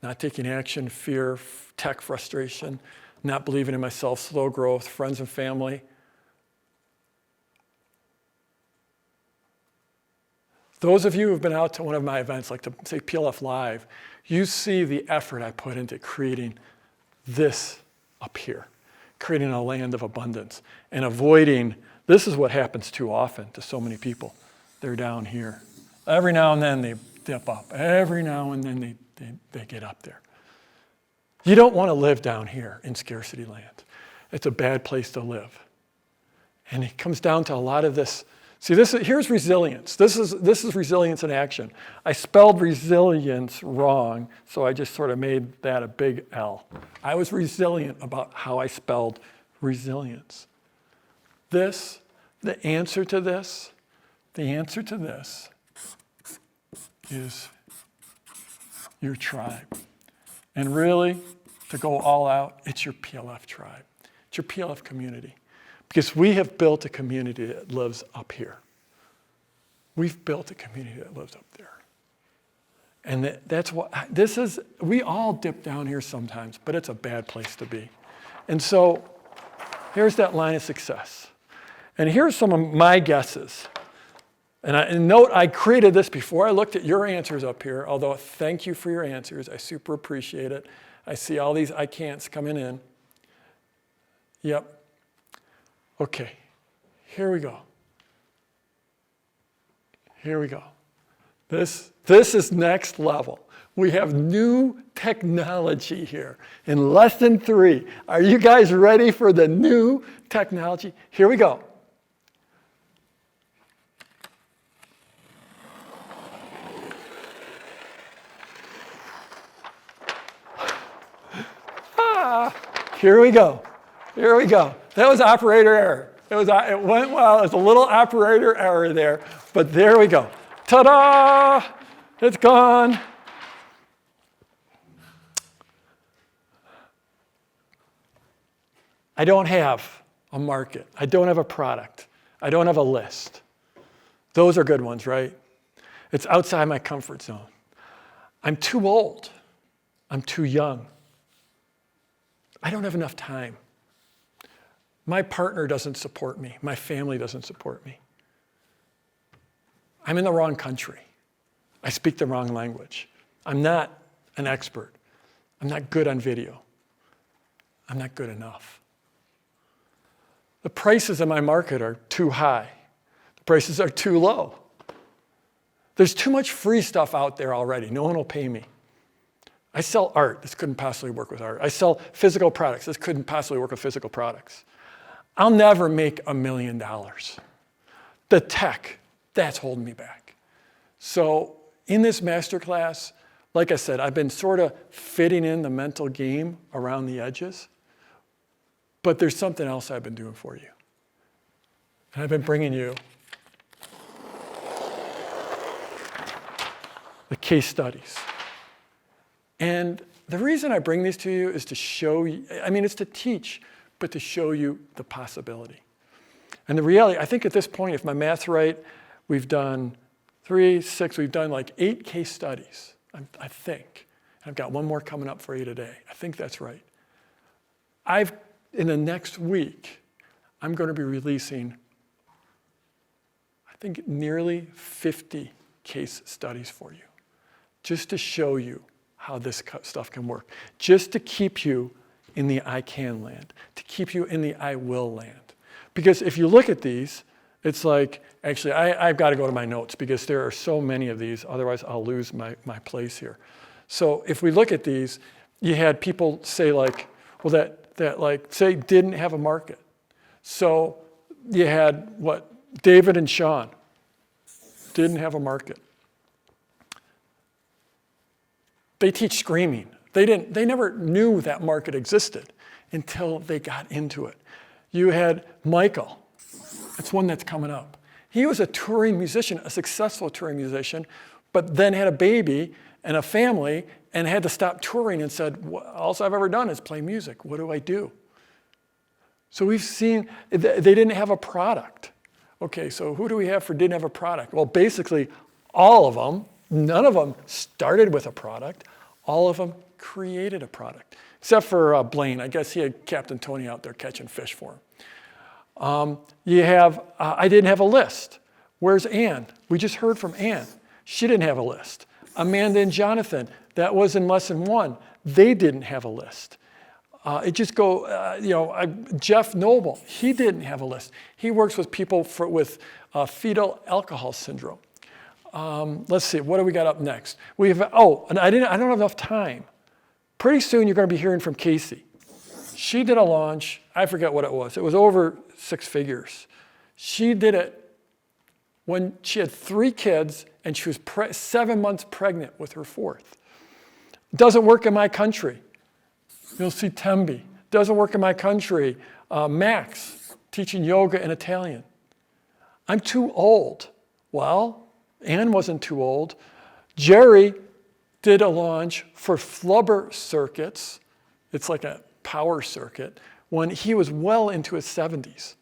Not taking action, fear, tech frustration, not believing in myself, slow growth, friends and family. Those of you who have been out to one of my events, like to say PLF Live, you see the effort I put into creating this up here, creating a land of abundance and avoiding, this is what happens too often to so many people. They're down here. Every now and then they dip up. Every now and then they get up there. You don't want to live down here in scarcity land. It's a bad place to live. And it comes down to a lot of this. See, here's resilience. This is resilience in action. I spelled resilience wrong, so I just sort of made that a big L. I was resilient about how I spelled resilience. The answer to this is your tribe. And really, to go all out, it's your PLF tribe. It's your PLF community. Because we have built a community that lives up here. We've built a community that lives up there. And that's what, we all dip down here sometimes, but it's a bad place to be. And so, here's that line of success. And here's some of my guesses. And note, I created this before I looked at your answers up here, although thank you for your answers. I super appreciate it. I see all these I can'ts coming in. Yep. Okay, here we go. Here we go. This is next level. We have new technology here in lesson 3. Are you guys ready for the new technology? Here we go. Here we go. Here we go. That was operator error. It went well. It's a little operator error there, but there we go. Ta-da! It's gone. I don't have a market. I don't have a product. I don't have a list. Those are good ones, right? It's outside my comfort zone. I'm too old. I'm too young. I don't have enough time. My partner doesn't support me. My family doesn't support me. I'm in the wrong country. I speak the wrong language. I'm not an expert. I'm not good on video. I'm not good enough. The prices in my market are too high. The prices are too low. There's too much free stuff out there already. No one will pay me. I sell art. This couldn't possibly work with art. I sell physical products. This couldn't possibly work with physical products. I'll never make $1 million. The tech, that's holding me back. So in this masterclass, like I said, I've been sort of fitting in the mental game around the edges, but there's something else I've been doing for you. And I've been bringing you the case studies. And the reason I bring these to you is to show you, it's to teach, but to show you the possibility. And the reality, I think at this point, if my math's right, we've done 3, 6, we've done like 8 case studies, I think. I've got one more coming up for you today. I think that's right. In the next week, I'm going to be releasing, I think, nearly 50 case studies for you, just to show you how this stuff can work, just to keep you in the I can land, to keep you in the I will land. Because if you look at these, it's like, actually, I've got to go to my notes because there are so many of these, otherwise I'll lose my place here. So if we look at these, you had people say like, well, that like, say didn't have a market. So you had what? David and Sean didn't have a market. They teach screaming. They never knew that market existed until they got into it. You had Michael. That's one that's coming up. He was a touring musician, a successful touring musician, but then had a baby and a family and had to stop touring and said, all I've ever done is play music. What do I do? So we've seen, they didn't have a product. Okay, so who do we have for didn't have a product? Well, basically all of them, none of them started with a product. All of them created a product, except for Blaine. I guess he had Captain Tony out there catching fish for him. You have, I didn't have a list. Where's Ann? We just heard from Ann. She didn't have a list. Amanda and Jonathan, that was in lesson 1. They didn't have a list. Jeff Noble, he didn't have a list. He works with people with fetal alcohol syndrome. Let's see, what do we got up next? We have, and I don't have enough time. Pretty soon you're going to be hearing from Casey. She did a launch. I forget what it was. It was over 6 figures. She did it when she had 3 kids and she was 7 months pregnant with her 4th. Doesn't work in my country. You'll see Tembi. Doesn't work in my country. Max, teaching yoga in Italian. I'm too old. Well, Ann wasn't too old. Jerry did a launch for flubber circuits. It's like a power circuit when he was well into his 70s.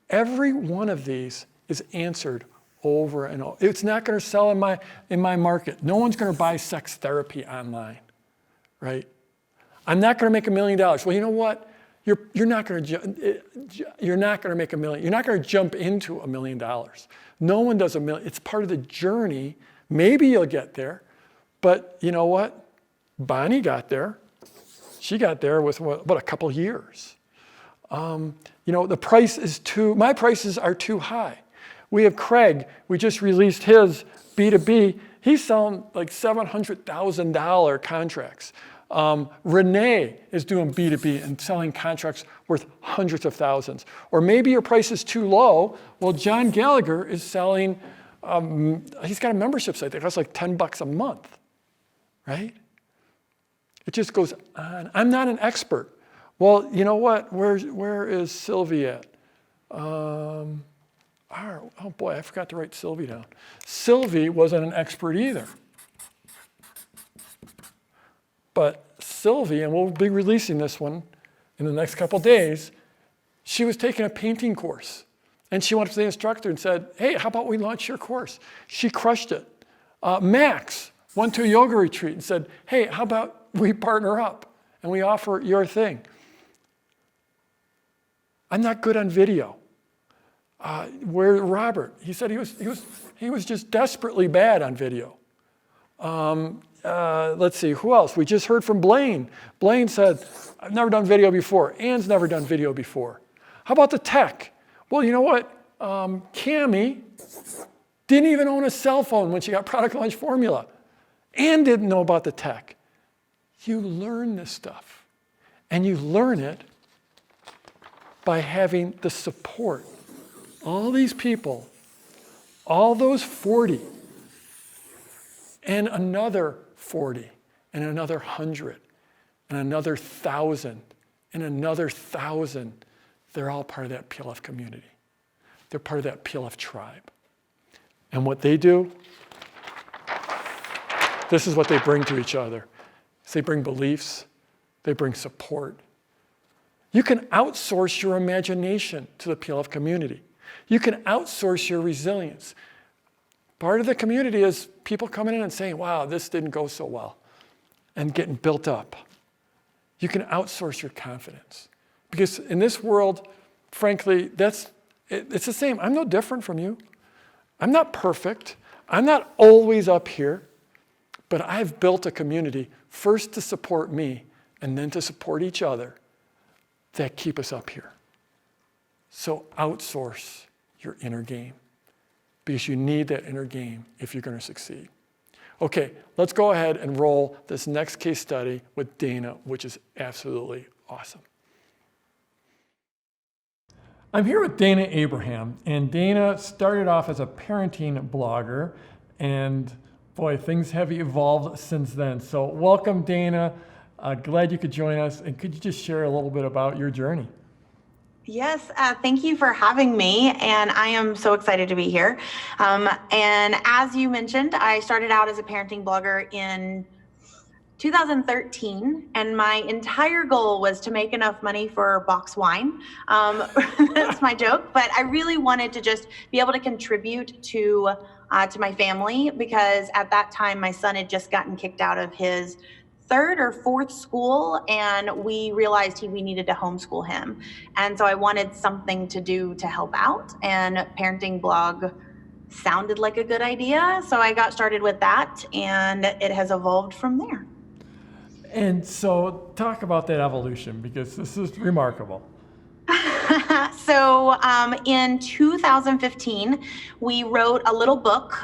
Every one of these is answered over and over. It's not going to sell in my market. No one's going to buy sex therapy online, right? I'm not going to make $1 million. Well, you know what? You're not going to make $1 million. You're not going to jump into $1 million. No one does $1 million. It's part of the journey. Maybe you'll get there, but you know what? Bonnie got there. She got there with about a couple years. The price is my prices are too high. We have Craig. We just released his B2B. He's selling like $700,000 contracts. Renee is doing B2B and selling contracts worth hundreds of thousands. Or maybe your price is too low. Well, John Gallagher is selling, he's got a membership site that costs like $10 a month, right? It just goes on. I'm not an expert. Well, you know what? Where is Sylvie at? Oh boy, I forgot to write Sylvie down. Sylvie wasn't an expert either. But Sylvie, and we'll be releasing this one in the next couple days, she was taking a painting course. And she went up to the instructor and said, hey, how about we launch your course? She crushed it. Max went to a yoga retreat and said, hey, how about we partner up and we offer your thing? I'm not good on video. Where Robert? He said he was just desperately bad on video. Let's see, who else? We just heard from Blaine. Blaine said, I've never done video before. Ann's never done video before. How about the tech? Well, you know what? Cammie didn't even own a cell phone when she got product launch formula. Ann didn't know about the tech. You learn this stuff. And you learn it by having the support. All these people, all those 40, and another 40, and another 100, and another 1,000, and another 1,000, they're all part of that PLF community. They're part of that PLF tribe. And what they do, this is what they bring to each other. They bring beliefs, they bring support. You can outsource your imagination to the PLF community. You can outsource your resilience. Part of the community is people coming in and saying, wow, this didn't go so well, and getting built up. You can outsource your confidence. Because in this world, frankly, it's the same. I'm no different from you. I'm not perfect. I'm not always up here, but I've built a community first to support me and then to support each other that keep us up here. So outsource your inner game, because you need that inner game if you're going to succeed. Okay, let's go ahead and roll this next case study with Dana, which is absolutely awesome. I'm here with Dana Abraham, and Dana started off as a parenting blogger, and boy, things have evolved since then. So welcome, Dana. Glad you could join us, and could you just share a little bit about your journey? Yes, thank you for having me, and I am so excited to be here. And as you mentioned, I started out as a parenting blogger in 2013, and my entire goal was to make enough money for box wine. That's my joke, but I really wanted to just be able to contribute to my family, because at that time my son had just gotten kicked out of his 3rd or 4th school, and we realized we needed to homeschool him. And so I wanted something to do to help out, and parenting blog sounded like a good idea. So I got started with that, and it has evolved from there. And so talk about that evolution, because this is remarkable. So in 2015, we wrote a little book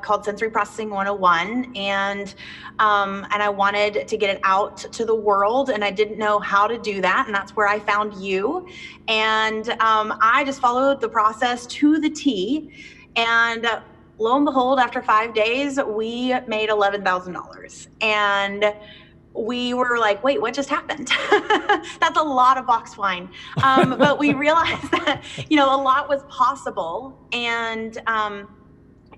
called Sensory Processing 101, and I wanted to get it out to the world, and I didn't know how to do that, and that's where I found you. And I just followed the process to the T, and lo and behold, after 5 days, we made $11,000. And we were like, wait, what just happened? That's a lot of box wine. But we realized that, a lot was possible. And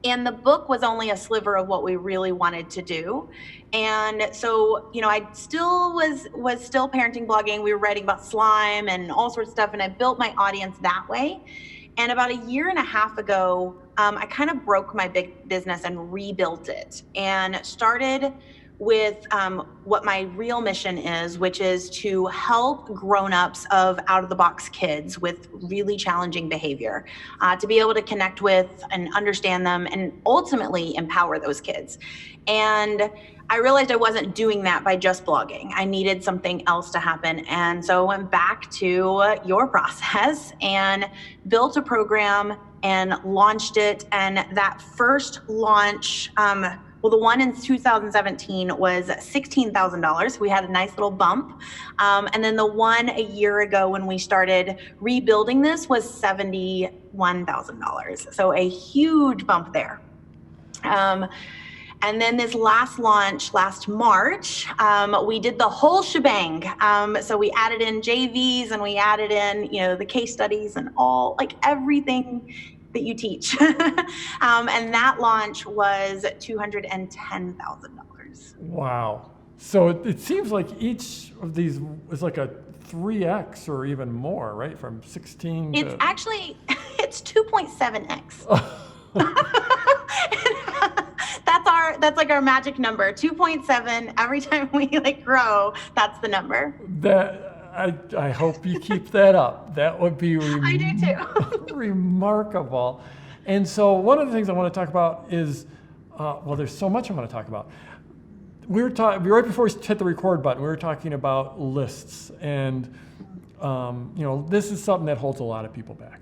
the book was only a sliver of what we really wanted to do. And so, I still was still parenting blogging. We were writing about slime and all sorts of stuff. And I built my audience that way. And about a year and a half ago, I kind of broke my big business and rebuilt it and started with what my real mission is, which is to help grown-ups of out-of-the-box kids with really challenging behavior, to be able to connect with and understand them and ultimately empower those kids. And I realized I wasn't doing that by just blogging. I needed something else to happen. And so I went back to your process and built a program and launched it. And that first launch, the one in 2017 was $16,000. We had a nice little bump. And then the one a year ago when we started rebuilding this was $71,000. So a huge bump there. And then this last launch last March, we did the whole shebang. So we added in JVs and we added in, the case studies and everything that you teach. And that launch was $210,000. Wow. So it seems like each of these is like a 3x or even more, right? From 16 to... It's actually, it's 2.7x. That's like our magic number, 2.7. Every time we grow, that's the number. I hope you keep that up. That would be I do too. remarkable. And so one of the things I want to talk about is, there's so much I want to talk about. We were talking right before we hit the record button. We were talking about lists, and this is something that holds a lot of people back.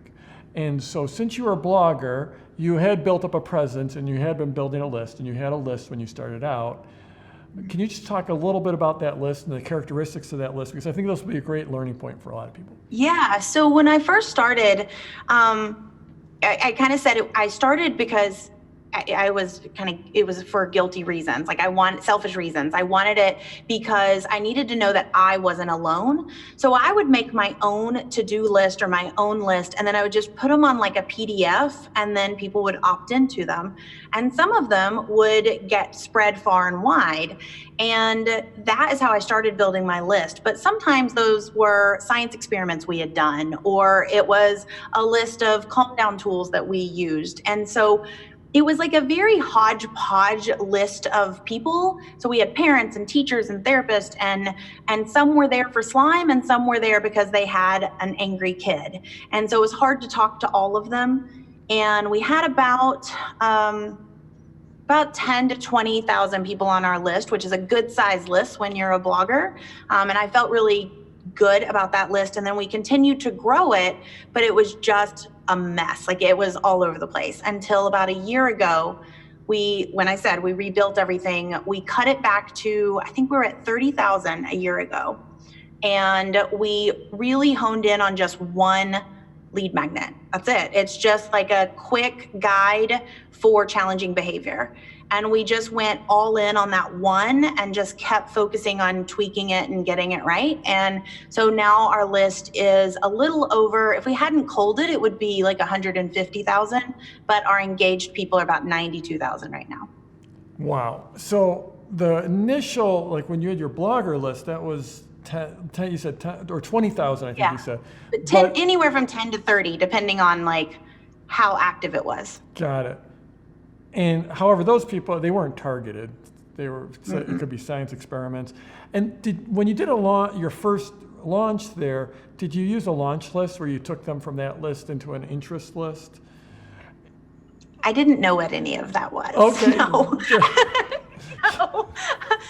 And so since you were a blogger, you had built up a presence, and you had been building a list, and you had a list when you started out. Can you just talk a little bit about that list and the characteristics of that list? Because I think this will be a great learning point for a lot of people. Yeah. So when I first started, I kind of said I started because it was for guilty reasons. Selfish reasons. I wanted it because I needed to know that I wasn't alone. So I would make my own to-do list or my own list, and then I would just put them on a PDF, and then people would opt into them. And some of them would get spread far and wide. And that is how I started building my list. But sometimes those were science experiments we had done, or it was a list of calm down tools that we used. And so it was a very hodgepodge list of people. So we had parents and teachers and therapists, and some were there for slime, and some were there because they had an angry kid. And so it was hard to talk to all of them. And we had about 10 to 20,000 people on our list, which is a good size list when you're a blogger. And I felt really good about that list. And then we continued to grow it, but it was just a mess. It was all over the place until about a year ago. When I said we rebuilt everything, we cut it back to, I think we were at 30,000 a year ago. And we really honed in on just one lead magnet. That's it. It's just a quick guide for challenging behavior. And we just went all in on that one and just kept focusing on tweaking it and getting it right. And so now our list is a little over, if we hadn't culled it, it would be 150,000, but our engaged people are about 92,000 right now. Wow. So the initial, when you had your blogger list, that was 10, you said 10, or 20,000, I think you said. Anywhere from 10 to 30, depending on how active it was. Got it. And however, those people, they weren't targeted. They were, it could be science experiments. And when you did your first launch there, did you use a launch list where you took them from that list into an interest list? I didn't know what any of that was. Okay. No. No.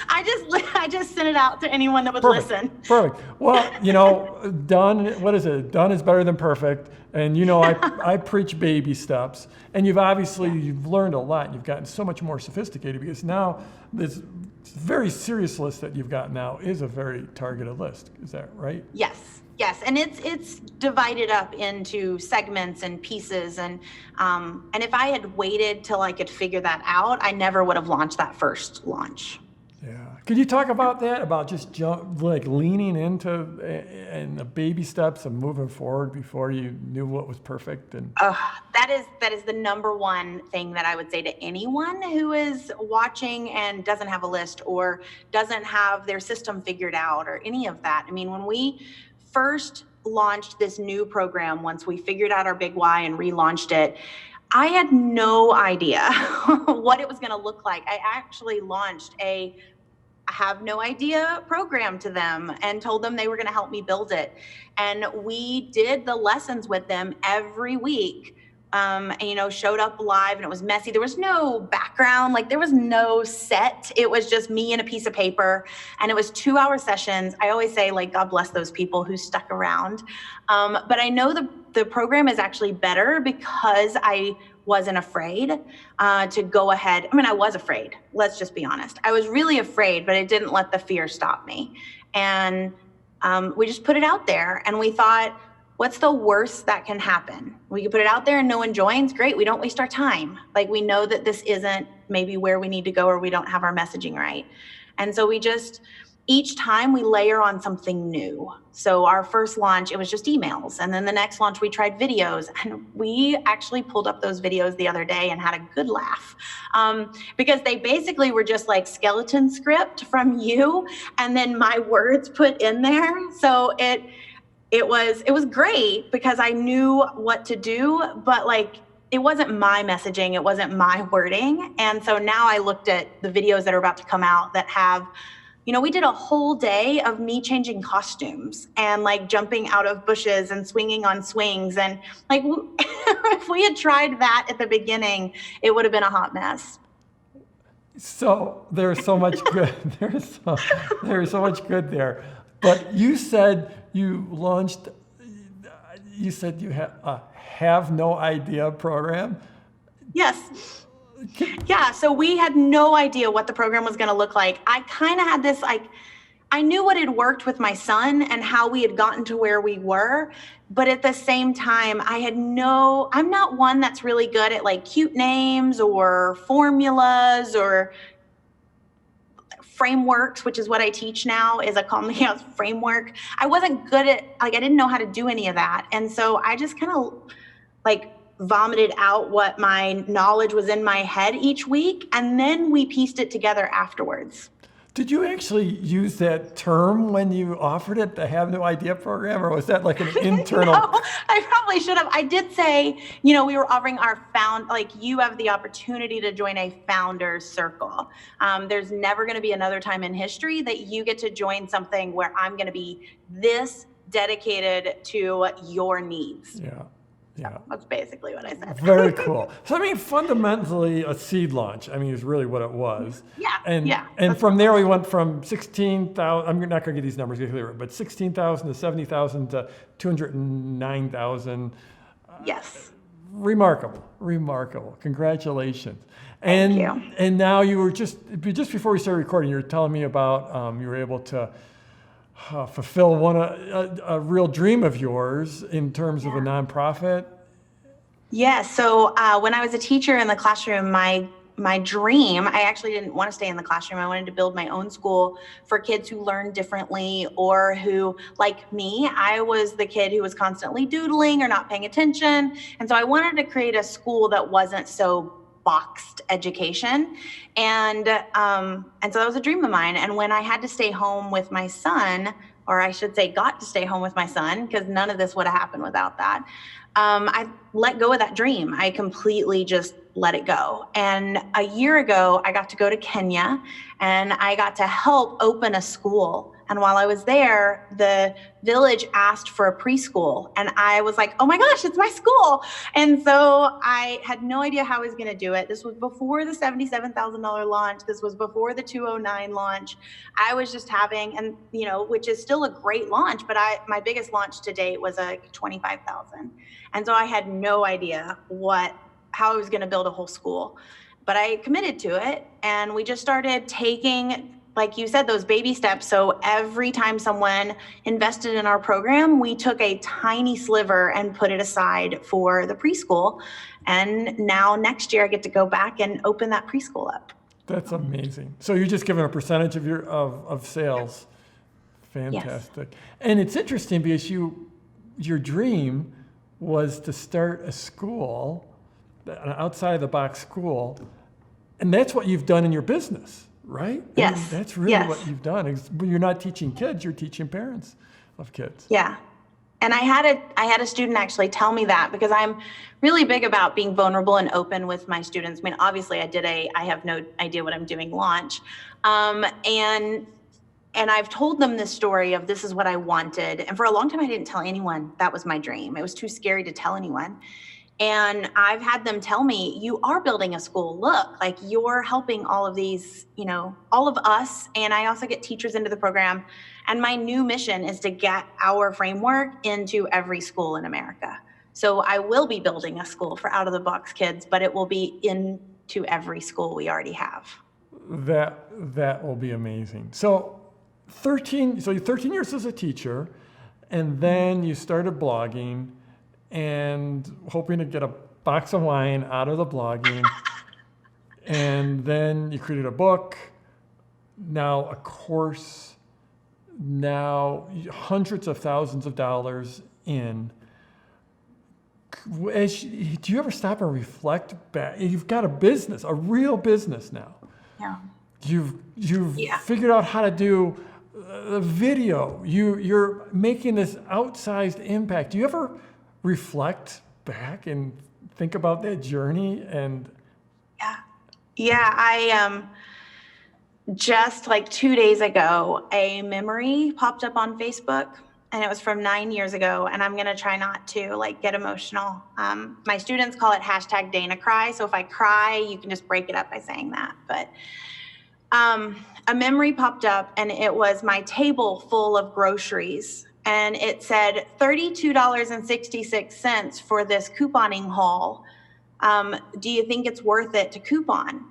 I I just sent it out to anyone that would Perfect. listen. Perfect. Well, done. What is it? Done is better than perfect. And I preach baby steps. And you've learned a lot. You've gotten so much more sophisticated because now this very serious list that you've got now is a very targeted list. Is that right? Yes. Yes, and it's divided up into segments and pieces, and if I had waited till I could figure that out, I never would have launched that first launch. Yeah. Could you talk about that? About just leaning into and the baby steps and moving forward before you knew what was perfect? And that is the number one thing that I would say to anyone who is watching and doesn't have a list or doesn't have their system figured out or any of that. I mean, when we first launched this new program, once we figured out our big why and relaunched it, I had no idea what it was going to look like. I actually launched a I have no idea program to them and told them they were going to help me build it. And we did the lessons with them every week. And, showed up live, and it was messy. There was no background, there was no set. It was just me and a piece of paper, and it was 2-hour sessions. I always say, God bless those people who stuck around. But I know the program is actually better because I wasn't afraid to go ahead. I mean, I was afraid. Let's just be honest. I was really afraid, but it didn't let the fear stop me. And we just put it out there, and we thought, what's the worst that can happen? We can put it out there and no one joins. Great. We don't waste our time. We know that this isn't maybe where we need to go, or we don't have our messaging right. And so each time we layer on something new. So our first launch, it was just emails. And then the next launch, we tried videos. And we actually pulled up those videos the other day and had a good laugh because they basically were just skeleton script from you and then my words put in there. So it was great because I knew what to do, but it wasn't my messaging. It wasn't my wording. And so now I looked at the videos that are about to come out that have, we did a whole day of me changing costumes and jumping out of bushes and swinging on swings. And if we had tried that at the beginning, it would have been a hot mess. So there's so much good. There's so much good there. But you said you said you have no idea program? Yes. Yeah, so we had no idea what the program was going to look like. I kind of had this, I knew what had worked with my son and how we had gotten to where we were. But at the same time, I'm not one that's really good at cute names or formulas or frameworks, which is what I teach now, is a Calm Chaos framework. I wasn't good at, I didn't know how to do any of that. And so I just kind of vomited out what my knowledge was in my head each week. And then we pieced it together afterwards. Did you actually use that term when you offered it, the Have No Idea program, or was that an internal? No, I probably should have. I did say, we were offering our you have the opportunity to join a founder's circle. There's never going to be another time in history that you get to join something where I'm going to be this dedicated to your needs. Yeah. Yeah. That's basically what I said. Very cool. So, fundamentally a seed launch, is really what it was. Yeah. And from there we went from 16,000, I'm not going to get these numbers clear, but 16,000 to 70,000 to 209,000. Yes. Remarkable. Congratulations. Thank you. And now you were just before we started recording, you were telling me about you were able to fulfill a real dream of yours in terms of a nonprofit. Yeah. So when I was a teacher in the classroom, my dream, I actually didn't want to stay in the classroom. I wanted to build my own school for kids who learn differently or who, like me, I was the kid who was constantly doodling or not paying attention. And so I wanted to create a school that wasn't so boxed education. And so that was a dream of mine. And when I had to stay home with my son, or I should say got to stay home with my son, because none of this would have happened without that. I let go of that dream. I completely just let it go. And a year ago, I got to go to Kenya and I got to help open a school. And while I was there, the village asked for a preschool. And I was like, oh my gosh, it's my school. And so I had no idea how I was going to do it. This was before the $77,000 launch. This was before the 209 launch. I was just having, and which is still a great launch, but my biggest launch to date was a 25,000. And so I had no idea how I was going to build a whole school, but I committed to it. And we just started taking, like you said, those baby steps. So every time someone invested in our program, we took a tiny sliver and put it aside for the preschool. And now next year I get to go back and open that preschool up. That's amazing. So you're just giving a percentage of of sales. Fantastic. Yes. And it's interesting because your dream was to start a school, an outside the box school, and that's what you've done in your business, right? Yes. I mean, that's really what you've done. You're not teaching kids, you're teaching parents of kids. Yeah. And I had a student actually tell me that, because I'm really big about being vulnerable and open with my students. I mean, obviously I have no idea what I'm doing launch. And I've told them this story of this is what I wanted. And for a long time, I didn't tell anyone that was my dream. It was too scary to tell anyone. And I've had them tell me, you are building a school. Look, like you're helping all of these, all of us. And I also get teachers into the program. And my new mission is to get our framework into every school in America. So I will be building a school for out of the box kids, but it will be into every school we already have. That will be amazing. So you're 13 years as a teacher, and then you started blogging and hoping to get a box of wine out of the blogging. And then you created a book, now a course, now hundreds of thousands of dollars in. Do you ever stop and reflect back? You've got a business, a real business now. Yeah. You've figured out how to do the video. You're making this outsized impact. Do you ever reflect back and think about that journey? And I just like 2 days ago, a memory popped up on Facebook, and it was from 9 years ago. And I'm going to try not to get emotional. My students call it #Dana Cry. So if I cry, you can just break it up by saying that. But a memory popped up, and it was my table full of groceries. And it said $32.66 for this couponing haul. Do you think it's worth it to coupon?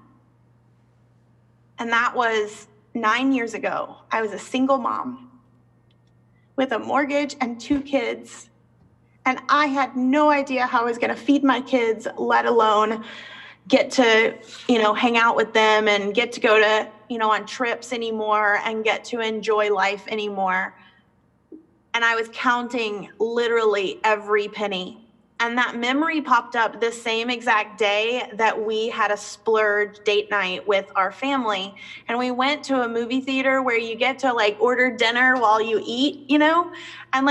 And that was 9 years ago. I was a single mom with a mortgage and 2 kids. And I had no idea how I was going to feed my kids, let alone get to, hang out with them and get to go to, on trips anymore and get to enjoy life anymore. And I was counting literally every penny. And that memory popped up the same exact day that we had a splurge date night with our family. And we went to a movie theater where you get to order dinner while you eat, and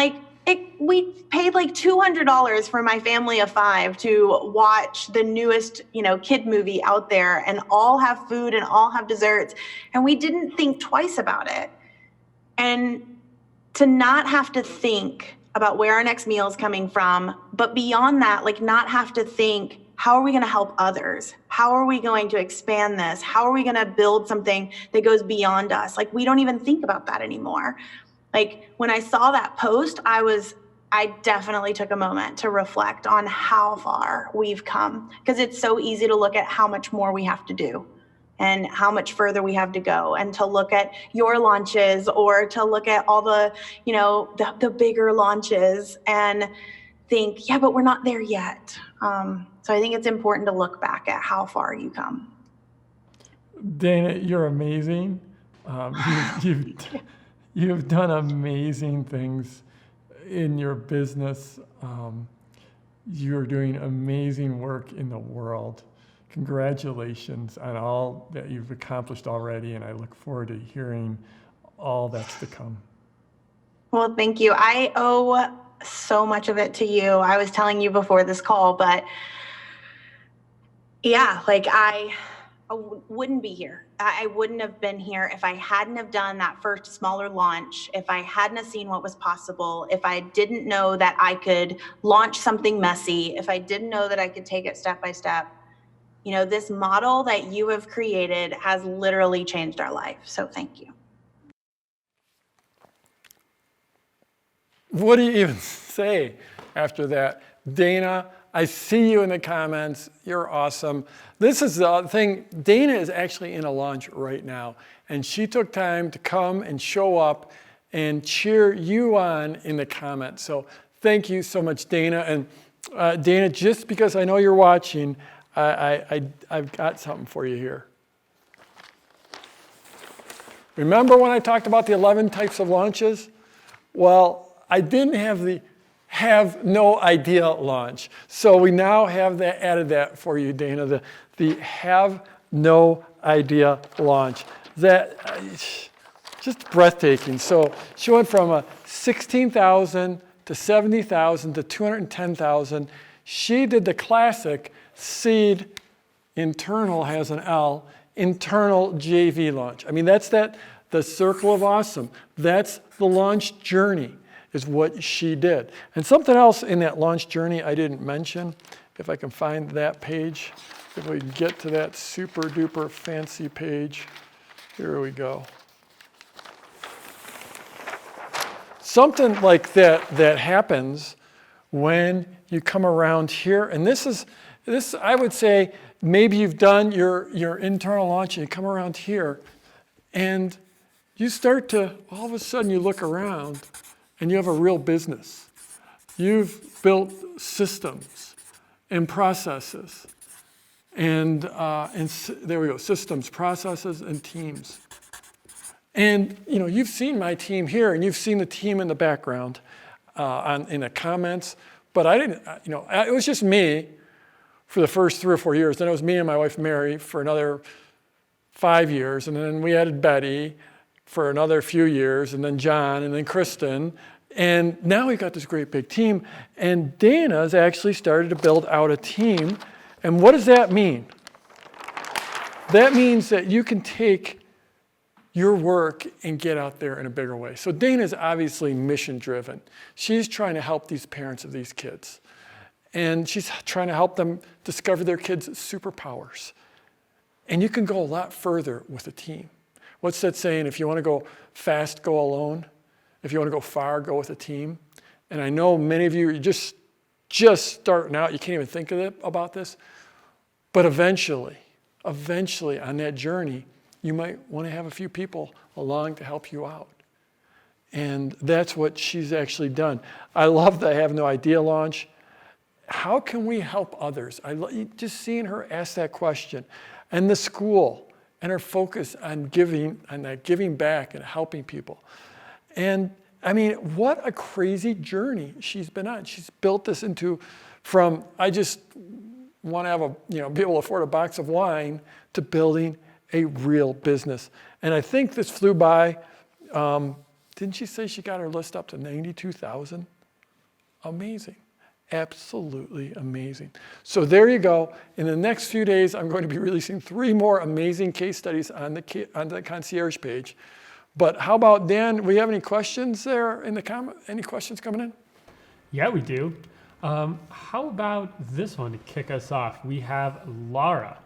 we paid $200 for my family of 5 to watch the newest, kid movie out there, and all have food and all have desserts. And we didn't think twice about it. And to not have to think about where our next meal is coming from, but beyond that, not have to think, how are we going to help others? How are we going to expand this? How are we going to build something that goes beyond us? We don't even think about that anymore. When I saw that post, I definitely took a moment to reflect on how far we've come, because it's so easy to look at how much more we have to do and how much further we have to go, and to look at your launches or to look at all the, the bigger launches and think, yeah, but we're not there yet. So I think it's important to look back at how far you come. Dana, you're amazing. You've done amazing things in your business. You're doing amazing work in the world. Congratulations on all that you've accomplished already, and I look forward to hearing all that's to come. Well, thank you. I owe so much of it to you. I was telling you before this call, but yeah, like I wouldn't be here. I wouldn't have been here if I hadn't have done that first smaller launch, if I hadn't have seen what was possible, if I didn't know that I could launch something messy, if I didn't know that I could take it step by step. You know, this model that you have created has literally changed our life. So thank you. What do you even say after that? Dana, I see you in the comments. You're awesome. This is the thing. Dana is actually in a launch right now, and she took time to come and show up and cheer you on in the comments. So thank you so much, Dana. And Dana, just because I know you're watching, I've got something for you here. Remember when I talked about the 11 types of launches? Well, I didn't have the have no idea launch. So we now have that, added that for you, Dana, the have no idea launch. That just breathtaking. So she went from 16,000 to 70,000 to 210,000. She did the classic seed internal has an L, internal JV launch. I mean, that's the circle of awesome. That's the launch journey is what she did. And something else in that launch journey I didn't mention, if I can find that page, if we get to that super duper fancy page, here we go. Something like that happens when you come around here, and this I would say maybe you've done your internal launch and you come around here and you start to, all of a sudden you look around and you have a real business. You've built systems and processes and there we go, systems, processes, and teams. And you've seen my team here and you've seen the team in the background in the comments, but I didn't, it was just me for the first 3 or 4 years. Then it was me and my wife Mary for another 5 years, and then we added Betty for another few years, and then John, and then Kristen, and now we've got this great big team. And Dana's actually started to build out a team. And what does that mean? That means that you can take your work and get out there in a bigger way. So Dana's obviously mission driven. She's trying to help these parents of these kids. And she's trying to help them discover their kids' superpowers. And you can go a lot further with a team. What's that saying? If you want to go fast, go alone. If you want to go far, go with a team. And I know many of you are just starting out. You can't even think about this. But eventually on that journey, you might want to have a few people along to help you out. And that's what she's actually done. I love the Have No Idea launch. How can we help others? Just seeing her ask that question. And the school and her focus on giving back and helping people. And I mean, what a crazy journey she's been on. She's built this from I just want to have be able to afford a box of wine to building a real business. And I think this flew by. Didn't she say she got her list up to 92,000? Amazing. Absolutely amazing. So there you go. In the next few days, I'm going to be releasing 3 more amazing case studies on the concierge page. But how about, Dan, we have any questions there in the comment? Any questions coming in? Yeah, we do. How about this one to kick us off? We have Laura.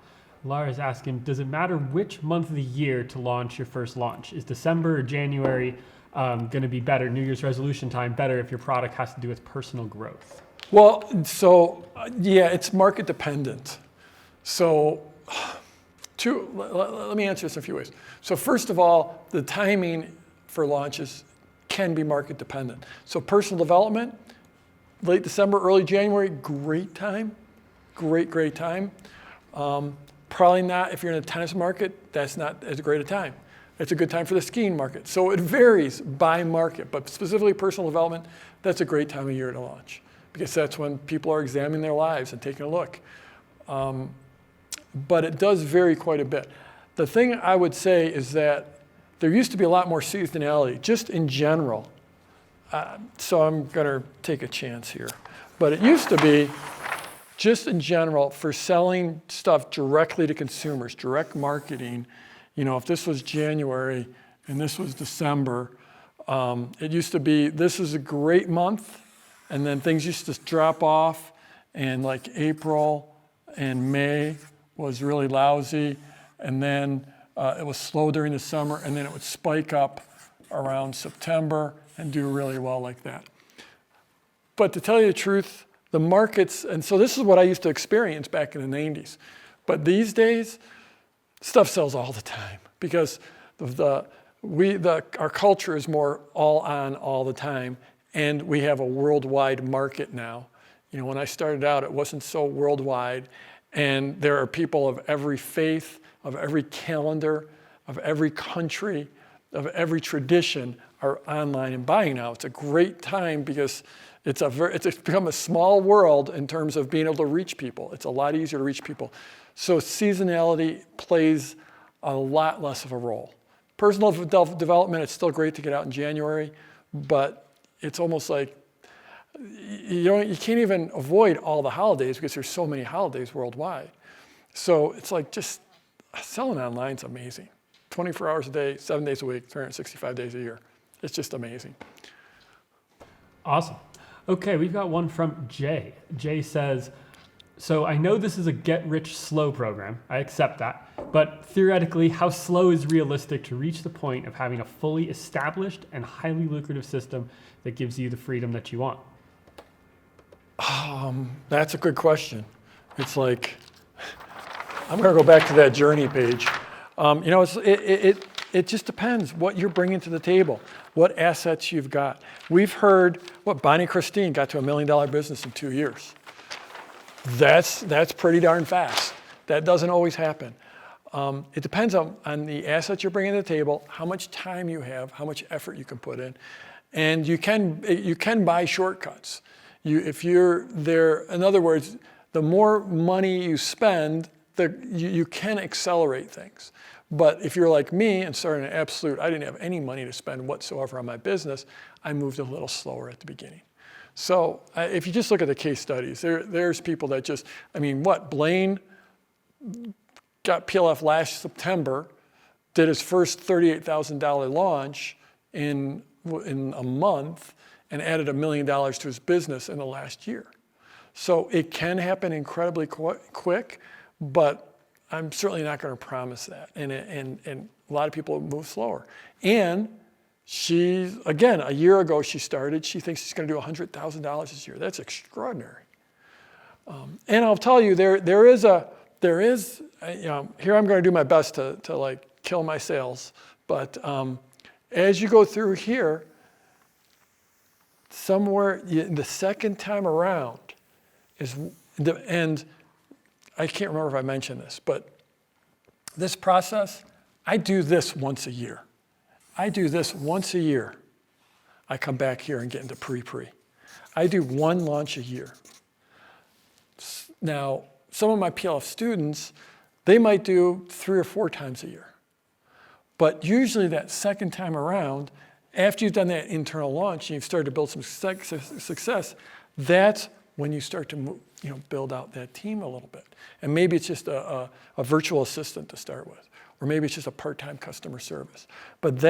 Laura's asking, does it matter which month of the year to launch your first launch? Is December or January going to be better, New Year's resolution time, better if your product has to do with personal growth? Well, so yeah, it's market dependent. So let me answer this in a few ways. So first of all, the timing for launches can be market dependent. So personal development, late December, early January, great time, great time. Probably not, if you're in the tennis market, that's not as great a time. It's a good time for the skiing market. So it varies by market, but specifically personal development, that's a great time of year to launch because that's when people are examining their lives and taking a look. But it does vary quite a bit. The thing I would say is that there used to be a lot more seasonality, just in general. so I'm going to take a chance here. But it used to be, just in general, for selling stuff directly to consumers, direct marketing, if this was January and this was December, it used to be, this is a great month, and then things used to drop off, and like April and May was really lousy, and then it was slow during the summer, and then it would spike up around September and do really well like that. But to tell you the truth, the markets, and so this is what I used to experience back in the 90s. But these days, stuff sells all the time because our culture is more all on all the time, and we have a worldwide market now. When I started out, it wasn't so worldwide, and there are people of every faith, of every calendar, of every country, of every tradition are online and buying now. It's a great time because it's become a small world in terms of being able to reach people. It's a lot easier to reach people. So seasonality plays a lot less of a role. Personal development, it's still great to get out in January, but it's almost like you can't even avoid all the holidays because there's so many holidays worldwide. So it's like just selling online is amazing. 24 hours a day, 7 days a week, 365 days a year. It's just amazing. Awesome. Okay, we've got one from Jay. Jay says, so I know this is a get-rich-slow program. I accept that. But theoretically, how slow is realistic to reach the point of having a fully established and highly lucrative system that gives you the freedom that you want? That's a good question. It's like, I'm going to go back to that journey page. It just depends what you're bringing to the table, what assets you've got. We've heard what Bonnie Christine got to $1 million business in 2 years. That's pretty darn fast. That doesn't always happen. It depends on the assets you're bringing to the table, how much time you have, how much effort you can put in, and you can buy shortcuts. If you're there, in other words, the more money you spend, you can accelerate things. But if you're like me and starting an absolute, I didn't have any money to spend whatsoever on my business, I moved a little slower at the beginning. So if you just look at the case studies, there's people that just, Blaine got PLF last September, did his first $38,000 launch in a month, and added $1 million to his business in the last year. So it can happen incredibly quick, but I'm certainly not going to promise that. And a lot of people move slower. And again, a year ago she started. She thinks she's going to do $100,000 this year. That's extraordinary. And I'll tell you, here I'm going to do my best to like kill my sales. But as you go through here, somewhere the second time around and I can't remember if I mentioned this, but this process, I do this once a year. I come back here and get into pre-pre. I do one launch a year. Now, some of my PLF students, they might do 3 or 4 times a year. But usually that second time around, after you've done that internal launch and you've started to build some success, that's when you start to build out that team a little bit. And maybe it's just a virtual assistant to start with, or maybe it's just a part-time customer service. But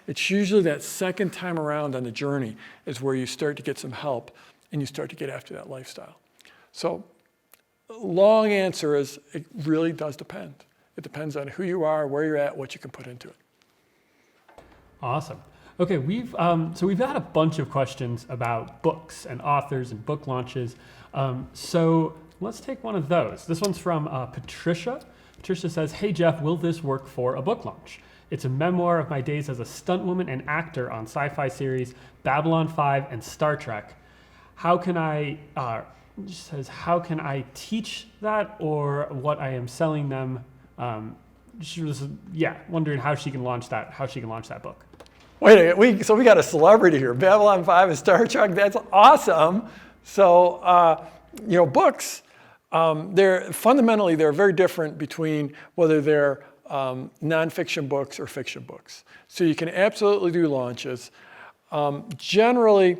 it's usually that second time around on the journey is where you start to get some help and you start to get after that lifestyle. So long answer is it really does depend. It depends on who you are, where you're at, what you can put into it. Awesome. Okay, we've had a bunch of questions about books and authors and book launches. So let's take one of those. This one's from Patricia. Patricia says, "Hey Jeff, will this work for a book launch? It's a memoir of my days as a stuntwoman and actor on sci-fi series Babylon 5 and Star Trek. How can I teach that or what I am selling them?" She was wondering how she can launch that book. Wait a minute, so we got a celebrity here. Babylon 5 and Star Trek, that's awesome. So, books, they're very different between whether they're nonfiction books or fiction books. So you can absolutely do launches. Generally,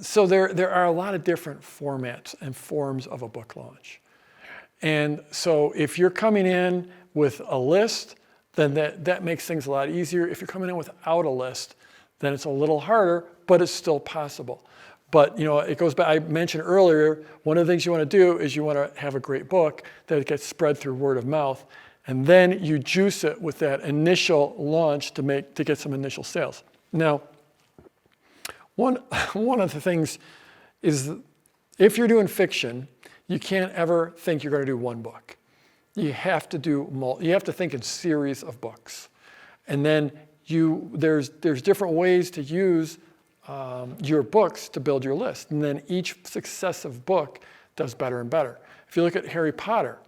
so there are a lot of different formats and forms of a book launch. And so if you're coming in with a list, then that makes things a lot easier. If you're coming in without a list, then it's a little harder, but it's still possible. But it goes back, I mentioned earlier, one of the things you want to do is you want to have a great book that gets spread through word of mouth, and then you juice it with that initial launch to get some initial sales. Now, one of the things is if you're doing fiction, you can't ever think you're going to do one book. You have to think in series of books. And then there's different ways to use your books to build your list. And then each successive book does better and better. If you look at Harry Potter,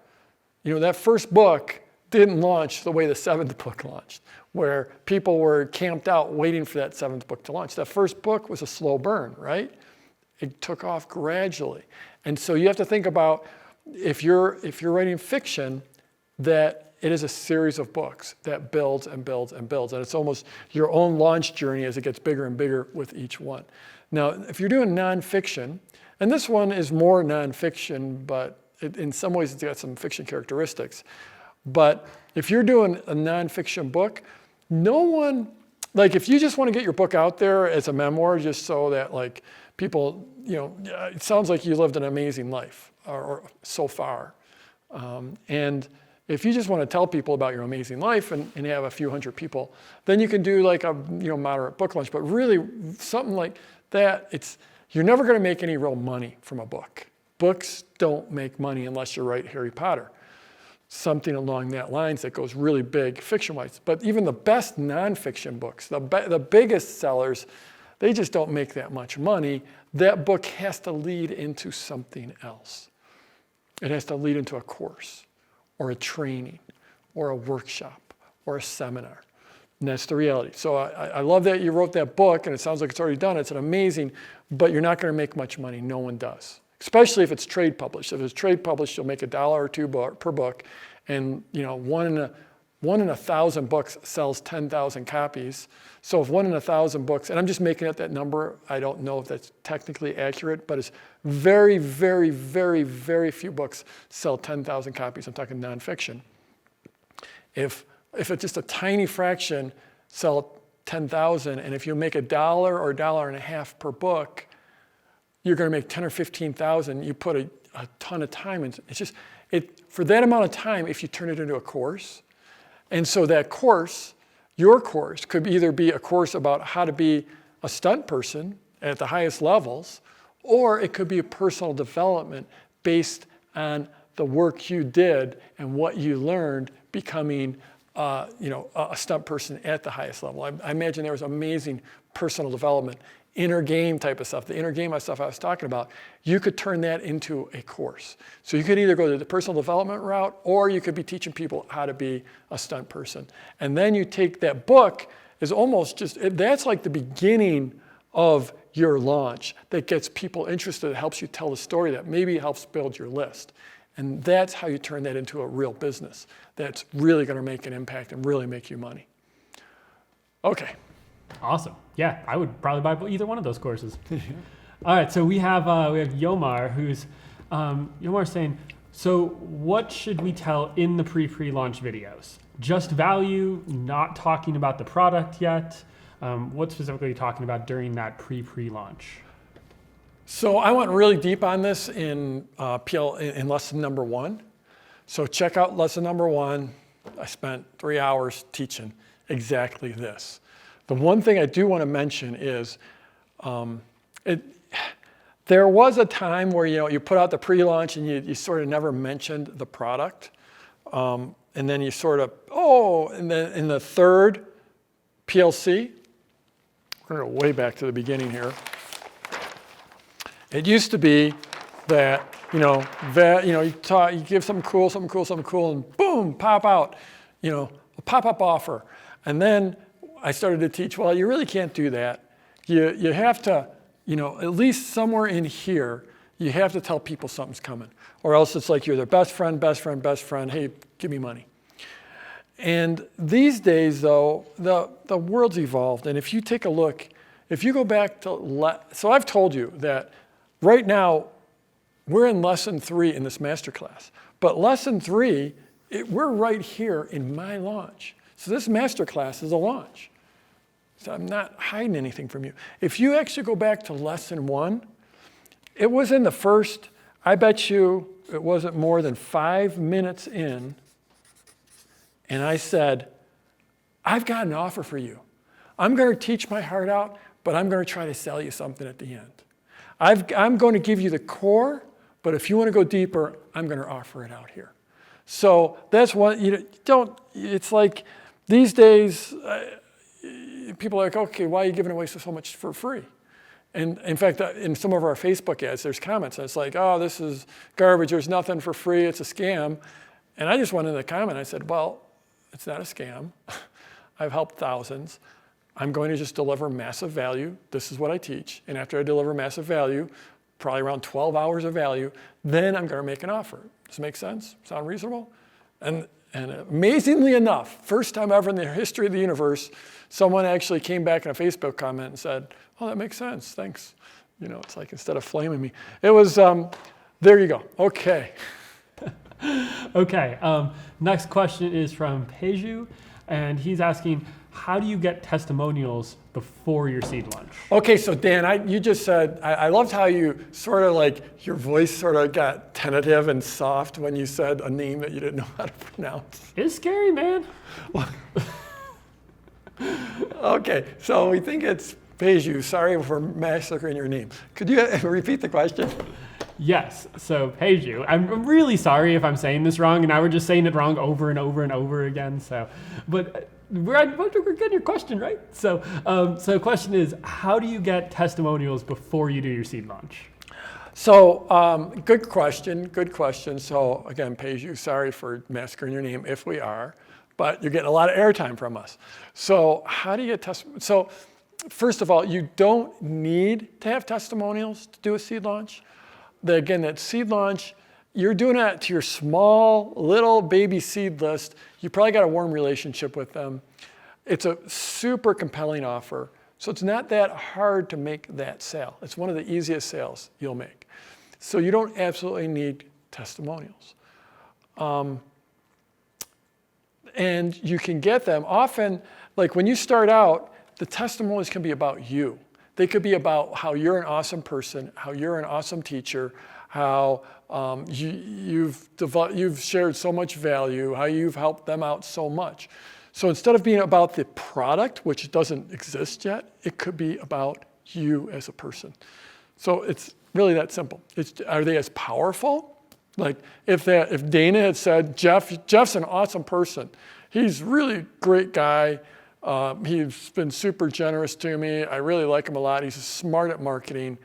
that first book didn't launch the way the 7th book launched, where people were camped out waiting for that 7th book to launch. That first book was a slow burn, right? It took off gradually. And so you have to think about, if you're writing fiction, that it is a series of books that builds and builds and builds. And it's almost your own launch journey as it gets bigger and bigger with each one. Now, if you're doing nonfiction, and this one is more nonfiction, but in some ways it's got some fiction characteristics. But if you're doing a nonfiction book, if you just want to get your book out there as a memoir, just so that people, it sounds like you lived an amazing life, or so far. And if you just want to tell people about your amazing life and have a few hundred people, then you can do a moderate book launch. But really, something like that, you're never going to make any real money from a book. Books don't make money unless you write Harry Potter. Something along that lines that goes really big fiction-wise. But even the best nonfiction books, the biggest sellers, they just don't make that much money. That book has to lead into something else. It has to lead into a course, or a training, or a workshop, or a seminar. And that's the reality. So I love that you wrote that book, and it sounds like it's already done. It's amazing, but you're not going to make much money. No one does. Especially if it's trade published. If it's trade published, you'll make $1 or $2 per book, and one in 1,000 books sells 10,000 copies. So if 1 in 1,000 books, and I'm just making up that number, I don't know if that's technically accurate, but it's very, very, very, very few books sell 10,000 copies. I'm talking nonfiction. If it's just a tiny fraction sell 10,000, and if you make $1 or $1.50 per book, you're going to make 10 or 15,000. You put a ton of time in. It's just for that amount of time. If you turn it into a course, and so that course, your course, could either be a course about how to be a stunt person at the highest levels, or it could be a personal development based on the work you did and what you learned becoming, a stunt person at the highest level. I imagine there was amazing personal development. Inner game type of stuff, the inner game stuff I was talking about, you could turn that into a course. So you could either go to the personal development route, or you could be teaching people how to be a stunt person. And then you take that book is almost that's like the beginning of your launch that gets people interested, that helps you tell the story, that maybe helps build your list. And that's how you turn that into a real business that's really going to make an impact and really make you money. Okay. Awesome. Yeah, I would probably buy either one of those courses. All right, so we have Yomar, who's Yomar's saying, so what should we tell in the pre-launch videos? Just value, not talking about the product yet? What specifically are you talking about during that pre-launch? So I went really deep on this in lesson number 1. So check out lesson number 1. I spent 3 hours teaching exactly this. The one thing I do want to mention is there was a time where you put out the pre-launch and you sort of never mentioned the product. And then you sort of, and then in the third PLC, we're going to go way back to the beginning here. It used to be that, you give something cool, and boom, pop out, a pop-up offer. And then I started to teach, well, you really can't do that. You have to, at least somewhere in here, you have to tell people something's coming. Or else it's like you're their best friend, hey, give me money. And these days, though, the world's evolved. And if you take a look, if you go back to, so I've told you that right now, we're in lesson 3 in this masterclass. But lesson 3, we're right here in my launch. So this masterclass is a launch. So I'm not hiding anything from you. If you actually go back to lesson 1, it was in the first, I bet you it wasn't more than 5 minutes in, and I said, I've got an offer for you. I'm going to teach my heart out, but I'm going to try to sell you something at the end. I'm going to give you the core, but if you want to go deeper, I'm going to offer it out here. So that's one, it's like these days, people are like, okay, why are you giving away so much for free? And in fact, in some of our Facebook ads, there's comments, and it's like, oh, this is garbage, there's nothing for free, it's a scam. And I just went in the comment, I said, well, it's not a scam. I've helped thousands. I'm going to just deliver massive value. This is what I teach. And after I deliver massive value, probably around 12 hours of value, then I'm going to make an offer. Does it make sense? Sound reasonable? And amazingly enough, first time ever in the history of the universe, someone actually came back in a Facebook comment and said, oh, that makes sense, thanks. It's like instead of flaming me. It was, there you go, okay. Okay, next question is from Peju, and he's asking, how do you get testimonials before your seed launch? Okay, so Dan, you just said, I loved how you sort of like, your voice sort of got tentative and soft when you said a name that you didn't know how to pronounce. It's scary, man. Okay, so we think it's Peju. Sorry for massacring your name. Could you repeat the question? Yes, so Peju. I'm really sorry if I'm saying this wrong, and now we're just saying it wrong over and over and over again. But we're getting your question right. So the question is, how do you get testimonials before you do your seed launch? So good question. So again, Peju, sorry for massacring your name if we are, but you're getting a lot of airtime from us. So how do you get testimonials? So first of all, you don't need to have testimonials to do a seed launch. Again, that seed launch, you're doing that to your small little baby seed list. You probably got a warm relationship with them. It's a super compelling offer. So it's not that hard to make that sale. It's one of the easiest sales you'll make. So you don't absolutely need testimonials. And you can get them often, like when you start out, the testimonials can be about you. They could be about how you're an awesome person, how you're an awesome teacher, how you've shared so much value, how you've helped them out so much. So instead of being about the product, which doesn't exist yet, it could be about you as a person. So it's really that simple. Are they as powerful? Like if Dana had said, Jeff's an awesome person. He's a really great guy. He's been super generous to me. I really like him a lot. He's smart at marketing.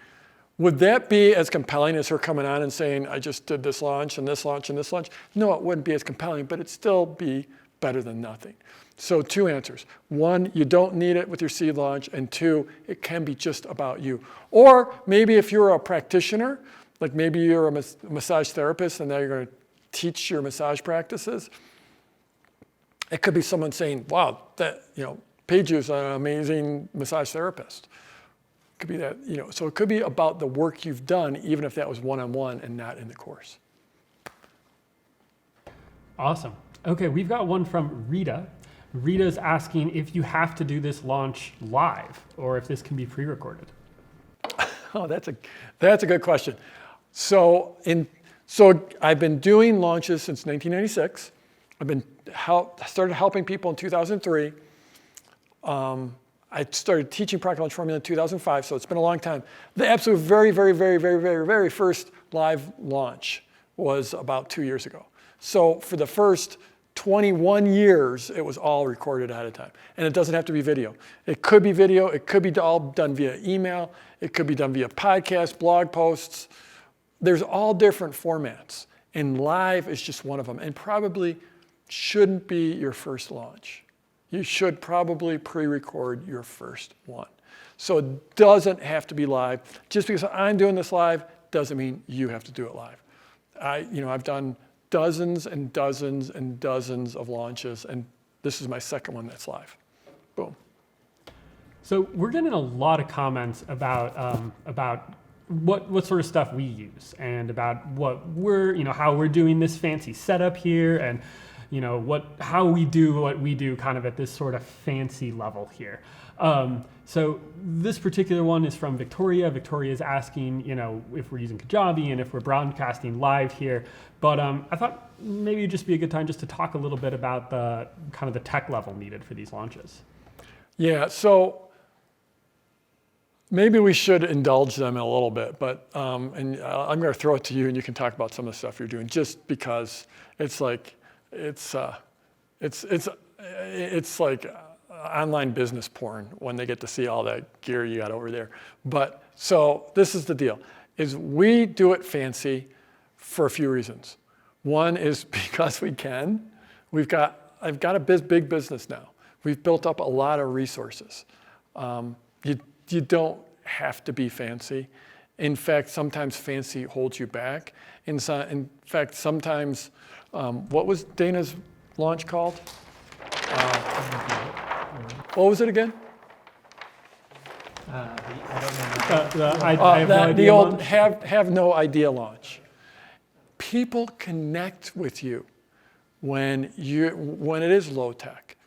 Would that be as compelling as her coming on and saying, I just did this launch and this launch and this launch? No, it wouldn't be as compelling, but it'd still be better than nothing. So 2 answers. 1, you don't need it with your seed launch. And 2, it can be just about you. Or maybe if you're a practitioner, like maybe you're a massage therapist and now you're going to teach your massage practices. It could be someone saying, wow, Peju's an amazing massage therapist. It could be that, so it could be about the work you've done, even if that was one-on-one and not in the course. Awesome. Okay, we've got one from Rita. Rita's asking if you have to do this launch live or if this can be pre-recorded. Oh, that's a good question. So I've been doing launches since 1996. I started helping people in 2003. I started teaching Product Launch Formula in 2005, so it's been a long time. The absolute very, very, very, very, very, very first live launch was about 2 years ago. So for the first 21 years, it was all recorded ahead of time. And it doesn't have to be video. It could be video. It could be all done via email. It could be done via podcast, blog posts. There's all different formats. And live is just one of them. And probably shouldn't be your first launch. You should probably pre-record your first one. So it doesn't have to be live. Just because I'm doing this live doesn't mean you have to do it live. I've done dozens and dozens and dozens of launches, and This is my second one that's live. Boom. So we're getting a lot of comments about what sort of stuff we use and about what we're, how we're doing this fancy setup here, and how we do what we do kind of at this sort of fancy level here. So this particular one is from Victoria. Victoria is asking, if we're using Kajabi and if we're broadcasting live here. But I thought maybe it'd just be a good time just to talk a little bit about the kind of the tech level needed for these launches. Yeah, so maybe we should indulge them a little bit, but and I'm going to throw it to you, and you can talk about some of the stuff you're doing, just because it's like online business porn when they get to see all that gear you got over there. But so this is the deal: is we do it fancy for a few reasons. One is because we can. I've got a big business now. We've built up a lot of resources. You don't have to be fancy. In fact, sometimes fancy holds you back. In fact, sometimes, what was Dana's launch called? What was it again? I don't know. The old have no idea launch. People connect with you when it is low tech.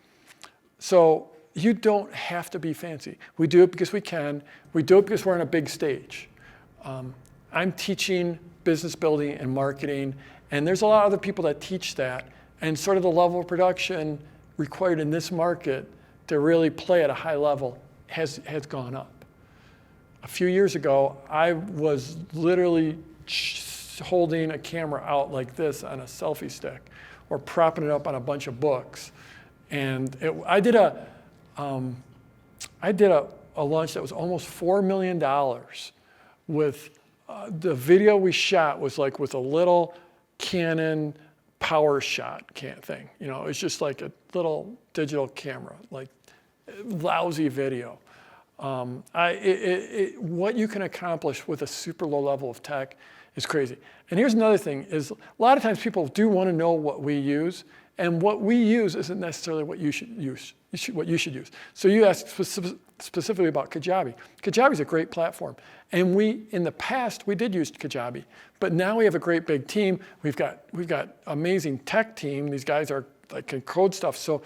So you don't have to be fancy. We do it because we can. We do it because we're on a big stage. I'm teaching business building and marketing, and there's a lot of other people that teach that, and sort of the level of production required in this market to really play at a high level has gone up. A few years ago, I was literally holding a camera out like this on a selfie stick, or propping it up on a bunch of books. And I did a launch that was almost $4 million with the video we shot was like with a little Canon power shot thing. It's just like a little digital camera, like lousy video. What you can accomplish with a super low level of tech is crazy. And here's another thing: is a lot of times people do want to know what we use, and what we use isn't necessarily what you should use. What you should use. So you asked specifically about Kajabi. Kajabi is a great platform, and in the past we did use Kajabi, but now we have a great big team. We've got amazing tech team. These guys can code stuff. So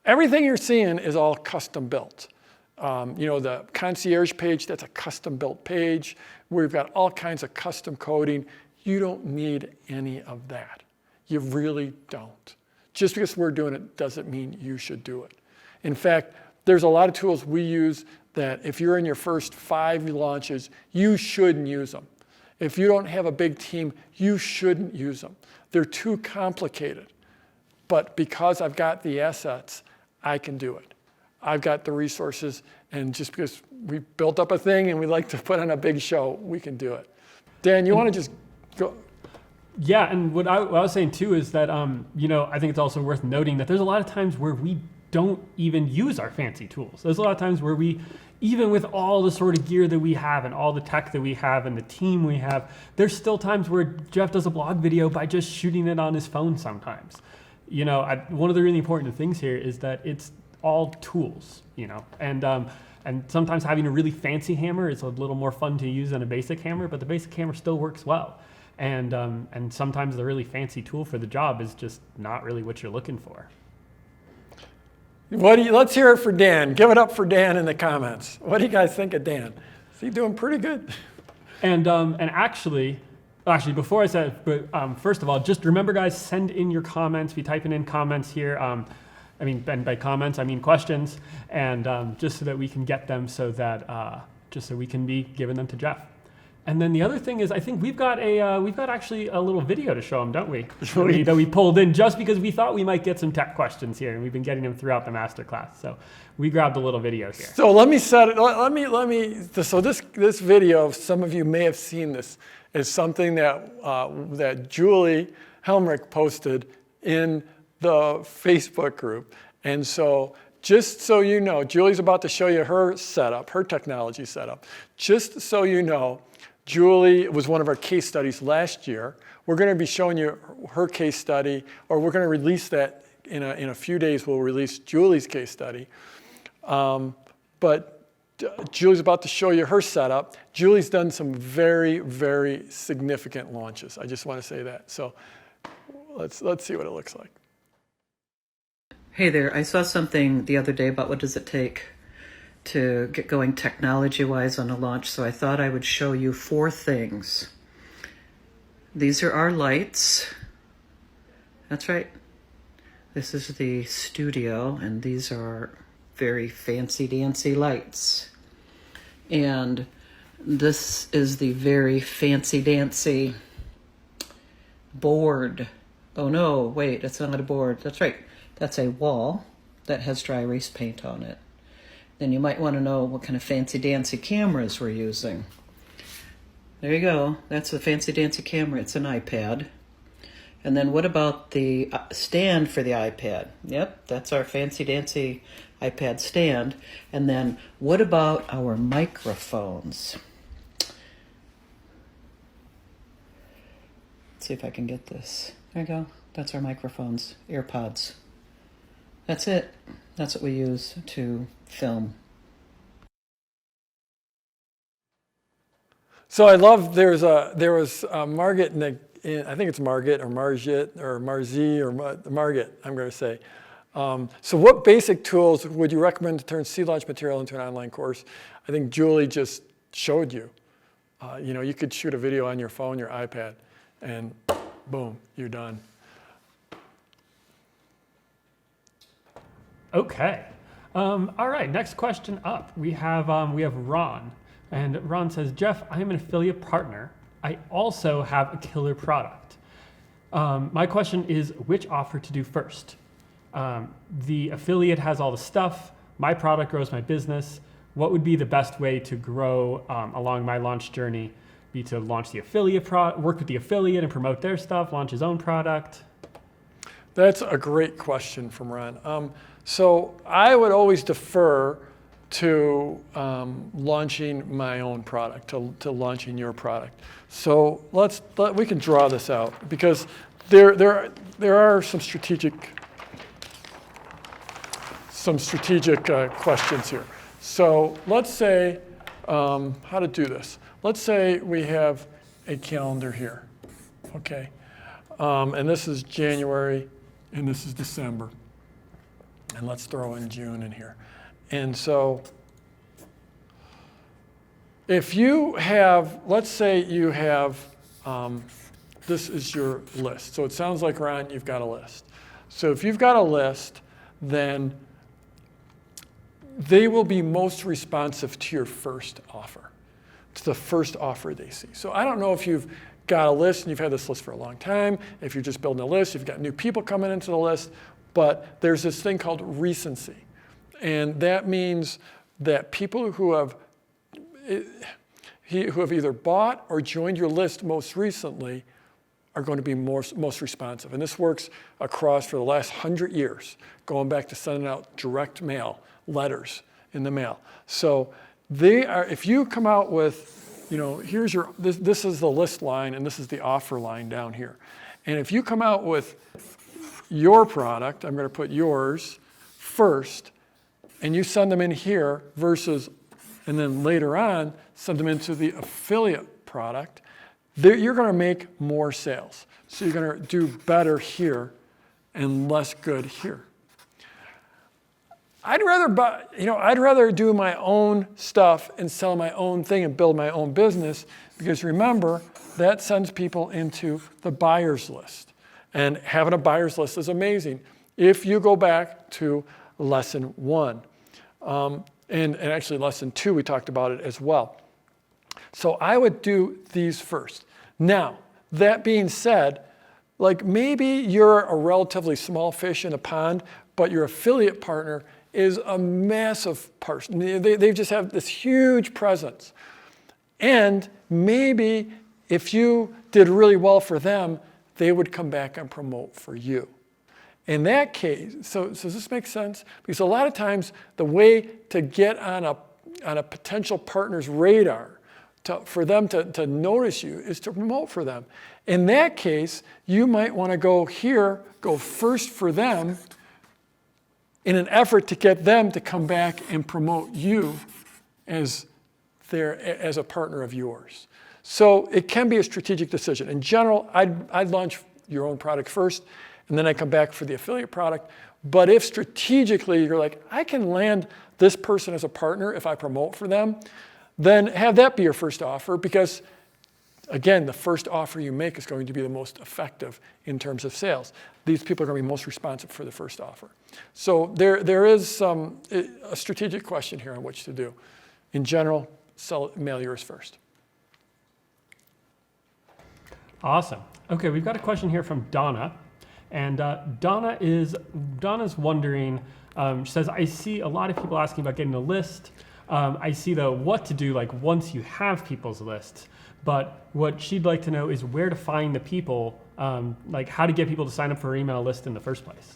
everything you're seeing is all custom built. The concierge page, that's a custom built page. We've got all kinds of custom coding. You don't need any of that. You really don't. Just because we're doing it doesn't mean you should do it. In fact, there's a lot of tools we use that if you're in your first 5 launches, you shouldn't use them. If you don't have a big team, you shouldn't use them. They're too complicated. But because I've got the assets, I can do it. I've got the resources, and just because we built up a thing and we like to put on a big show, we can do it. Dan, you want to just go? Yeah, and what I was saying too is that, I think it's also worth noting that there's a lot of times where we don't even use our fancy tools. There's a lot of times where we, even with all the sort of gear that we have and all the tech that we have and the team we have, there's still times where Jeff does a blog video by just shooting it on his phone sometimes. One of the really important things here is that it's all tools, and sometimes having a really fancy hammer is a little more fun to use than a basic hammer, but the basic hammer still works well. And sometimes the really fancy tool for the job is just not really what you're looking for. Let's hear it for Dan. Give it up for Dan in the comments. What do you guys think of Dan? Is he doing pretty good? And actually, before I said, first of all, just remember, guys, send in your comments. Be typing in comments here. And by comments, I mean questions, and just so that we can get them, so we can be giving them to Jeff. And then the other thing is, I think we've got actually a little video to show them, don't we? that we pulled in just because we thought we might get some tech questions here, and we've been getting them throughout the masterclass. So we grabbed a little video here. So let me set it. Let me. So this video, some of you may have seen this, is something that Julie Helmrich posted in the Facebook group. And so just so you know, Julie's about to show you her setup, her technology setup. Just so you know, Julie was one of our case studies last year. We're going to be showing you her case study, or we're going to release that in a few days, we'll release Julie's case study. But Julie's about to show you her setup. Julie's done some very, very significant launches. I just want to say that. So let's see what it looks like. Hey there, I saw something the other day about what does it take to get going technology-wise on a launch, so I thought I would show you 4 things. These are our lights. That's right. This is the studio, and these are very fancy-dancy lights. And this is the very fancy-dancy board. Oh no, wait, it's not a board. That's right. That's a wall that has dry erase paint on it. Then you might want to know what kind of fancy-dancy cameras we're using. There you go. That's a fancy-dancy camera. It's an iPad. And then what about the stand for the iPad? Yep, that's our fancy-dancy iPad stand. And then what about our microphones? Let's see if I can get this. There you go. That's our microphones, AirPods. That's it. That's what we use to film. So I love, there was Margit, I think it's Margit or Margit or Marzi or Margit, I'm going to say. So what basic tools would you recommend to turn seed launch material into an online course? I think Julie just showed you. You could shoot a video on your phone, your iPad, and boom, you're done. Okay. All right, next question up. We have Ron. And Ron says, Jeff, I am an affiliate partner. I also have a killer product. My question is, which offer to do first? The affiliate has all the stuff. My product grows my business. What would be the best way to grow along my launch journey? Be to launch the affiliate work with the affiliate and promote their stuff, launch his own product? That's a great question from Ron. So I would always defer to launching my own product, to launching your product. So we can draw this out because there are some strategic questions here. So let's say how to do this. Let's say we have a calendar here, okay, and this is January and this is December. And let's throw in June in here. And so if you have, let's say you have, this is your list. So it sounds like, Ron, you've got a list. So if you've got a list, then they will be most responsive to your first offer. It's the first offer they see. So I don't know if you've got a list and you've had this list for a long time, if you're just building a list, you've got new people coming into the list, but there's this thing called recency. And that means that people who have either bought or joined your list most recently are going to be most responsive. And this works across for the last 100 years, going back to sending out direct mail, letters in the mail. So they are, if you come out with, here's your, this is the list line and this is the offer line down here. And if you come out with your product, I'm going to put yours first, and you send them in here versus, and then later on, send them into the affiliate product, you're going to make more sales. So you're going to do better here and less good here. I'd rather do my own stuff and sell my own thing and build my own business, because remember, that sends people into the buyer's list. And having a buyer's list is amazing. If you go back to lesson 1, and actually lesson 2, we talked about it as well. So I would do these first. Now, that being said, like maybe you're a relatively small fish in a pond, but your affiliate partner is a massive person. They just have this huge presence. And maybe if you did really well for them, they would come back and promote for you. In that case, so does this make sense? Because a lot of times the way to get on a potential partner's radar for them to notice you is to promote for them. In that case, you might want to go first for them in an effort to get them to come back and promote you as a partner of yours. So it can be a strategic decision. In general, I'd launch your own product first, and then I come back for the affiliate product. But if strategically you're like, I can land this person as a partner if I promote for them, then have that be your first offer, because again, the first offer you make is going to be the most effective in terms of sales. These people are going to be most responsive for the first offer. So there is a strategic question here on which to do. In general, mail yours first. Awesome. Okay, we've got a question here from Donna. And Donna's wondering, she says, I see a lot of people asking about getting a list. I see the what to do, like once you have people's lists. But what she'd like to know is where to find the people, like how to get people to sign up for her email list in the first place.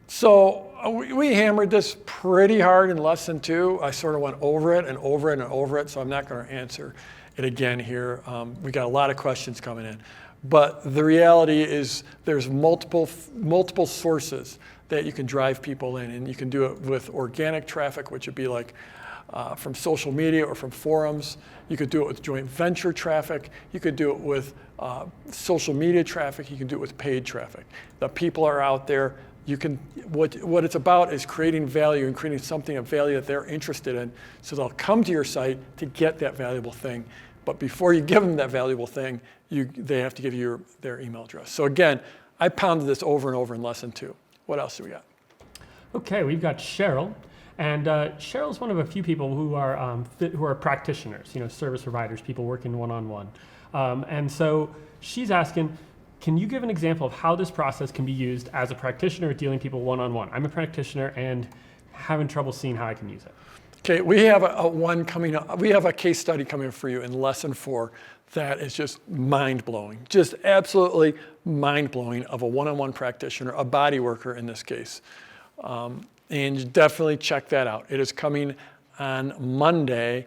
So we hammered this pretty hard in lesson 2. I sort of went over it and over it and over it, so I'm not going to answer it again here. We got a lot of questions coming in. But the reality is there's multiple sources that you can drive people in, and you can do it with organic traffic, which would be like from social media or from forums. You could do it with joint venture traffic. You could do it with social media traffic. You can do it with paid traffic. The people are out there. What it's about is creating value and creating something of value that they're interested in, so they'll come to your site to get that valuable thing. But before you give them that valuable thing, they have to give you their email address. So again, I pounded this over and over in lesson 2. What else do we got? Okay, we've got Cheryl. And Cheryl's one of a few people who are practitioners, service providers, people working one-on-one. And so she's asking, can you give an example of how this process can be used as a practitioner dealing people one-on-one? I'm a practitioner and having trouble seeing how I can use it. Okay, we have one coming up. We have a case study coming up for you in lesson 4 that is just mind-blowing, just absolutely mind-blowing, of a one-on-one practitioner, a body worker in this case. And definitely check that out. It is coming on Monday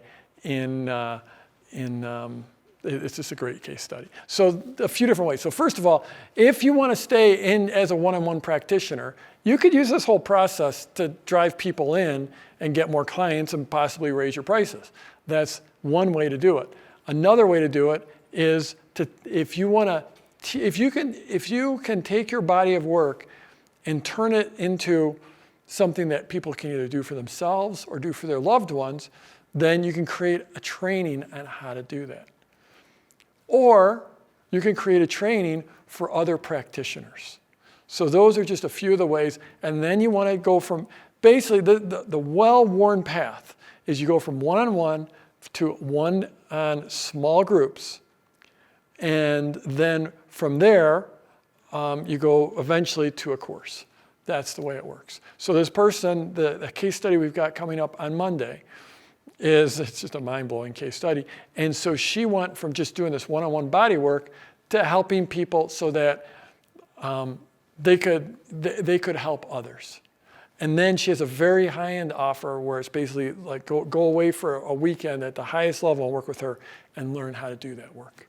it's just a great case study. So a few different ways. So first of all, if you want to stay in as a one-on-one practitioner, you could use this whole process to drive people in and get more clients and possibly raise your prices. That's one way to do it. Another way to do it is if you can take your body of work and turn it into something that people can either do for themselves or do for their loved ones, then you can create a training on how to do that. Or you can create a training for other practitioners. So those are just a few of the ways. And then you want to go from, basically the well-worn path is you go from one-on-one to one on small groups. And then from there, you go eventually to a course. That's the way it works. So this person, the case study we've got coming up on Monday, it's just a mind-blowing case study. And so she went from just doing this one-on-one body work to helping people so that they could help others. And then she has a very high-end offer where it's basically like go away for a weekend at the highest level and work with her and learn how to do that work.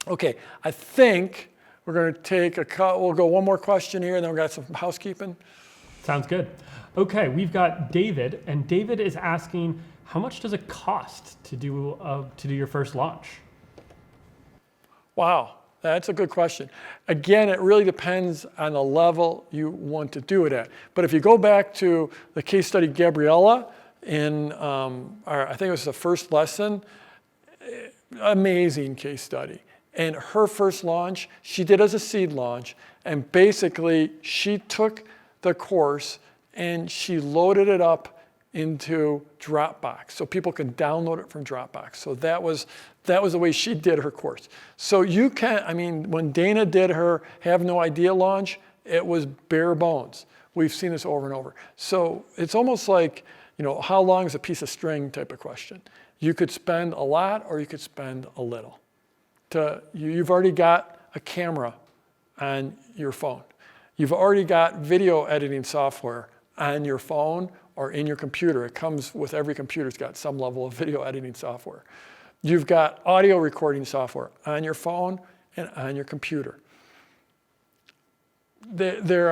Okay, I think we're going to take we'll go one more question here, and then we've got some housekeeping. Sounds good. Okay, we've got David, and David is asking, how much does it cost to do your first launch? Wow, that's a good question. Again, it really depends on the level you want to do it at. But if you go back to the case study Gabriella in I think it was the first lesson, amazing case study. And her first launch, she did as a seed launch, and basically she took the course and she loaded it up into Dropbox so people can download it from Dropbox. So that was the way she did her course. So you can, when Dana did her Have No Idea launch, it was bare bones. We've seen this over and over. So it's almost like, how long is a piece of string type of question. You could spend a lot or you could spend a little. You've already got a camera on your phone. You've already got video editing software on your phone or in your computer. It comes with every computer. It's got some level of video editing software. You've got audio recording software on your phone and on your computer. There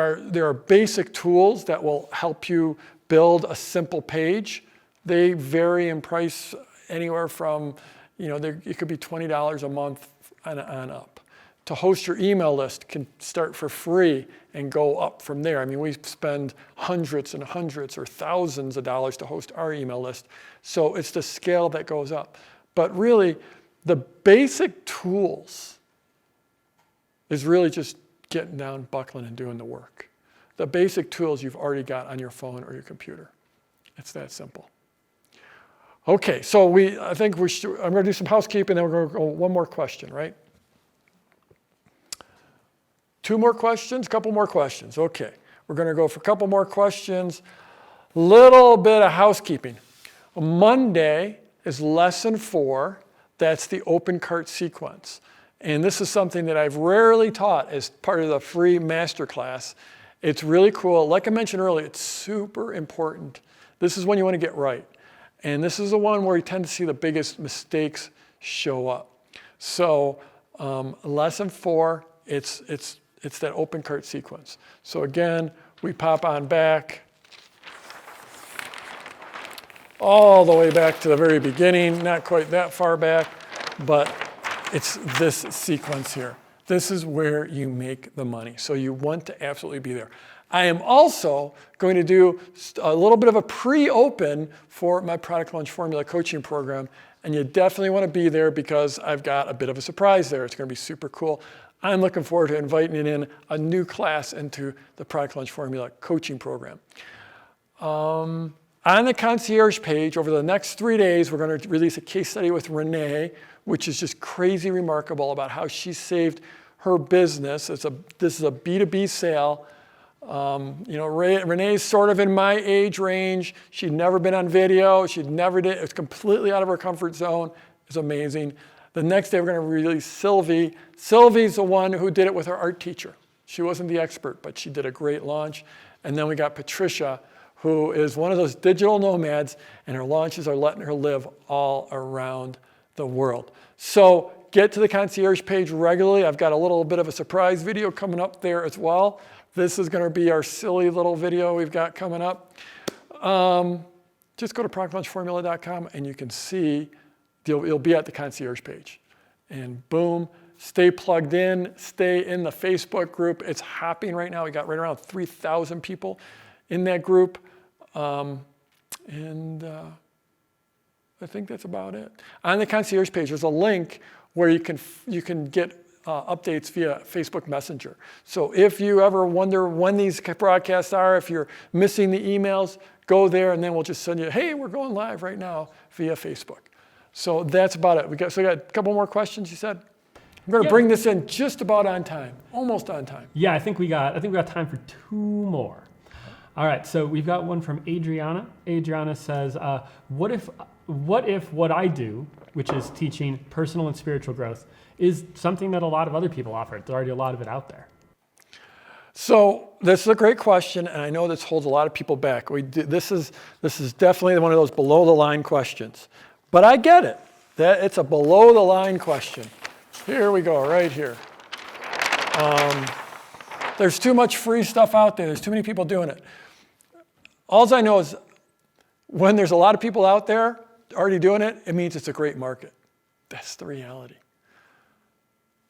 are basic tools that will help you build a simple page. They vary in price anywhere from, it could be $20 a month on up. To host your email list can start for free and go up from there. I mean, we spend hundreds and hundreds or thousands of dollars to host our email list. So it's the scale that goes up. But really, the basic tools is really just getting down, buckling, and doing the work. The basic tools you've already got on your phone or your computer. It's that simple. Okay, so I'm going to do some housekeeping, then we're going to go one more question, right? 2 more questions, couple more questions. Okay, we're going to go for a couple more questions. Little bit of housekeeping. Monday is lesson 4. That's the open cart sequence. And this is something that I've rarely taught as part of the free masterclass. It's really cool. Like I mentioned earlier, it's super important. This is when you want to get right. And this is the one where you tend to see the biggest mistakes show up. So lesson 4, it's that open cart sequence. So again, we pop on back, all the way back to the very beginning, not quite that far back, but it's this sequence here. This is where you make the money. So you want to absolutely be there. I am also going to do a little bit of a pre-open for my product launch formula coaching program. And you definitely want to be there because I've got a bit of a surprise there. It's going to be super cool. I'm looking forward to inviting in a new class into the product launch formula coaching program. On the concierge page, over the next 3 days, we're going to release a case study with Renee, which is just crazy remarkable about how she saved her business. This is a B2B sale. Renee's sort of in my age range. She'd never been on video. It's completely out of her comfort zone. It's amazing. The next day, we're going to release Sylvie. Sylvie's the one who did it with her art teacher. She wasn't the expert, but she did a great launch. And then we got Patricia, who is one of those digital nomads, and her launches are letting her live all around the world. So get to the concierge page regularly. I've got a little bit of a surprise video coming up there as well. This is going to be our silly little video we've got coming up. Just go to productlaunchformula.com and you can see, you'll be at the concierge page. And boom, stay plugged in, stay in the Facebook group. It's hopping right now. We got right around 3,000 people in that group. I think that's about it. On the concierge page, there's a link where you can get updates via Facebook Messenger. So if you ever wonder when these broadcasts are, if you're missing the emails, go there and then we'll just send you, hey, we're going live right now via Facebook. So that's about it. We got a couple more questions, you said? I'm going to bring this in just about on time, almost on time. Yeah, I think we got time for 2 more. All right, so we've got one from Adriana. Adriana says, what if what I do, which is teaching personal and spiritual growth, is something that a lot of other people offer? There's already a lot of it out there. So this is a great question, and I know this holds a lot of people back. This is definitely one of those below the line questions, but I get it. That it's a below the line question. Here we go, right here. There's too much free stuff out there. There's too many people doing it. All I know is when there's a lot of people out there already doing it, it means it's a great market. That's the reality.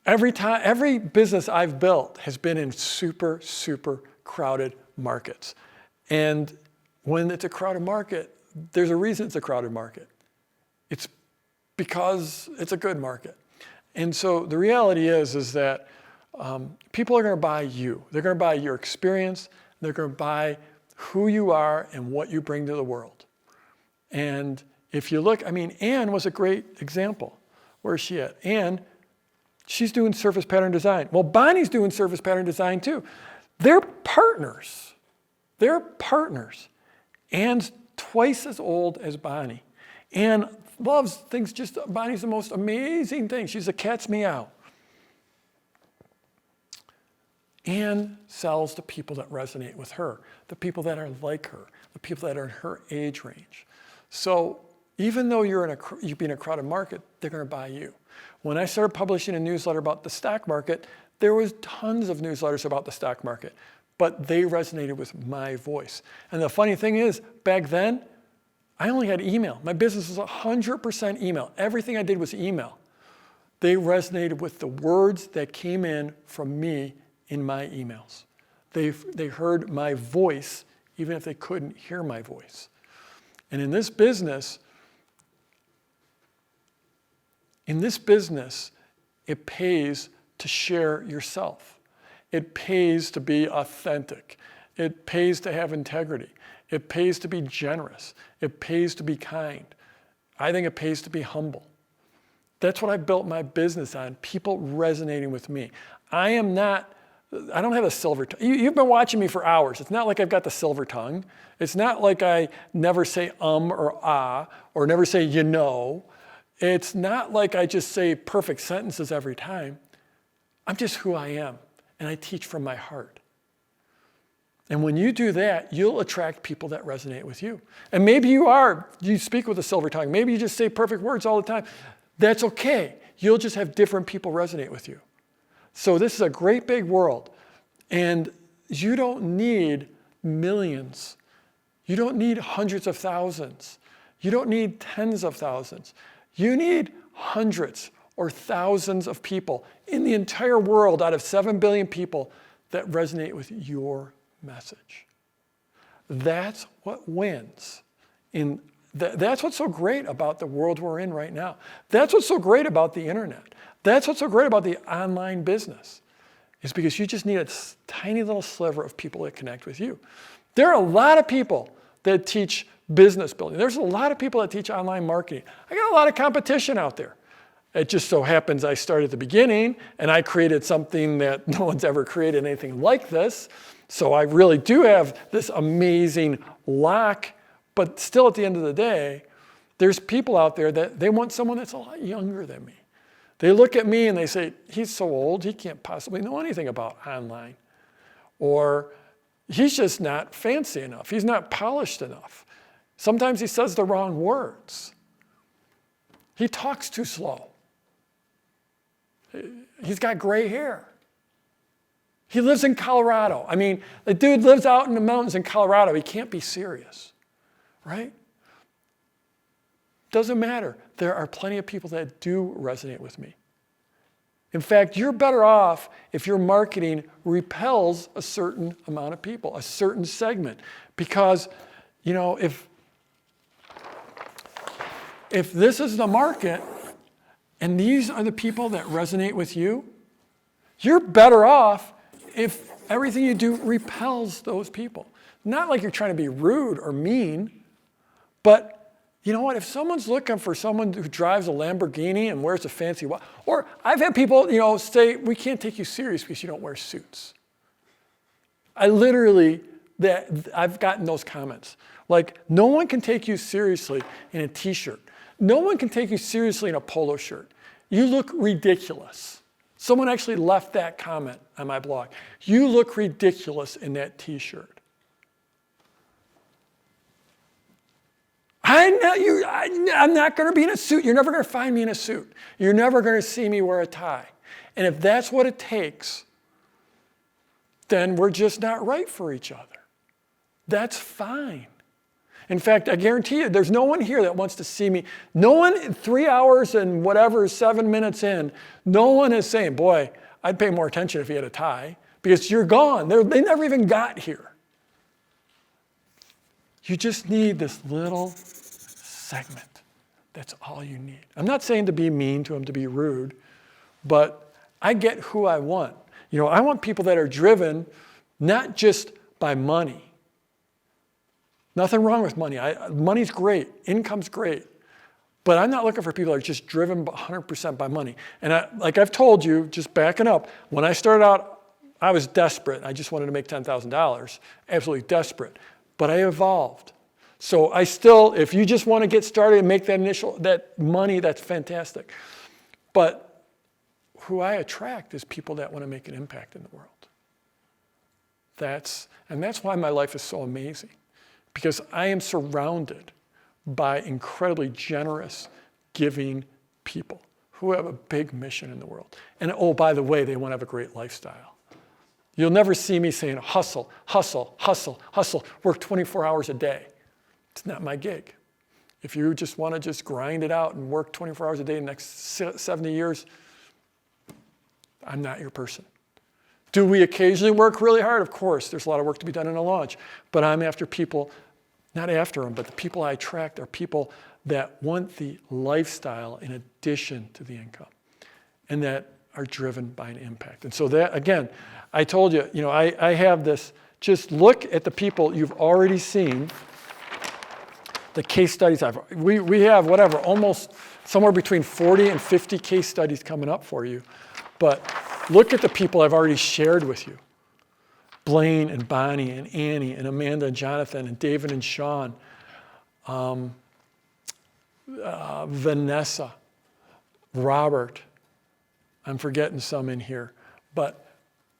Every business I've built has been in super, super crowded markets. And when it's a crowded market, there's a reason it's a crowded market. It's because it's a good market. And so the reality is that people are going to buy you. They're going to buy your experience. They're going to buy who you are and what you bring to the world. And if you look, Anne was a great example. Where is she at? Anne, she's doing surface pattern design. Well, Bonnie's doing surface pattern design too. They're partners. Anne's twice as old as Bonnie. Anne loves things Bonnie's the most amazing thing. She's a cat's meow. Anne sells to people that resonate with her, the people that are like her, the people that are in her age range. So even though you're in a crowded market, they're going to buy you. When I started publishing a newsletter about the stock market, there was tons of newsletters about the stock market, but they resonated with my voice. And the funny thing is, back then, I only had email. My business was 100% email. Everything I did was email. They resonated with the words that came in from me in my emails. They heard my voice, even if they couldn't hear my voice. And in this business, it pays to share yourself. It pays to be authentic. It pays to have integrity. It pays to be generous. It pays to be kind. I think it pays to be humble. That's what I built my business on, people resonating with me. I don't have a silver tongue. You've been watching me for hours. It's not like I've got the silver tongue. It's not like I never say or ah, or never say you know. It's not like I just say perfect sentences every time. I'm just who I am, and I teach from my heart. And when you do that, you'll attract people that resonate with you. And maybe you speak with a silver tongue. Maybe you just say perfect words all the time. That's okay. You'll just have different people resonate with you. So this is a great big world. And you don't need millions. You don't need hundreds of thousands. You don't need tens of thousands. You need hundreds or thousands of people in the entire world out of 7 billion people that resonate with your message. That's what wins. That's what's so great about the world we're in right now. That's what's so great about the internet. That's what's so great about the online business, is because you just need a tiny little sliver of people that connect with you. There are a lot of people that teach business building. There's a lot of people that teach online marketing. I got a lot of competition out there. It just so happens I started at the beginning and I created something that no one's ever created anything like this. So I really do have this amazing lock, but still at the end of the day, there's people out there that they want someone that's a lot younger than me. They look at me and they say, he's so old, he can't possibly know anything about online. Or he's just not fancy enough. He's not polished enough. Sometimes he says the wrong words. He talks too slow. He's got gray hair. He lives in Colorado. I mean, the dude lives out in the mountains in Colorado. He can't be serious, right? Doesn't matter. There are plenty of people that do resonate with me. In fact, you're better off if your marketing repels a certain amount of people, a certain segment. Because, if this is the market and these are the people that resonate with you, you're better off if everything you do repels those people. Not like you're trying to be rude or mean, but you know what? If someone's looking for someone who drives a Lamborghini and wears a fancy watch, or I've had people, say, we can't take you serious because you don't wear suits. I've gotten those comments. Like, no one can take you seriously in a t-shirt. No one can take you seriously in a polo shirt. You look ridiculous. Someone actually left that comment on my blog. You look ridiculous in that t-shirt. I'm not going to be in a suit. You're never going to find me in a suit. You're never going to see me wear a tie. And if that's what it takes, then we're just not right for each other. That's fine. In fact, I guarantee you, there's no one here that wants to see me. No one in 3 hours and whatever, 7 minutes in, no one is saying, boy, I'd pay more attention if he had a tie, because you're gone. They never even got here. You just need this little segment. That's all you need. I'm not saying to be mean to him, to be rude, but I get who I want. I want people that are driven not just by money. Nothing wrong with money. Money's great. Income's great. But I'm not looking for people that are just driven 100% by money. And like I've told you, just backing up, when I started out, I was desperate. I just wanted to make $10,000. Absolutely desperate. But I evolved. So if you just want to get started and make that money, that's fantastic. But who I attract is people that want to make an impact in the world. And that's why my life is so amazing, because I am surrounded by incredibly generous, giving people who have a big mission in the world. And oh, by the way, they want to have a great lifestyle. You'll never see me saying hustle, hustle, hustle, hustle, work 24 hours a day. It's not my gig. If you just want to just grind it out and work 24 hours a day in the next 70 years, I'm not your person. Do we occasionally work really hard? Of course, there's a lot of work to be done in a launch. But I'm after people, not after them, but the people I attract are people that want the lifestyle in addition to the income, and that are driven by an impact. And so that, again, I told you, I have this, just look at the people you've already seen, the case studies we have whatever, almost somewhere between 40 and 50 case studies coming up for you. But look at the people I've already shared with you. Blaine and Bonnie and Annie and Amanda and Jonathan and David and Sean, Vanessa, Robert. I'm forgetting some in here, but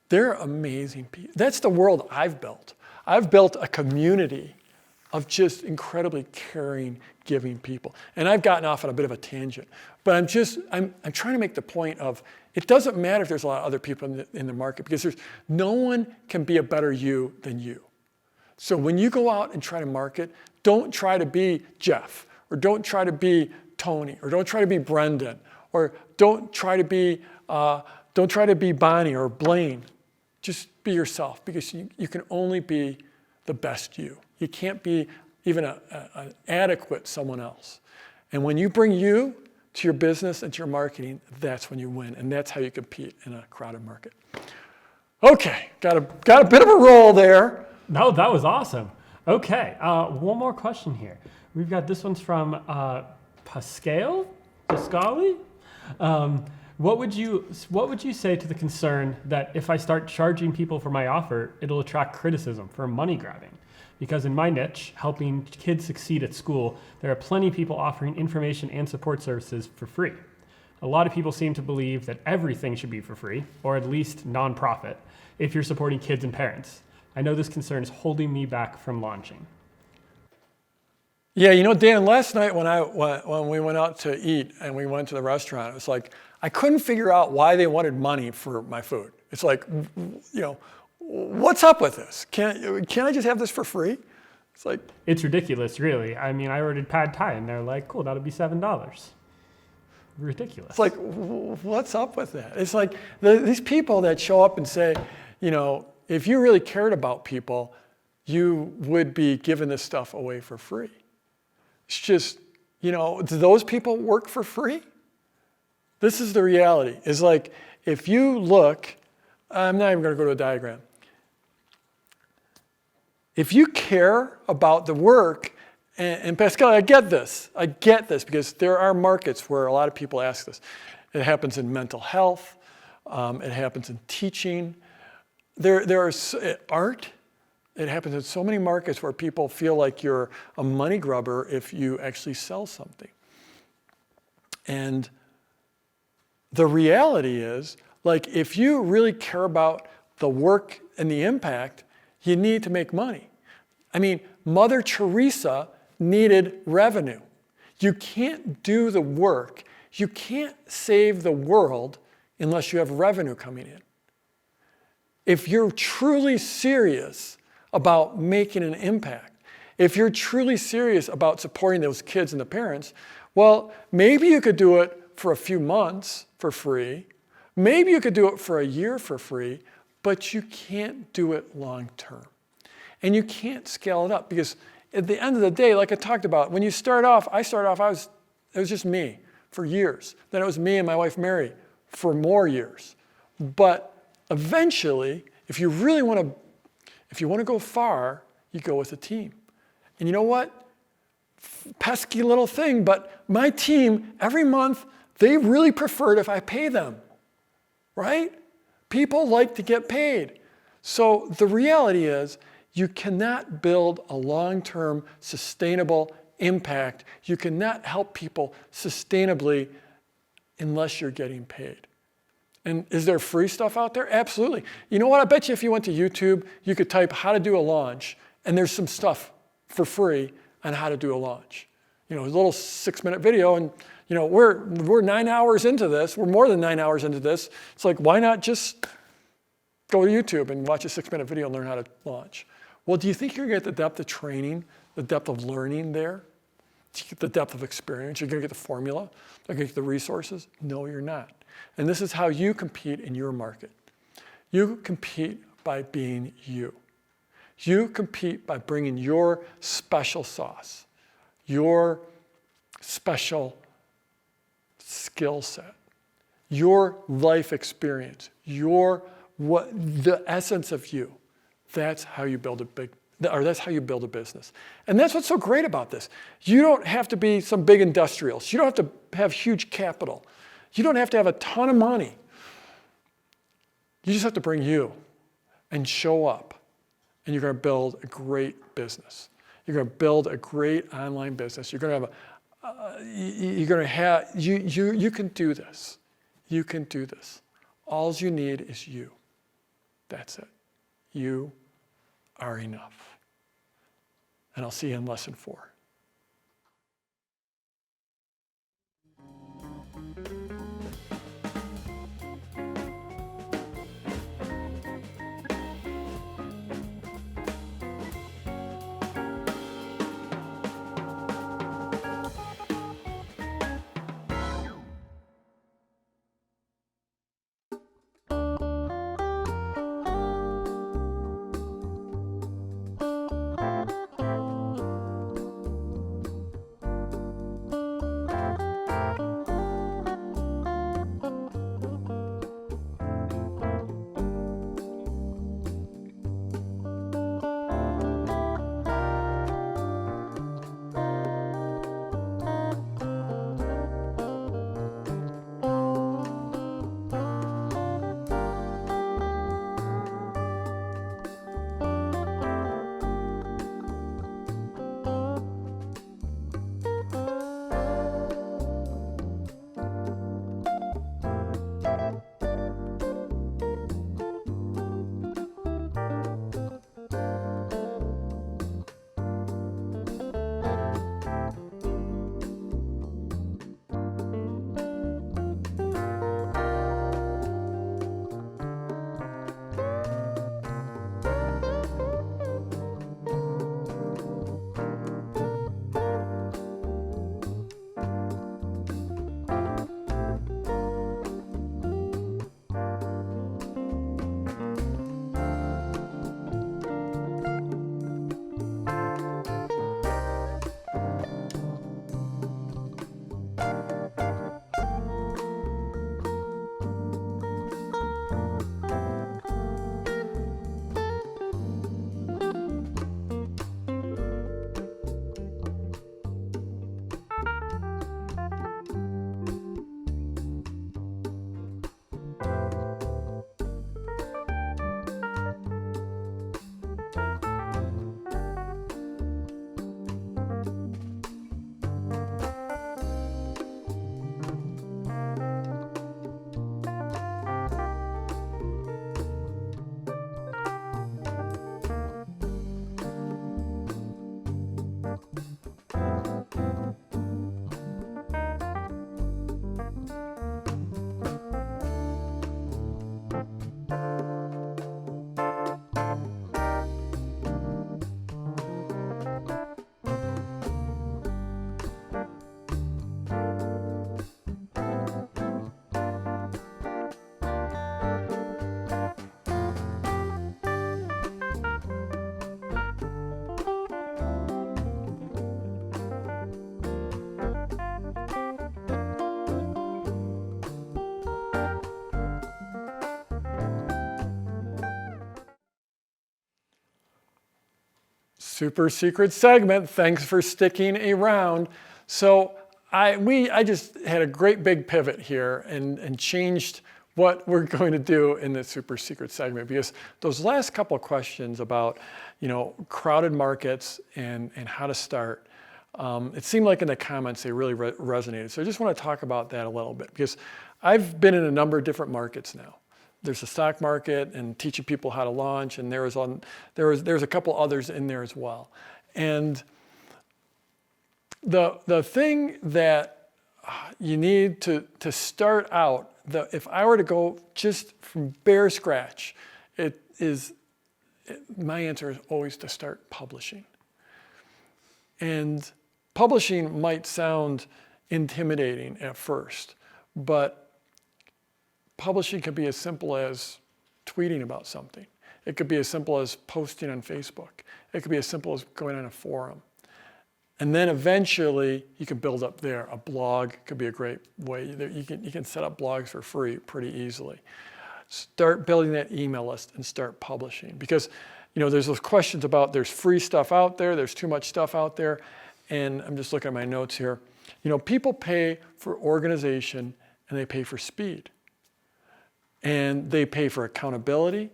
they're amazing people. That's the world I've built. I've built a community of just incredibly caring, giving people. And I've gotten off on a bit of a tangent, but I'm trying to make the point of, it doesn't matter if there's a lot of other people in the market, because no one can be a better you than you. So when you go out and try to market, don't try to be Jeff, or don't try to be Tony, or don't try to be Brendan, or don't try to be Bonnie or Blaine. Just be yourself, because you can only be the best you. You can't be even an adequate someone else. And when you bring you to your business and to your marketing, that's when you win. And that's how you compete in a crowded market. Okay, got a bit of a roll there. No, that was awesome. Okay, one more question here. We've got this one's from Pascali. What would you say to the concern that if I start charging people for my offer, it'll attract criticism for money grabbing? Because in my niche, helping kids succeed at school, there are plenty of people offering information and support services for free. A lot of people seem to believe that everything should be for free, or at least nonprofit, if you're supporting kids and parents. I know this concern is holding me back from launching. Yeah, Dan, last night when we went out to eat and we went to the restaurant, it was like, I couldn't figure out why they wanted money for my food. It's like, what's up with this? Can't I just have this for free? It's like, it's ridiculous, really. I mean, I ordered pad thai and they're like, cool, that'll be $7. Ridiculous. It's like, what's up with that? It's like these people that show up and say, if you really cared about people, you would be giving this stuff away for free. It's just, do those people work for free? This is the reality. It's like, if you look, I'm not even going to go to a diagram. If you care about the work, and Pascal, I get this because there are markets where a lot of people ask this. It happens in mental health. It happens in teaching. There are art. It happens in so many markets where people feel like you're a money grubber if you actually sell something. And the reality is, if you really care about the work and the impact, you need to make money. I mean, Mother Teresa needed revenue. You can't do the work, you can't save the world unless you have revenue coming in. If you're truly serious about making an impact, if you're truly serious about supporting those kids and the parents, well, maybe you could do it for a few months for free. Maybe you could do it for a year for free, but you can't do it long term. And you can't scale it up because at the end of the day, like I talked about, when you start off, it was just me for years. Then it was me and my wife Mary for more years. But eventually, if you want to go far, you go with a team. And you know what? Pesky little thing, but my team, every month, they really prefer it if I pay them, right? People like to get paid. So the reality is, you cannot build a long-term sustainable impact. You cannot help people sustainably unless you're getting paid. And is there free stuff out there? Absolutely. You know what? I bet you if you went to YouTube, you could type how to do a launch, and there's some stuff for free on how to do a launch. You know, a little 6-minute video, and you know, we're 9 hours into this. We're more than 9 hours into this. It's like, why not just go to YouTube and watch a 6-minute video and learn how to launch? Well, do you think you're going to get the depth of training, the depth of learning there? The depth of experience? You're going to get the formula? You're going to get the resources? No, you're not. And this is how you compete in your market. You compete by being you. You compete by bringing your special sauce, your special skill set, your life experience, the essence of you. That's how you build that's how you build a business. And that's what's so great about this. You don't have to be some big industrialist. You don't have to have huge capital. You don't have to have a ton of money. You just have to bring you and show up, and you're going to build a great business. You're going to build a great online business. You're going to have you can do this. You can do this. All you need is you. That's it. You are enough. And I'll see you in lesson 4. Super secret segment. Thanks for sticking around. So I just had a great big pivot here and changed what we're going to do in the super secret segment, because those last couple of questions about, crowded markets and how to start, It seemed like in the comments they really resonated. So I just want to talk about that a little bit because I've been in a number of different markets now. There's the stock market and teaching people how to launch, and there's a couple others in there as well. And the thing that you need to start out, if I were to go just from bare scratch, my answer is always to start publishing. And publishing might sound intimidating at first, but publishing could be as simple as tweeting about something. It could be as simple as posting on Facebook. It could be as simple as going on a forum. And then eventually you can build up there. A blog could be a great way. You can set up blogs for free pretty easily. Start building that email list and start publishing. Because there's those questions about there's free stuff out there, there's too much stuff out there. And I'm just looking at my notes here. People pay for organization and they pay for speed. And they pay for accountability,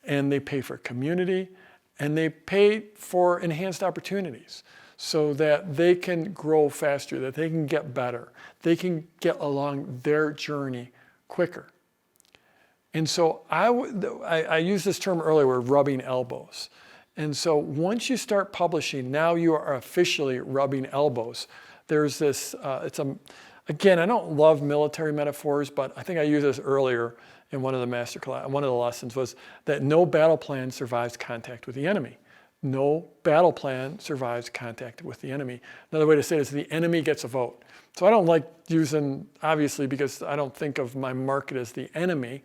and they pay for community, and they pay for enhanced opportunities so that they can grow faster, that they can get better, they can get along their journey quicker. And so I used this term earlier, we're rubbing elbows. And so once you start publishing, now you are officially rubbing elbows. There's this, again, I don't love military metaphors, but I think I used this earlier in one of the masterclass. One of the lessons was that no battle plan survives contact with the enemy. No battle plan survives contact with the enemy. Another way to say it is the enemy gets a vote. So I don't like using, obviously, because I don't think of my market as the enemy,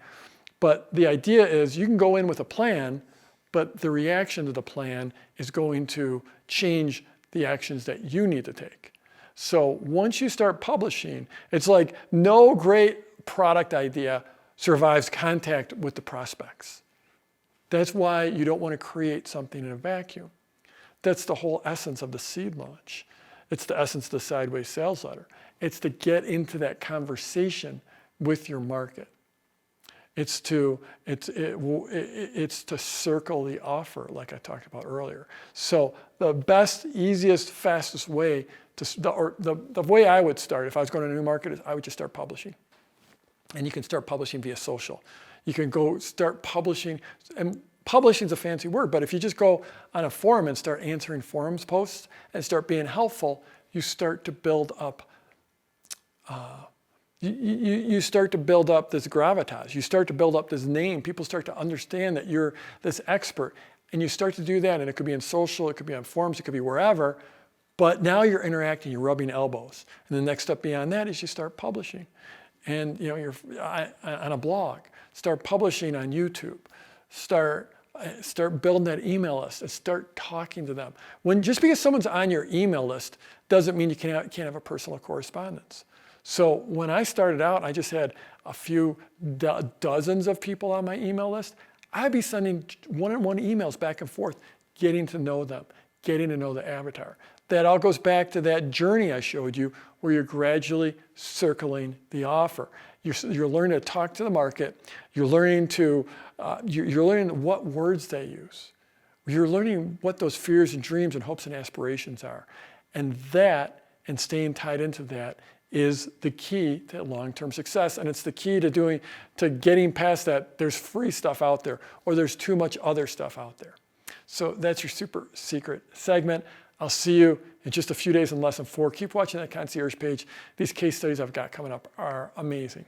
but the idea is you can go in with a plan, but the reaction to the plan is going to change the actions that you need to take. So once you start publishing, it's like no great product idea survives contact with the prospects. That's why you don't want to create something in a vacuum. That's the whole essence of the seed launch. It's the essence of the sideways sales letter. It's to get into that conversation with your market. It's to circle the offer, like I talked about earlier. So the best, easiest, fastest way the way I would start if I was going to a new market is I would just start publishing. And you can start publishing via social. You can go start publishing, and publishing is a fancy word, but if you just go on a forum and start answering forums posts and start being helpful, you start to build up you start to build up this gravitas. You start to build up this name. People start to understand that you're this expert. And you start to do that, and it could be in social, it could be on forums, it could be wherever. But now you're interacting, you're rubbing elbows. And the next step beyond that is you start publishing. And you're on a blog. Start publishing on YouTube. Start building that email list and start talking to them. Just because someone's on your email list doesn't mean you can't have a personal correspondence. So when I started out, I just had a few dozens of people on my email list. I'd be sending one-on-one emails back and forth, getting to know them, getting to know the avatar. That all goes back to that journey I showed you where you're gradually circling the offer. You're learning to talk to the market. You're learning you're learning what words they use. You're learning what those fears and dreams and hopes and aspirations are. And staying tied into that is the key to long-term success. And it's the key to getting past that there's free stuff out there or there's too much other stuff out there. So that's your super secret segment. I'll see you in just a few days in lesson 4. Keep watching that concierge page. These case studies I've got coming up are amazing.